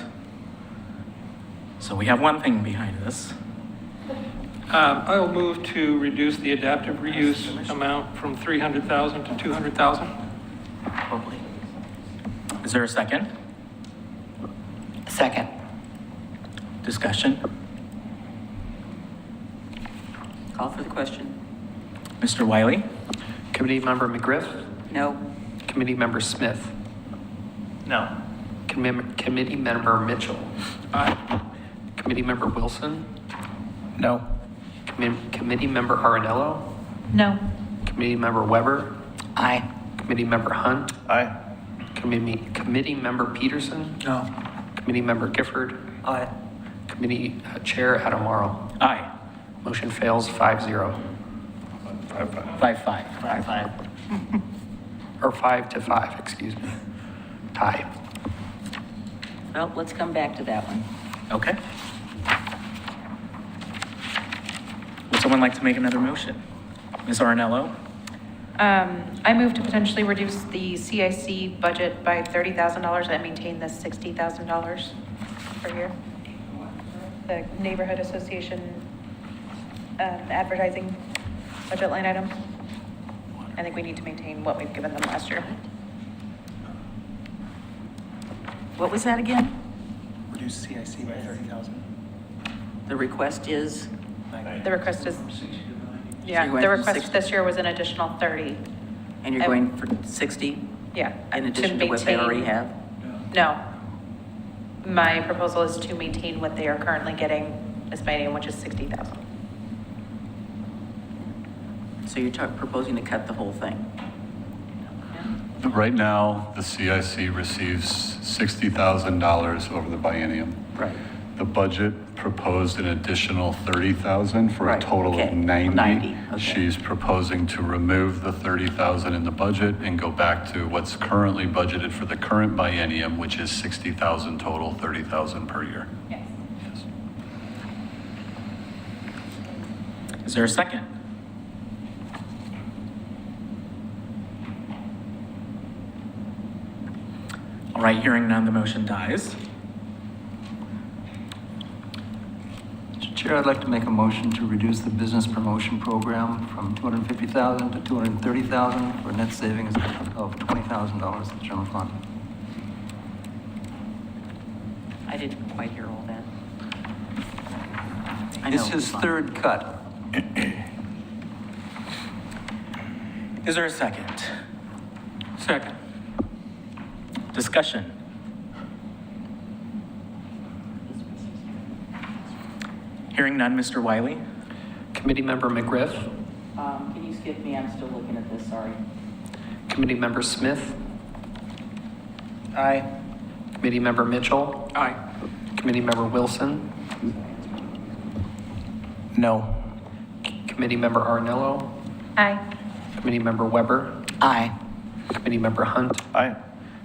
So we have one thing behind this. I'll move to reduce the adaptive reuse amount from 300,000 to 200,000. Is there a second? Second. Discussion? Call for the question. Mr. Wiley? Committee Member McGriff? No. Committee Member Smith? No. Committee Member Mitchell? Aye. Committee Member Wilson? No. Committee Member Arenello? No. Committee Member Weber? Aye. Committee Member Hunt? Aye. Committee Member Peterson? No. Committee Member Gifford? Aye. Committee Chair Adamaro? Aye. Motion fails 5-0, 5-5. 5-5. or 5-5, excuse me. Tie. Well, let's come back to that one. Okay. Would someone like to make another motion? Ms. Arnello? I move to potentially reduce the CIC budget by $30,000 and maintain the $60,000 per year. The Neighborhood Association advertising budget line item. I think we need to maintain what we've given them last year. What was that again? Reduce CIC by 30,000. The request is? The request is, So yeah, you're going the from request 60 this year was an additional 30. And you're going for 60 Yeah. in addition to what they already maintain- have? No. My proposal is to maintain what they are currently getting as biennium, which is 60,000. So you're proposing to cut the whole thing? Right now, the CIC receives $60,000 over the biennium. Right. The budget proposed an additional $30,000 for a Right, total okay. of 90. 90, okay. She's proposing to remove the $30,000 in the budget and go back to what's currently budgeted for the current biennium, which is $60,000 total, $30,000 per year. Yes. Yes. Is there a second? All right, hearing none, the motion dies. Mr. Chair, I'd like to make a motion to reduce the business promotion program from $250,000 to $230,000 for a net savings of $20,000 in the general fund. I didn't quite hear all that. I It's know, his fine. third cut. Is there a second? Second. Discussion? Hearing none, Mr. Wiley? Committee Member McGriff? Can you skip me? I'm still looking at this, sorry. Committee Member Smith? Aye. Committee Member Mitchell? Aye. Committee Member Wilson? No. Committee Member Arenello? Aye. Committee Member Weber? Aye. Committee Member Hunt? Aye.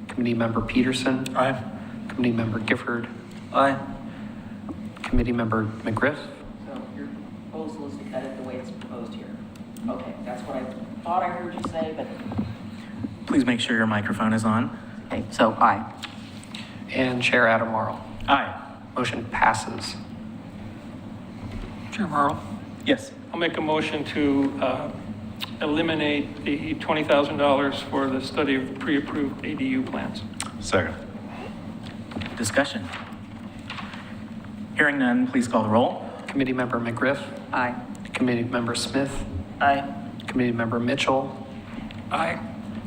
Committee Member Peterson? Aye. Committee Member Gifford? Aye. Committee Member McGriff? So your proposal is to cut it the way it's proposed here? Okay, that's what I thought I heard you say, but, Please make sure your microphone is on. okay, so aye. And Chair Adamaro? Aye. Motion passes. Chair Morrow? Yes. I'll make a motion to eliminate the $20,000 for the study of pre-approved ADU plans. Second. Discussion? Hearing none, please call the roll. Committee Member McGriff? Aye. Committee Member Smith? Aye. Committee Member Mitchell? Aye.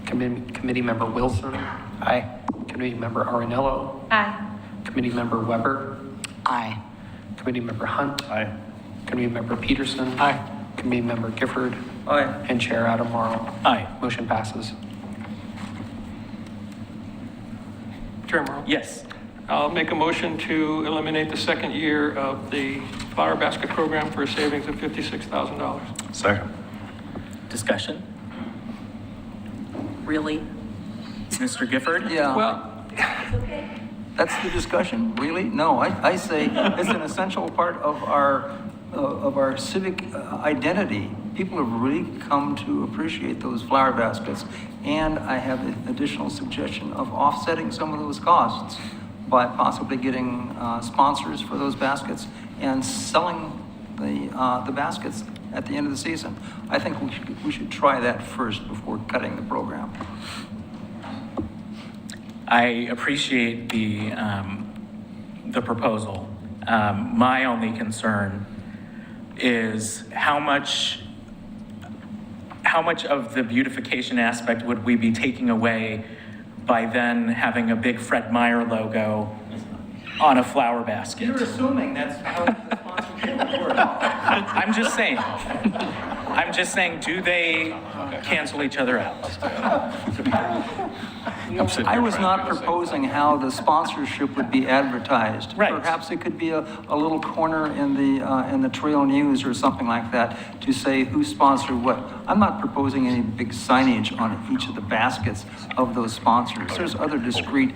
Committee Member Wilson? Aye. Committee Member Arenello? Aye. Committee Member Weber? Aye. Committee Member Hunt? Aye. Committee Member Peterson? Aye. Committee Member Gifford? Aye. And Chair Adamaro? Aye. Motion passes. Chair Morrow? Yes. I'll make a motion to eliminate the second year of the flower basket program for a savings of $56,000. Second. Discussion? Really? Mr. Gifford? Yeah. Well, That's the discussion, really? No, I say it's an essential part of our civic identity. People have really come to appreciate those flower baskets. And I have an additional suggestion of offsetting some of those costs by possibly getting sponsors for those baskets and selling the baskets at the end of the season. I think we should try that first before cutting the program. I appreciate the proposal. My only concern is how much of the beautification aspect would we be taking away by then having a big Fred Meyer logo on a flower basket? You're assuming that's how the sponsorship works. I'm just saying, do they cancel each other out? I was not proposing how the sponsorship would be advertised. Right. Perhaps it could be a little corner in the Trail News or something like that to say who sponsored what. I'm not proposing any big signage on each of the baskets of those sponsors. There's other discrete,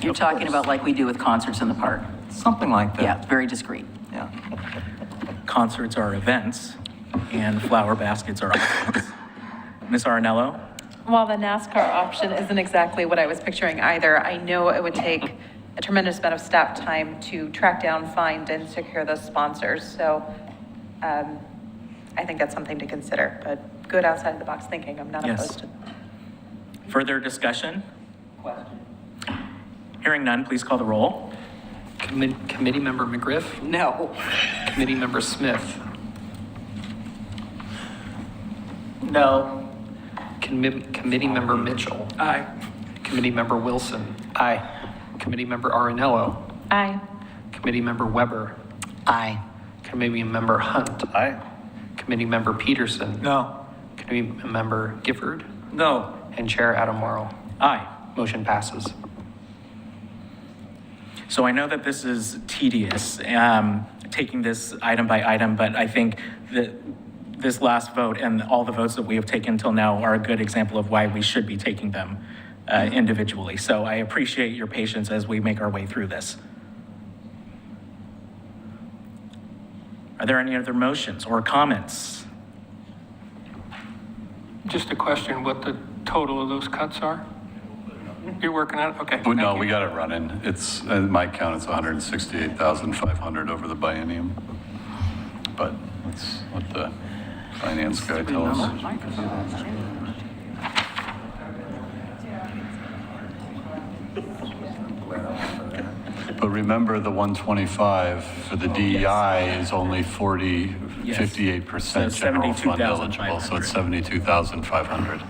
You're talking about like we do with concerts in the park. something like that. Yeah, very discreet. Yeah. Concerts are events, and flower baskets are events. Ms. Arnello? While the NASCAR option isn't exactly what I was picturing either, I know it would take a tremendous amount of staff time to track down, find, and secure those sponsors. So I think that's something to consider, but good outside of the box thinking. I'm not Yes. opposed to. Further discussion? Hearing none, please call the roll. Committee Member McGriff? No. Committee Member Smith? No. Committee Member Mitchell? Aye. Committee Member Wilson? Aye. Committee Member Arinello? Aye. Committee Member Weber? Aye. Committee Member Hunt? Aye. Committee Member Peterson? No. Committee Member Gifford? No. And Chair Adam Morrow? Aye. Motion passes. So I know that this is tedious, taking this item by item, but I think that this last vote and all the votes that we have taken till now are a good example of why we should be taking them individually. So I appreciate your patience as we make our way through this. Are there any other motions or comments? Just a question, what the total of those cuts are? You're working on it? Okay. But no, thank you. we got it running. It's, at my count, it's 168,500 over the biennium. But that's what the finance guy tells us. But remember, the 125 for the DEI is only 58% general fund eligible, so it's 72,500.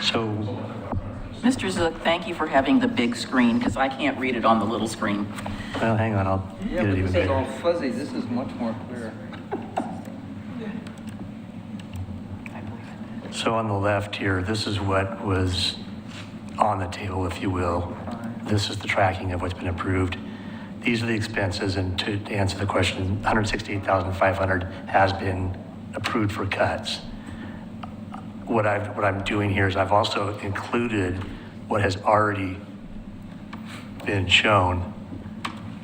So, Mr. Zook, thank you for having the big screen, because I can't read it on the little screen. well, hang on, I'll Yeah, get but it even this is all bigger. fuzzy. This is much more clear. So on the left here, this is what was on the table, if you will. This is the tracking of what's been approved. These are the expenses, and to answer the question, 168,500 has been approved for cuts. What I'm doing here is I've also included what has already been shown,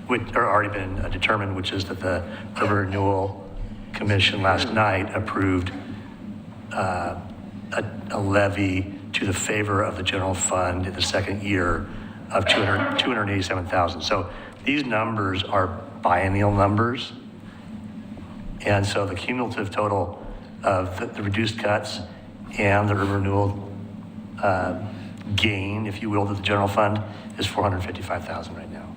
or already been determined, which is that the Urban Renewal Commission last night approved a levy to the favor of the general fund in the second year of 287,000. So these numbers are biennial numbers. And so the cumulative total of the reduced cuts and the urban renewal gain, if you will, to the general fund is 455,000 right now.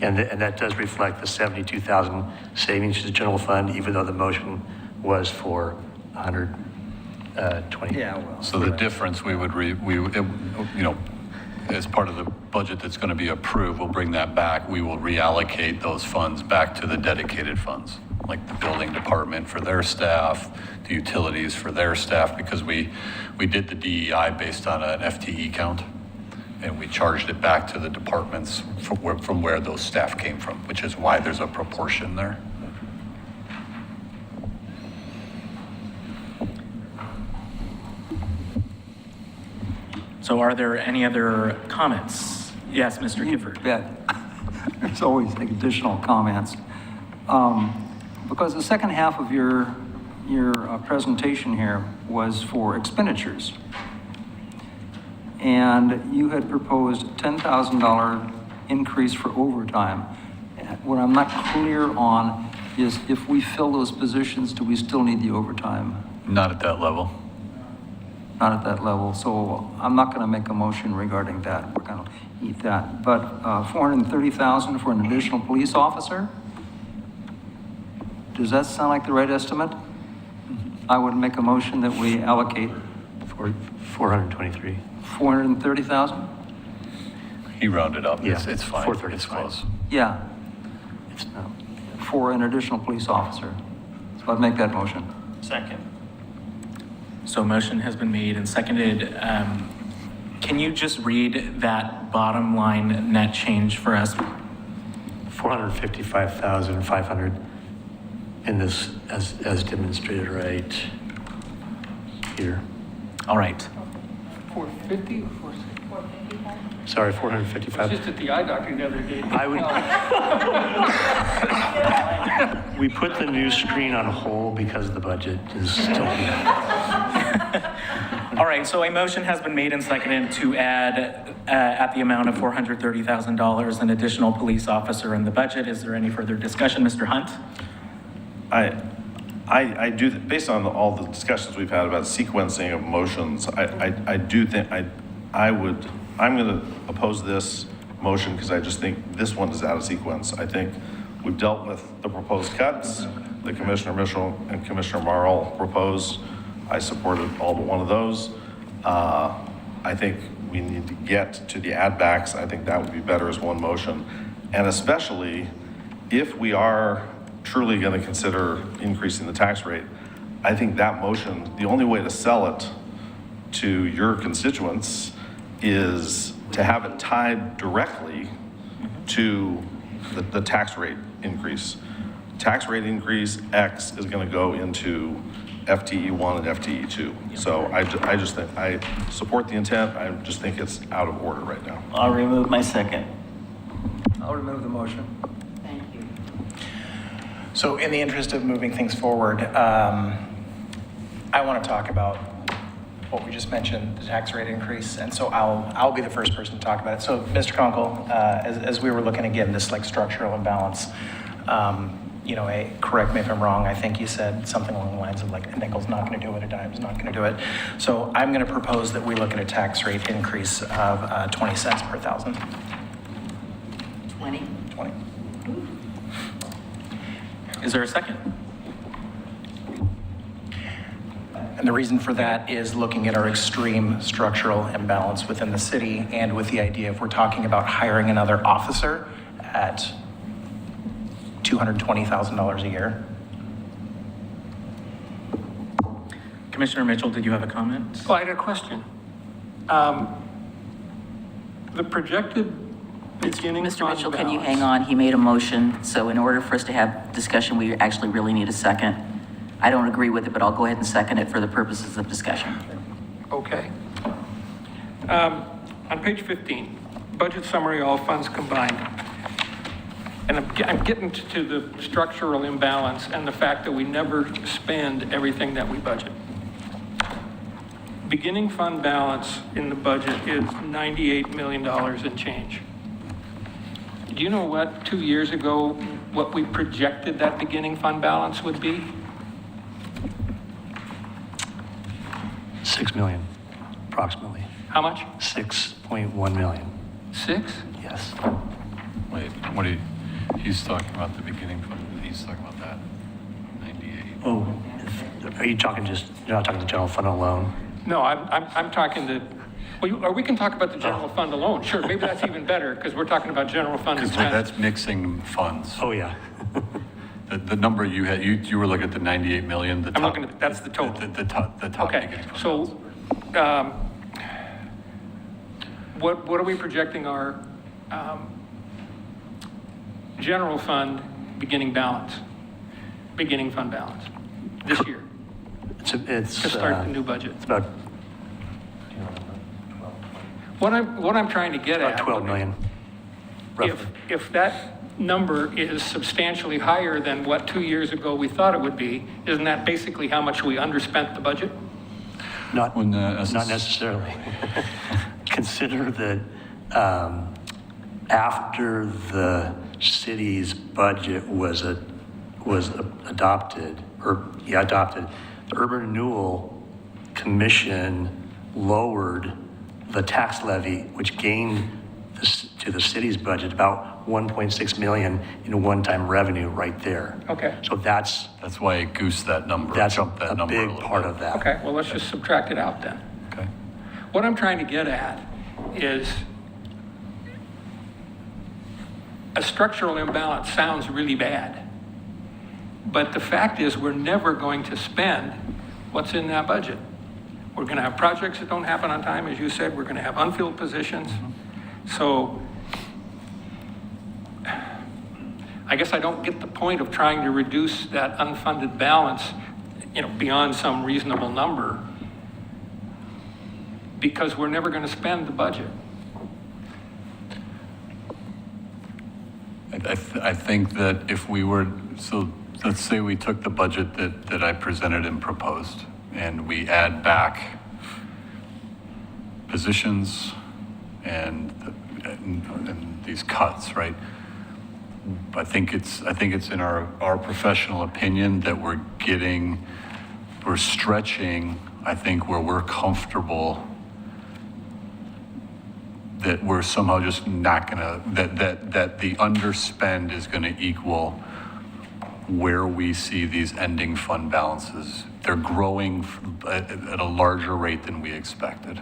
And that does reflect the 72,000 savings to the general fund, even though the motion was for 120. Yeah, well. So the difference, as part of the budget that's going to be approved, we'll bring that back. We will reallocate those funds back to the dedicated funds, like the building department for their staff, the utilities for their staff, because we did the DEI based on an FTE count, and we charged it back to the departments from where those staff came from, which is why there's a proportion there. So are there any other comments? Yes, Mr. Gifford. Bet. There's always additional comments. Because the second half of your presentation here was for expenditures. And you had proposed $10,000 increase for overtime. What I'm not clear on is if we fill those positions, do we still need the overtime? Not at that level. not at that level, so I'm not going to make a motion regarding that. We're going to eat that. But $430,000 for an additional police officer? Does that sound like the right estimate? I would make a motion that we allocate 423. 430,000? He rounded up. Yeah, It's fine. 430 It's is fine. close. Yeah, It's no. for an additional police officer. So I'd make that motion. Second. So a motion has been made and seconded. Can you just read that bottom line net change for us? 455,500 in this, as demonstrated right here. All right. 450 or 460? Sorry, I was 455. just at the eye doctor the other day. We put the new screen on hold because the budget is still here. All right, so a motion has been made and seconded to add at the amount of $430,000 an additional police officer in the budget. Is there any further discussion, Mr. Hunt? I do, based on all the discussions we've had about sequencing of motions, I do think, I'm going to oppose this motion because I just think this one is out of sequence. I think we've dealt with the proposed cuts that Commissioner Mitchell and Commissioner Marl proposed. I supported all but one of those. I think we need to get to the add backs. I think that would be better as one motion. And especially if we are truly going to consider increasing the tax rate, I think that motion, the only way to sell it to your constituents is to have it tied directly to the tax rate increase. Tax rate increase X is going to go into FTE1 and FTE2. So I just think, I support the intent. I just think it's out of order right now. I'll remove my second. I'll remove the motion. Thank you. So in the interest of moving things forward, I want to talk about what we just mentioned, the tax rate increase, and so I'll be the first person to talk about it. So Mr. Conkle, as we were looking again, this like structural imbalance, correct me if I'm wrong, I think you said something along the lines of like a nickel's not going to do it, a dime's not going to do it. So I'm going to propose that we look at a tax rate increase of 20 cents per thousand. 20? 20. Is there a second? And the reason for that is looking at our extreme structural imbalance within the city and with the idea if we're talking about hiring another officer at $220,000 a year. Commissioner Mitchell, did you have a comment? Well, I had a question. The projected beginning Mr. fund Mitchell, can you balance- hang on? He made a motion, so in order for us to have discussion, we actually really need a second. I don't agree with it, but I'll go ahead and second it for the purposes of discussion. Okay. On page 15, budget summary, all funds combined. And I'm getting to the structural imbalance and the fact that we never spend everything that we budget. Beginning fund balance in the budget is $98 million and change. Do you know what, 2 years ago, what we projected that beginning fund balance would be? 6 million, approximately. How much? 6.1 million. 6? Yes. Wait, he's talking about the beginning fund, he's talking about that, 98. Oh, are you talking you're not talking the general fund alone? No, I'm talking to, or we can talk about the general fund alone. Sure, maybe that's even better because we're talking about general fund Because expense. that's mixing funds. Oh, yeah. The number you had, you were looking at the 98 million, the top. I'm looking at, that's the total. The top Okay, beginning fund so, what are we projecting our general fund beginning fund balance this year It's to start the new budget? It's about What I'm trying to get at. 12 million, roughly. If that number is substantially higher than what 2 years ago we thought it would be, isn't that basically how much we underspent the budget? Not necessarily. Consider that after the city's budget was adopted, the Urban Renewal Commission lowered the tax levy, which gained to the city's budget about 1.6 million in one-time revenue right there. Okay. So that's why it goosed that number, That's jumped that a number big little part bit. of that. Okay, well, let's just subtract it out then. Okay. What I'm trying to get at is a structural imbalance sounds really bad. But the fact is, we're never going to spend what's in that budget. We're going to have projects that don't happen on time, as you said. We're going to have unfilled positions. So I guess I don't get the point of trying to reduce that unfunded balance, beyond some reasonable number, because we're never going to spend the budget. I think that if we were, so let's say we took the budget that I presented and proposed, and we add back positions and these cuts, right? I think it's in our professional opinion that we're stretching, I think, where we're comfortable, that we're somehow just not gonna, that the underspend is gonna equal where we see these ending fund balances. They're growing at a larger rate than we expected,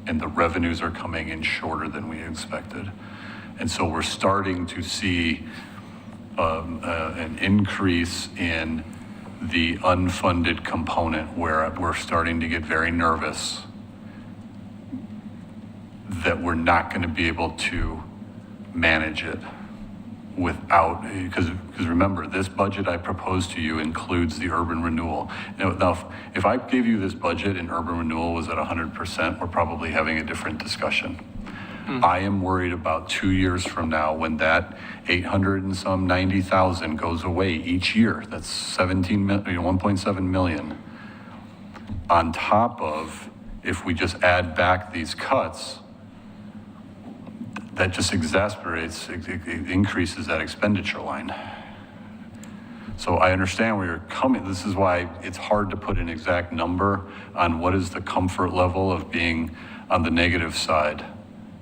and the revenues are coming in shorter than we expected. And so we're starting to see an increase in the unfunded component, where we're starting to get very nervous that we're not going to be able to manage it without, because remember, this budget I proposed to you includes the urban renewal. Now, if I gave you this budget and urban renewal was at 100%, we're probably having a different discussion. I am worried about 2 years from now, when that 90,000 goes away each year. That's 1.7 million. On top of, if we just add back these cuts, that just exasperates, it increases that expenditure line. So I understand where you're coming. This is why it's hard to put an exact number on what is the comfort level of being on the negative side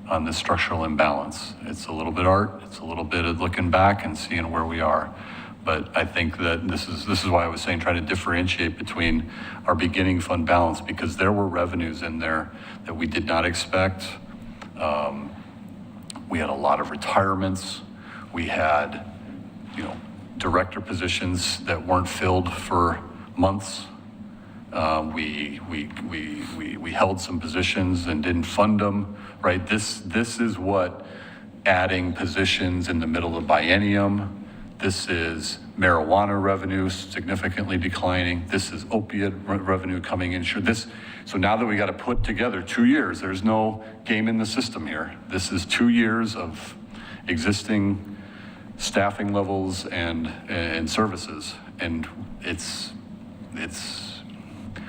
on the structural imbalance. It's a little bit art, it's a little bit of looking back and seeing where we are. But I think that this is why I was saying, try to differentiate between our beginning fund balance, because there were revenues in there that we did not expect. We had a lot of retirements. We had, director positions that weren't filled for months. We held some positions and didn't fund them, right? This is what adding positions in the middle of biennium. This is marijuana revenue significantly declining. This is opiate revenue coming in. So now that we got to put together 2 years, there's no game in the system here. This is 2 years of existing staffing levels and services, and it's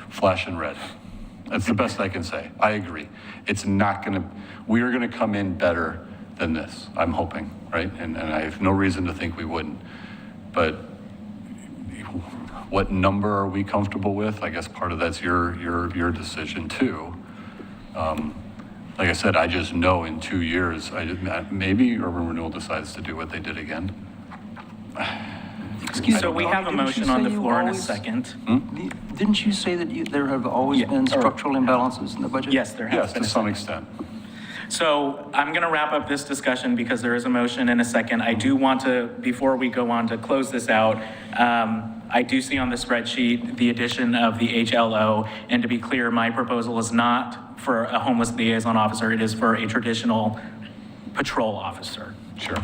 flashing red. That's the best I can say. I agree. We are gonna come in better than this, I'm hoping, right? And I have no reason to think we wouldn't. But what number are we comfortable with? I guess part of that's your decision too. Like I said, I just know in 2 years, maybe urban renewal decides to do what they did again. So we have a motion on the floor in a second. Didn't you say that there have always been structural imbalances in the budget? Yes, there has been. Yes, to some extent. So I'm going to wrap up this discussion because there is a motion in a second. I do want to, before we go on to close this out, I do see on the spreadsheet the addition of the HLO. And to be clear, my proposal is not for a homeless liaison officer. It is for a traditional patrol officer. Sure.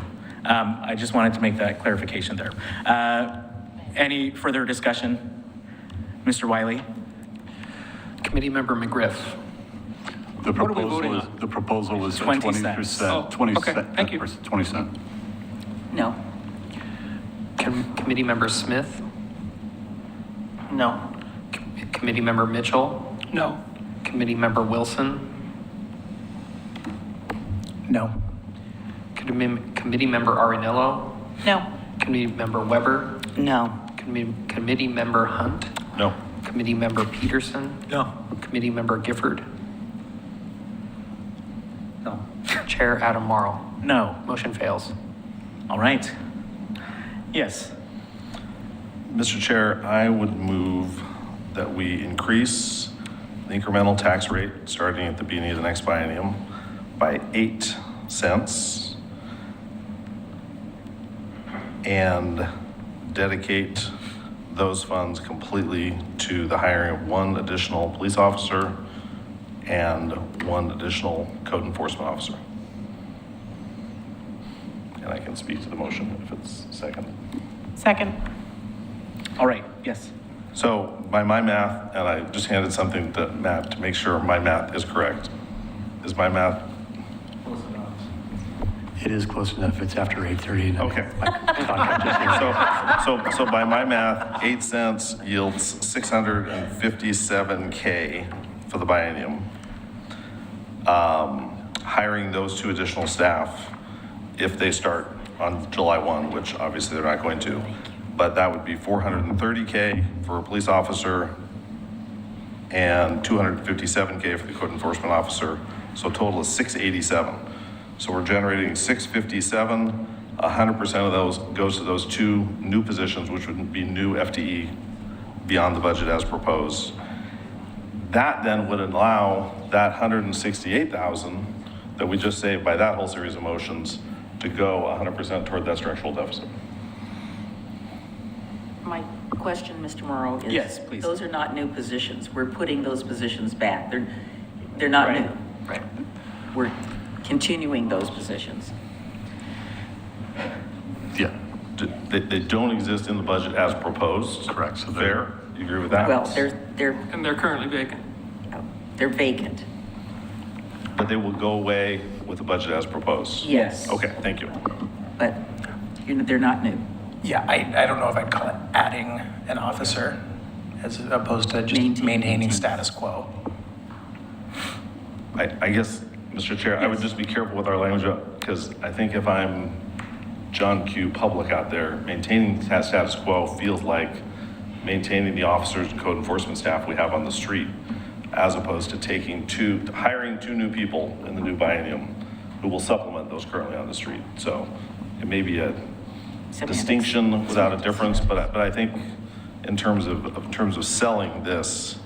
I just wanted to make that clarification there. Any further discussion? Mr. Wiley? Committee Member McGriff. The What are we voting proposal on? the proposal was 20 20%. cents. 20 okay, cent- thank you. 20 cents. No. Committee Member Smith. No. Committee Member Mitchell. No. Committee Member Wilson. No. Committee Member Arenillo. No. Committee Member Weber. No. Committee Member Hunt. No. Committee Member Peterson. No. Committee Member Gifford. Chair Adam Morrow. No. Motion fails. All right. Yes. Mr. Chair, I would move that we increase the incremental tax rate starting at the beginning of the next biennium by 8 cents and dedicate those funds completely to the hiring of 1 additional police officer and 1 additional code enforcement officer. And I can speak to the motion if it's second. Second. All right. Yes. So by my math, and I just handed something to Matt to make sure my math is correct. Is my math? It is close enough. It's after 8:30. and Okay. my contract is here. So by my math, 8 cents yields $657K for the biennium. Hiring those 2 additional staff, if they start on July 1, which obviously they're not going to, but that would be $430K for a police officer and $257K for the code enforcement officer. So total is $687. So we're generating $657. 100% of those goes to those 2 new positions, which would be new FTE beyond the budget as proposed. That then would allow that $168,000 that we just saved by that whole series of motions to go 100% toward that structural deficit. My question, Mr. Morrow, is... Yes, please. Those are not new positions. We're putting those positions back. They're not new. Right. We're continuing those positions. Yeah. They don't exist in the budget as proposed. Correct. So Fair? You agree with that? Well, they're And they're currently vacant. vacant. But they will go away with the budget as proposed? Yes. Okay, thank you. But they're not new. Yeah, I don't know if I'd call it adding an officer as opposed to just maintaining status quo. I guess, Mr. Chair, I would just be careful with our language, because I think if I'm John Q. Public out there, maintaining status quo feels like maintaining the officers and code enforcement staff we have on the street, as opposed to hiring 2 new people in the new biennium who will supplement those currently on the street. So it may be a distinction without a difference, but I think in terms of selling this,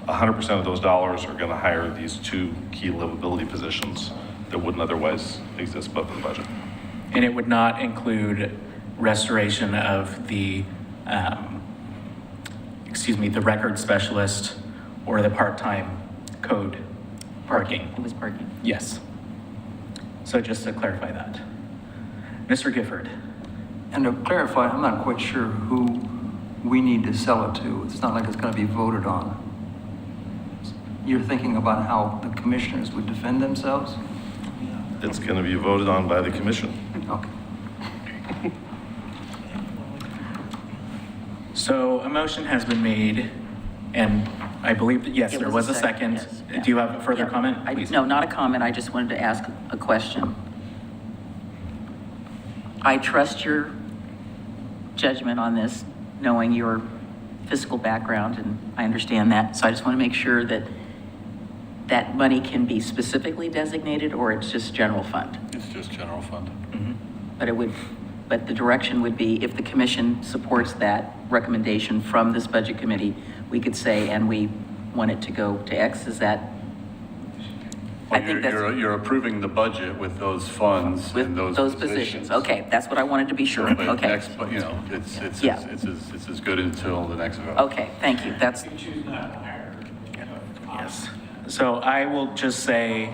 100% of those dollars are going to hire these 2 key livability positions that wouldn't otherwise exist but for the budget. And it would not include restoration of the record specialist or the part-time code parking. It was parking. Yes. So just to clarify that. Mr. Gifford. And to clarify, I'm not quite sure who we need to sell it to. It's not like it's going to be voted on. You're thinking about how the commissioners would defend themselves? It's going to be voted on by the commission. Okay. So a motion has been made, and I believe that, yes, It there was was a a second, second. yes. Do you have a further Yeah. comment? Please. No, not a comment. I just wanted to ask a question. I trust your judgment on this, knowing your fiscal background, and I understand that. So I just want to make sure that that money can be specifically designated, or it's just general fund. It's just general fund. But the direction would be, if the commission supports that recommendation from this budget committee, we could say, and we want it to go to X. Is that? I think that's You're approving the budget with those funds and those positions. Okay, that's what I wanted to be sure of. But Okay. next, but it's Yeah. it's as good until the next vote. Okay, thank you. That's, Yes. So I will just say,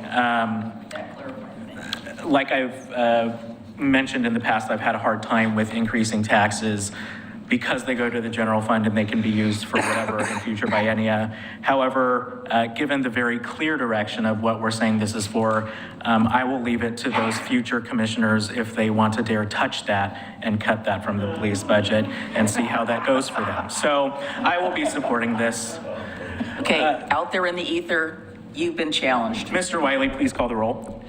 like I've mentioned in the past, I've had a hard time with increasing taxes because they go to the general fund and they can be used for whatever in future biennia. However, given the very clear direction of what we're saying this is for, I will leave it to those future commissioners if they want to dare touch that and cut that from the police budget and see how that goes for them. So I will be supporting this. okay, out there in the ether, you've been challenged. Mr. Wiley, please call the roll.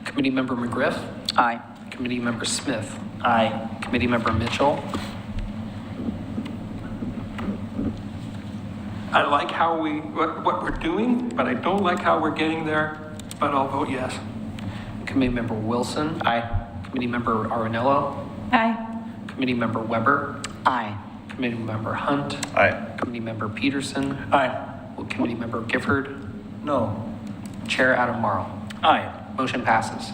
Committee Member McGriff. Aye. Committee Member Smith. Aye. Committee Member Mitchell. I like how what we're doing, but I don't like how we're getting there, but I'll vote yes. Committee Member Wilson. Aye. Committee Member Arenello. Aye. Committee Member Weber. Aye. Committee Member Hunt. Aye. Committee Member Peterson. Aye. Committee Member Gifford. No. Chair Adam Marl. Aye. Motion passes.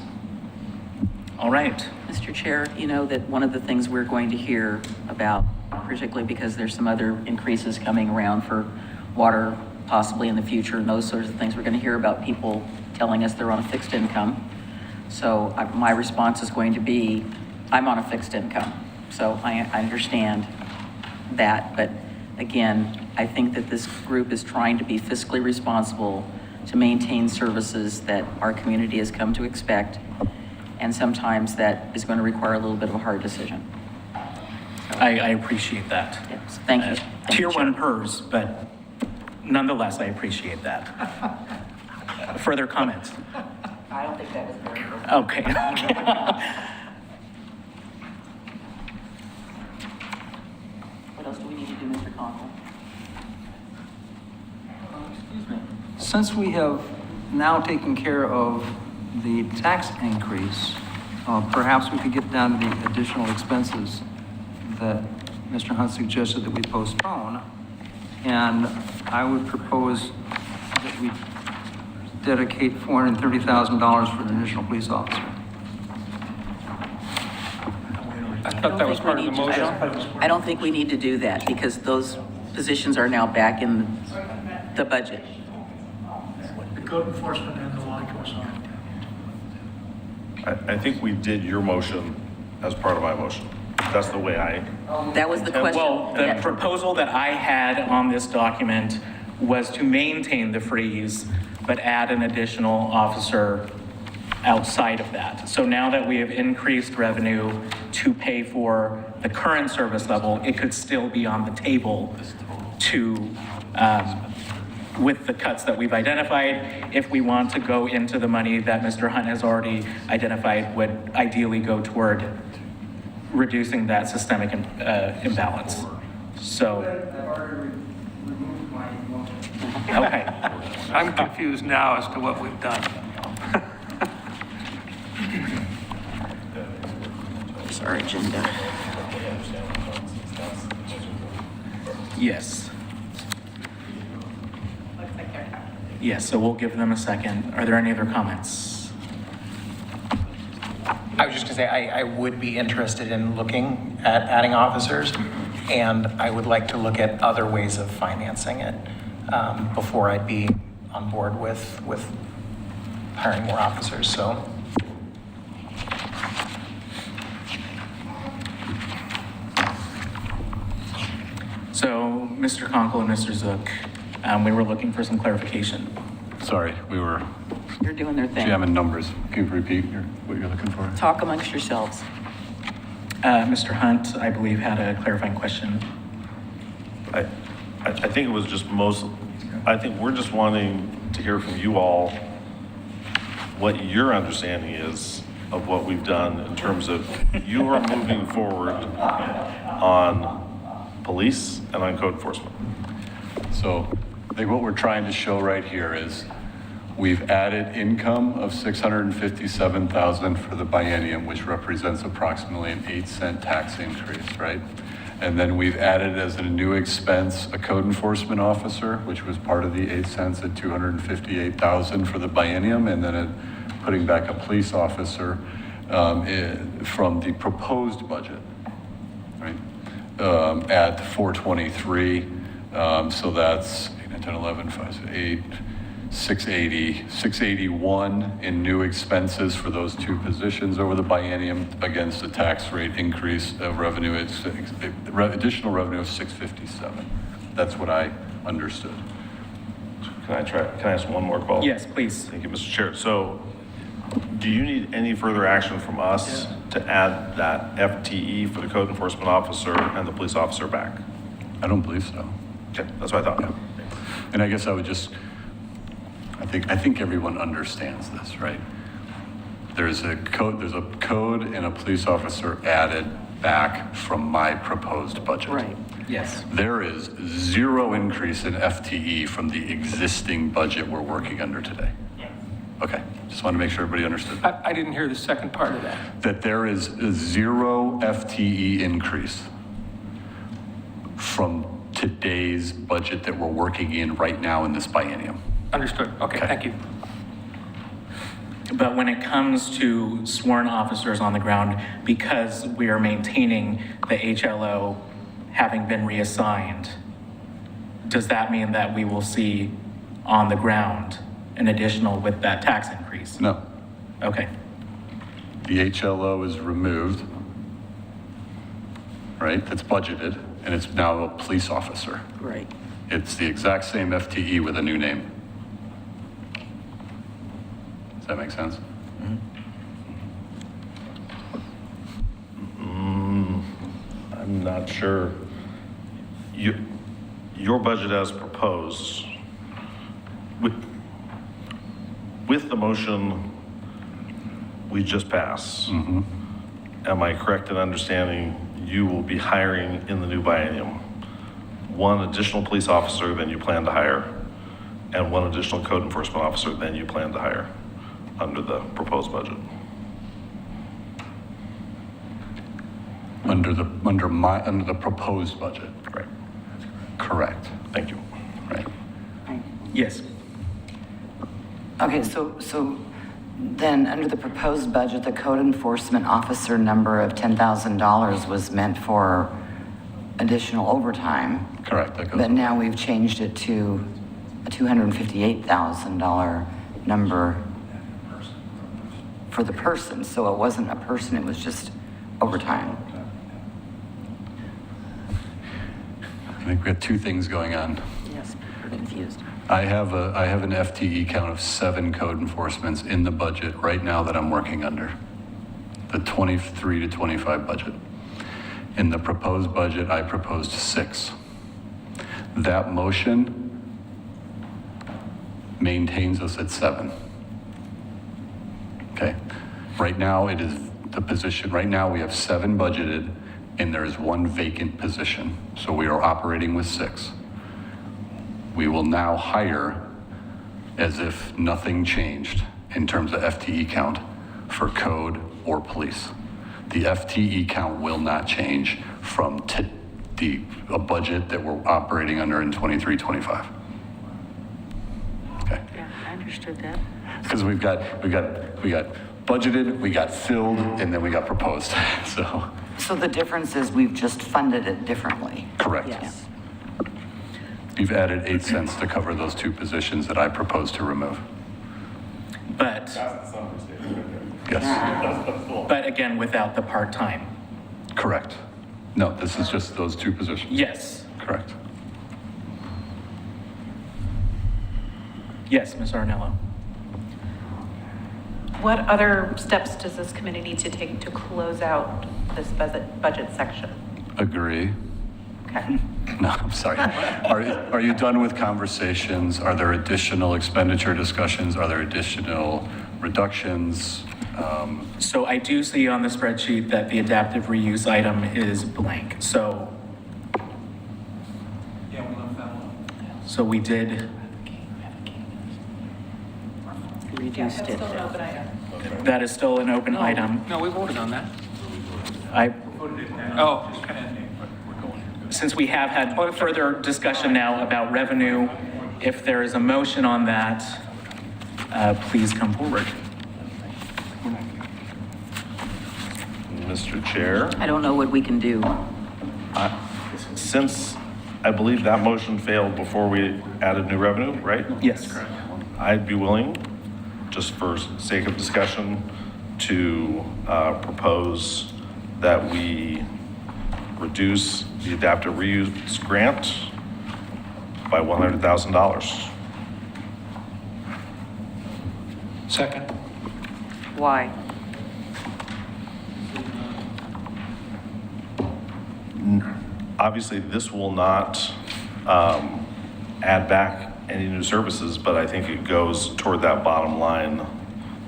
All right. Mr. Chair, you know that one of the things we're going to hear about, particularly because there's some other increases coming around for water possibly in the future and those sorts of things, we're going to hear about people telling us they're on a fixed income. So my response is going to be, I'm on a fixed income. So I understand that, but again, I think that this group is trying to be fiscally responsible to maintain services that our community has come to expect, and sometimes that is going to require a little bit of a hard decision. I appreciate that. Yes, thank you. Thank you, Tier Chair. 1 PERS, but nonetheless, I appreciate that. Further comments? I don't think that was very good. Okay. What else do we need to do, Mr. Conkle? Since we have now taken care of the tax increase, perhaps we could get down to the additional expenses that Mr. Hunt suggested that we postpone. And I would propose that we dedicate $430,000 for the additional police officer. I thought that was part of the motion. I don't think we need to do that because those positions are now back in the budget. The code enforcement and the law enforcement. I think we did your motion as part of my motion. That's the way I, That was the question. Well, the proposal that I had on this document was to maintain the freeze, but add an additional officer outside of that. So now that we have increased revenue to pay for the current service level, it could still be on the table to, with the cuts that we've identified, if we want to go into the money that Mr. Hunt has already identified would ideally go toward reducing that systemic imbalance. So, I've already removed my motion. okay. I'm confused now as to what we've done. It's our agenda. Yes. Yes, so we'll give them a second. Are there any other comments? I was just going to say, I would be interested in looking at adding officers, and I would like to look at other ways of financing it before I'd be on board with hiring more officers, so. So, Mr. Conkle and Mr. Zook, we were looking for some clarification. Sorry, we were You're doing their thing. jamming numbers. Can you repeat what you're looking for? Talk amongst yourselves. Mr. Hunt, I believe, had a clarifying question. I think it was just I think we're just wanting to hear from you all what your understanding is of what we've done in terms of you are moving forward on police and on code enforcement. So I think what we're trying to show right here is we've added income of $657,000 for the biennium, which represents approximately an 8-cent tax increase, right? And then we've added as a new expense a code enforcement officer, which was part of the 8 cents at $258,000 for the biennium, and then putting back a police officer from the proposed budget, right? At 423, so that's 10, 11, 5, 8, 680, 681 in new expenses for those two positions over the biennium against a tax rate increase of revenue, additional revenue of 657. That's what I understood. Can I ask one more call? Yes, please. Thank you, Mr. Chair. So do you need any further action from us to add that FTE for the code enforcement officer and the police officer back? I don't believe so. Okay, that's what I thought. Yeah. And I guess I would just, I think everyone understands this, right? There's a code and a police officer added back from my proposed budget. Right. Yes. There is zero increase in FTE from the existing budget we're working under today. Okay, just wanted to make sure everybody understood. I didn't hear the second part of that. That there is a 0 FTE increase from today's budget that we're working in right now in this biennium. Understood. Okay, thank you. But when it comes to sworn officers on the ground, because we are maintaining the HLO having been reassigned, does that mean that we will see on the ground an additional with that tax increase? No. Okay. The HLO is removed, right? That's budgeted, and it's now a police officer. Right. It's the exact same FTE with a new name. Does that make sense? I'm not sure. Your budget as proposed, with the motion we just passed, am I correct in understanding you will be hiring in the new biennium one additional police officer than you plan to hire and one additional code enforcement officer than you plan to hire under the proposed budget? Under the proposed budget. Right. Correct. Thank you. Right. Yes. Okay, so then under the proposed budget, the code enforcement officer number of $10,000 was meant for additional overtime. Correct. That goes But now we've changed it to a $258,000 number for the person. So it wasn't a person, it was just overtime. I think we have two things going on. Yes, we're confused. I have an FTE count of 7 code enforcements in the budget right now that I'm working under. The 23 to 25 budget. In the proposed budget, I proposed 6. That motion maintains us at 7. Okay? Right now, it is the position, right now we have 7 budgeted and there is 1 vacant position. So we are operating with 6. We will now hire as if nothing changed in terms of FTE count for code or police. The FTE count will not change from a budget that we're operating under in 23-25. Okay. Yeah, I understood that. Because we got budgeted, we got filled, and then we got proposed. So the difference is we've just funded it differently. Correct. Yes. You've added 8 cents to cover those 2 positions that I proposed to remove. But, Yes. but again, without the part-time. Correct. No, this is just those 2 positions. Yes. Correct. Yes, Ms. Arnello. What other steps does this committee need to take to close out this budget section? Agree. Okay. No, I'm sorry. Are you done with conversations? Are there additional expenditure discussions? Are there additional reductions? So I do see on the spreadsheet that the adaptive reuse item is blank. So. Yeah, we left that one. So we did. Reduced it. That is still an open item. No, we voted on that. Oh, since we have had further discussion now about revenue, if there is a motion on that, please come forward. Mr. Chair, I don't know what we can do. since I believe that motion failed before we added new revenue, right? Yes. I'd be willing, just for sake of discussion, to propose that we reduce the adaptive reuse grant by $100,000. Second. Why? Obviously, this will not add back any new services, but I think it goes toward that bottom line.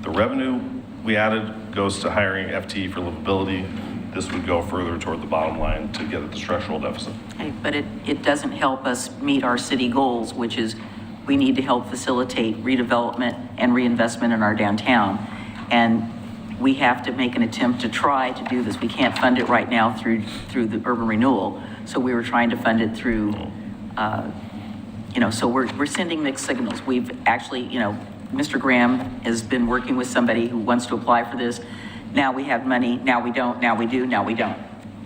The revenue we added goes to hiring FTE for livability. This would go further toward the bottom line to get at the structural deficit. Okay, but it doesn't help us meet our city goals, which is we need to help facilitate redevelopment and reinvestment in our downtown. And we have to make an attempt to try to do this. We can't fund it right now through the urban renewal. So we were trying to fund it through, so we're sending mixed signals. We've actually, Mr. Graham has been working with somebody who wants to apply for this. Now we have money, now we don't, now we do, now we don't.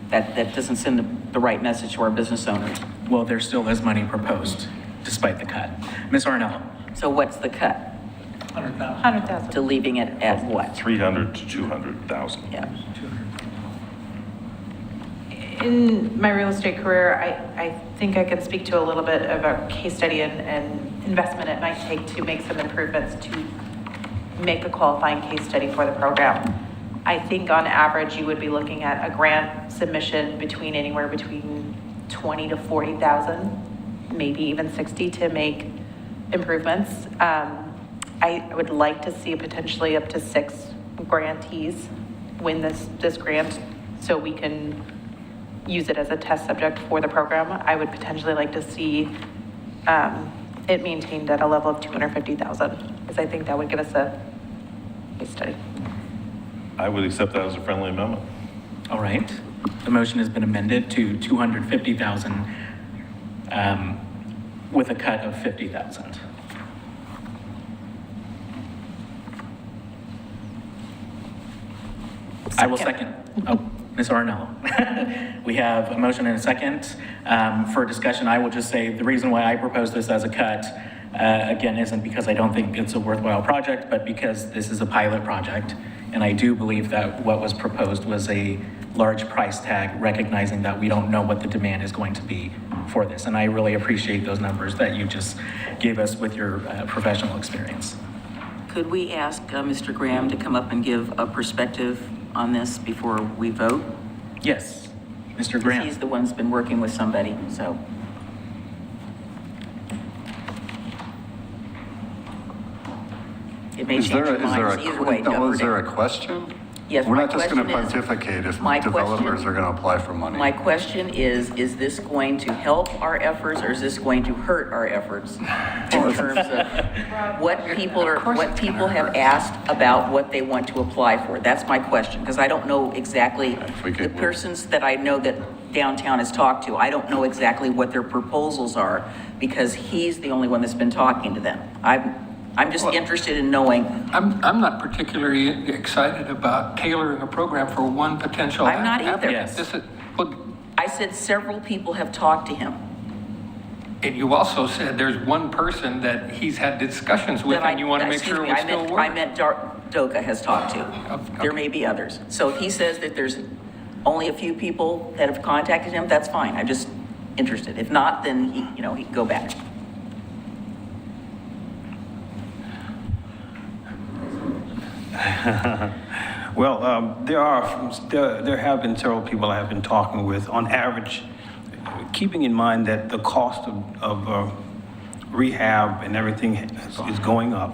That doesn't send the right message to our business owners. Well, there still is money proposed, despite the cut. Ms. Arnell? So what's the cut? 100,000. To leaving it at what? 300 to 200,000. Yeah. In my real estate career, I think I can speak to a little bit of a case study and investment it might take to make some improvements to make a qualifying case study for the program. I think on average, you would be looking at a grant submission between anywhere between 20 to 40,000, maybe even 60 to make improvements. I would like to see potentially up to 6 grantees win this grant so we can use it as a test subject for the program. I would potentially like to see it maintained at a level of 250,000 because I think that would give us a case study. I would accept that as a friendly amendment. All right. The motion has been amended to 250,000 with a cut of 50,000. I will second. Oh, Ms. Arnell. We have a motion and a second. For discussion, I will just say the reason why I propose this as a cut, again, isn't because I don't think it's a worthwhile project, but because this is a pilot project. And I do believe that what was proposed was a large price tag, recognizing that we don't know what the demand is going to be for this. And I really appreciate those numbers that you just gave us with your professional experience. Could we ask Mr. Graham to come up and give a perspective on this before we vote? Yes, Mr. Graham. He's the one who's been working with somebody, so. It may change your minds either way. Was there a question? Yes, We're my not just going to question is- pontificate if my developers question- are going to apply for money. My question is this going to help our efforts or is this going to hurt our efforts in terms of what people have asked about what they want to apply for? That's my question, because I don't know exactly, the persons that I know that downtown has talked to, I don't know exactly what their proposals are because he's the only one that's been talking to them. I'm just interested in knowing. I'm not particularly excited about tailoring a program for one potential I'm not either. applicant. Yes. I said several people have talked to him. And you also said there's one person that he's had discussions with and you want to make sure it will still work. I meant Doka has talked to. Okay. There may be others. So if he says that there's only a few people that have contacted him, that's fine. I'm just interested. If not, then he can go back. Well, there have been several people I have been talking with. On average, keeping in mind that the cost of rehab and everything is going up.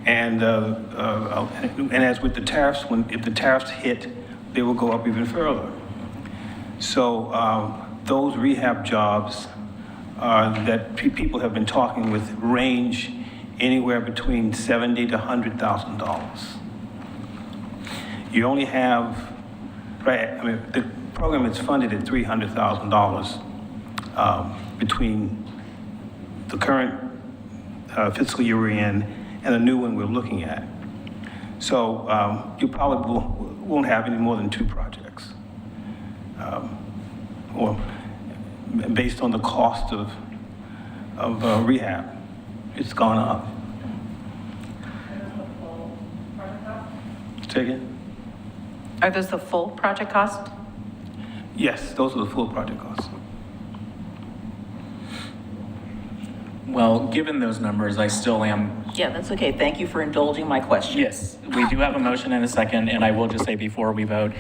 And as with the tariffs, if the tariffs hit, they will go up even further. So those rehab jobs that people have been talking with range anywhere between $70,000 to $100,000. You only have, the program is funded at $300,000 between the current fiscal year we're in and the new one we're looking at. So you probably won't have any more than 2 projects. Or based on the cost of rehab, it's gone up. Say again? Are those the full project cost? Yes, those are the full project costs. Well, given those numbers, I still am. Yeah, that's okay. Thank you for indulging my question. Yes, we do have a motion and a second, and I will just say before we vote,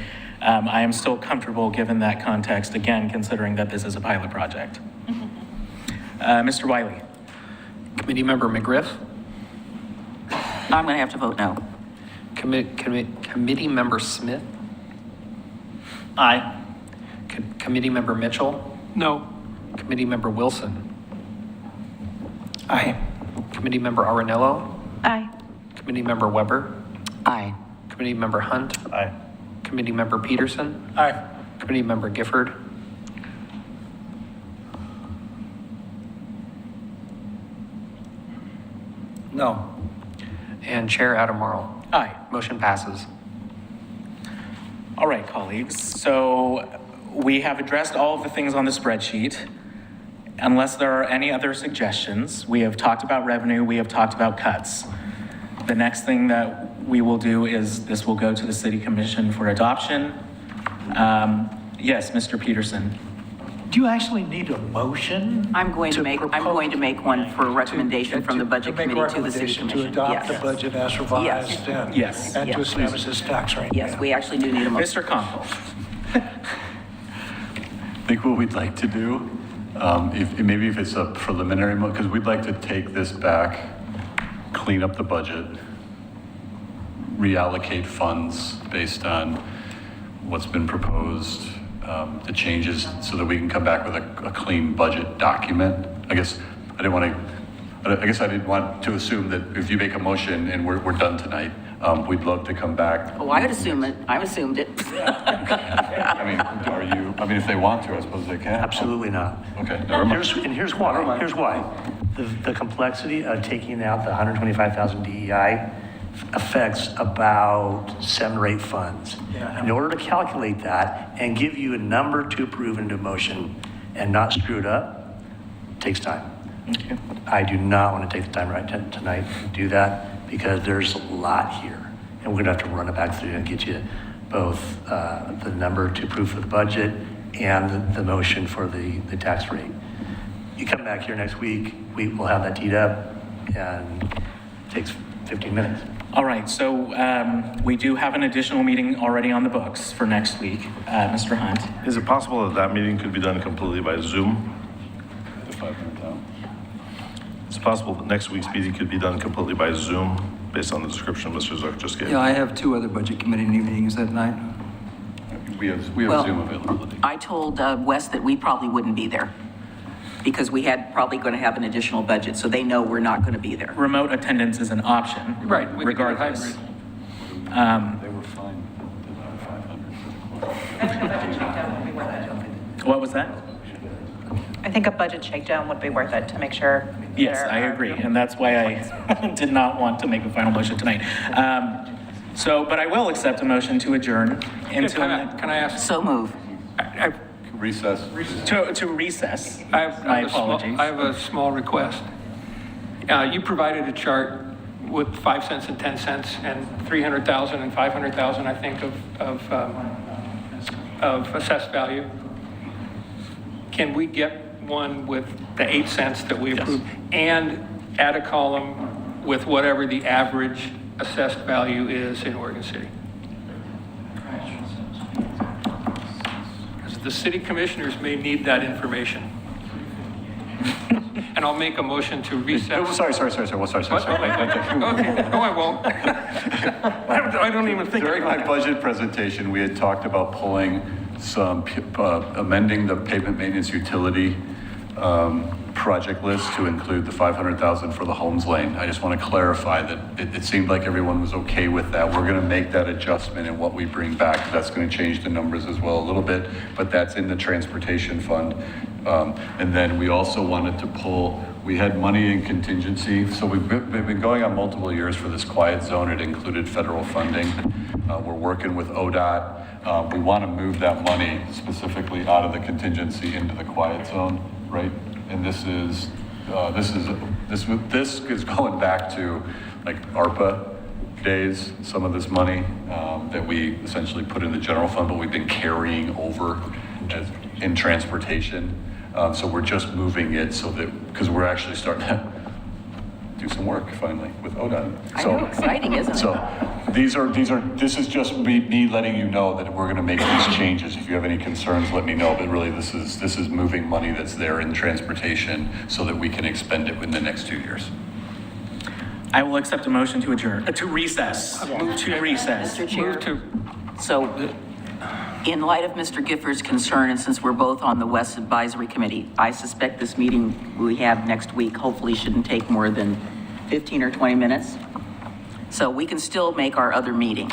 I am still comfortable given that context, again, considering that this is a pilot project. Mr. Wiley. Committee Member McGriff. I'm going to have to vote no. Committee Member Smith. Aye. Committee Member Mitchell. No. Committee Member Wilson. Aye. Committee Member Arenello, Aye. Committee Member Weber, Aye. Committee Member Hunt, Aye. Committee Member Peterson, Aye. Committee Member Gifford, No. and Chair Adam Marl. Aye. Motion passes. All right, colleagues, so we have addressed all of the things on the spreadsheet. Unless there are any other suggestions, we have talked about revenue, we have talked about cuts. The next thing that we will do is this will go to the City Commission for adoption. Yes, Mr. Peterson. Do you actually need a motion? I'm going to make one for recommendation from the Budget Committee to the City Commission. To adopt the Yes. budget as revised and Yes. and to Yes. establish this tax rate. Yes, we actually do need a motion. Mr. Conkle. I think what we'd like to do, maybe if it's a preliminary, because we'd like to take this back, clean up the budget, reallocate funds based on what's been proposed, the changes, so that we can come back with a clean budget document. I guess I didn't want to assume that if you make a motion and we're done tonight, we'd love to come back. Oh, I would assume it. I assumed it. I mean, if they want to, I suppose they can. Absolutely not. Okay, never mind. Here's why. Here's why. The complexity of taking out the 125,000 DEI affects about 7 or 8 funds. Yeah. In order to calculate that and give you a number to approve into motion and not screw it up, takes time. Okay. I do not want to take the time right tonight to do that because there's a lot here. And we're going to have to run it back through and get you both the number to approve for the budget and the motion for the tax rate. You come back here next week, we will have that teed up and it takes 15 minutes. All right, so we do have an additional meeting already on the books for next week. Mr. Hunt. Is it possible that that meeting could be done completely by Zoom? The 5 minute down. It's possible that next week's meeting could be done completely by Zoom, based on the description Mr. Zook just gave. Yeah, I have 2 other budget committee meetings that night. We have Well, Zoom availability. I told Wes that we probably wouldn't be there because we had probably going to have an additional budget, so they know we're not going to be there. Remote attendance is an option. Right, we could do it regardless. hybrid. They were fine with the 500. I What was that? think a budget shakedown would be worth it to make sure. Yes, I agree, and that's why I did not want to make a final motion tonight. But I will accept a motion to adjourn until, Can I ask? So move. Recess. to recess. I have My a small- apologies. I have a small request. You provided a chart with 5 cents and 10 cents and 300,000 and 500,000, I think, of assessed value. Can we get one with the 8 cents that we approved and add a column with whatever the average assessed value is in Oregon City? Because the city commissioners may need that information. And I'll make a motion to reset. Oh, sorry. What? Okay, no, I won't. I don't even think. During my budget presentation, we had talked about pulling some, amending the pavement maintenance utility project list to include the 500,000 for the Holmes Lane. I just want to clarify that it seemed like everyone was okay with that. We're going to make that adjustment in what we bring back. That's going to change the numbers as well a little bit, but that's in the transportation fund. And then we also wanted to pull, we had money in contingency. So we've been going on multiple years for this quiet zone. It included federal funding. We're working with ODOT. We want to move that money specifically out of the contingency into the quiet zone, right? And this is going back to like ARPA days, some of this money that we essentially put in the general fund, but we've been carrying over in transportation. So we're just moving it so that, because we're actually starting to do some work finally with ODOT. I know, exciting, isn't it? So this is just me letting you know that we're going to make these changes. If you have any concerns, let me know. But really, this is moving money that's there in transportation so that we can expend it within the next 2 years. I will accept a motion to adjourn, to recess. Move to recess. Mr. Chair. Move to, So In light of Mr. Gifford's concern, and since we're both on the West Advisory Committee, I suspect this meeting we have next week hopefully shouldn't take more than 15 or 20 minutes. So we can still make our other meeting.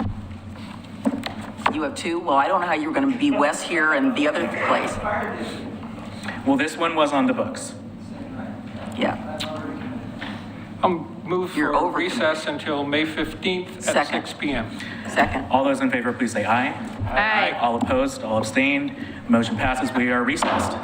You have two? Well, I don't know how you're going to be Wes here and the other place. Well, this one was on the books. Yeah. I'll move You're for over. recess until May 15th at Second. 6 PM. Second. All those in favor, please say aye. Aye. All opposed, all abstained, motion passes. We are recessed.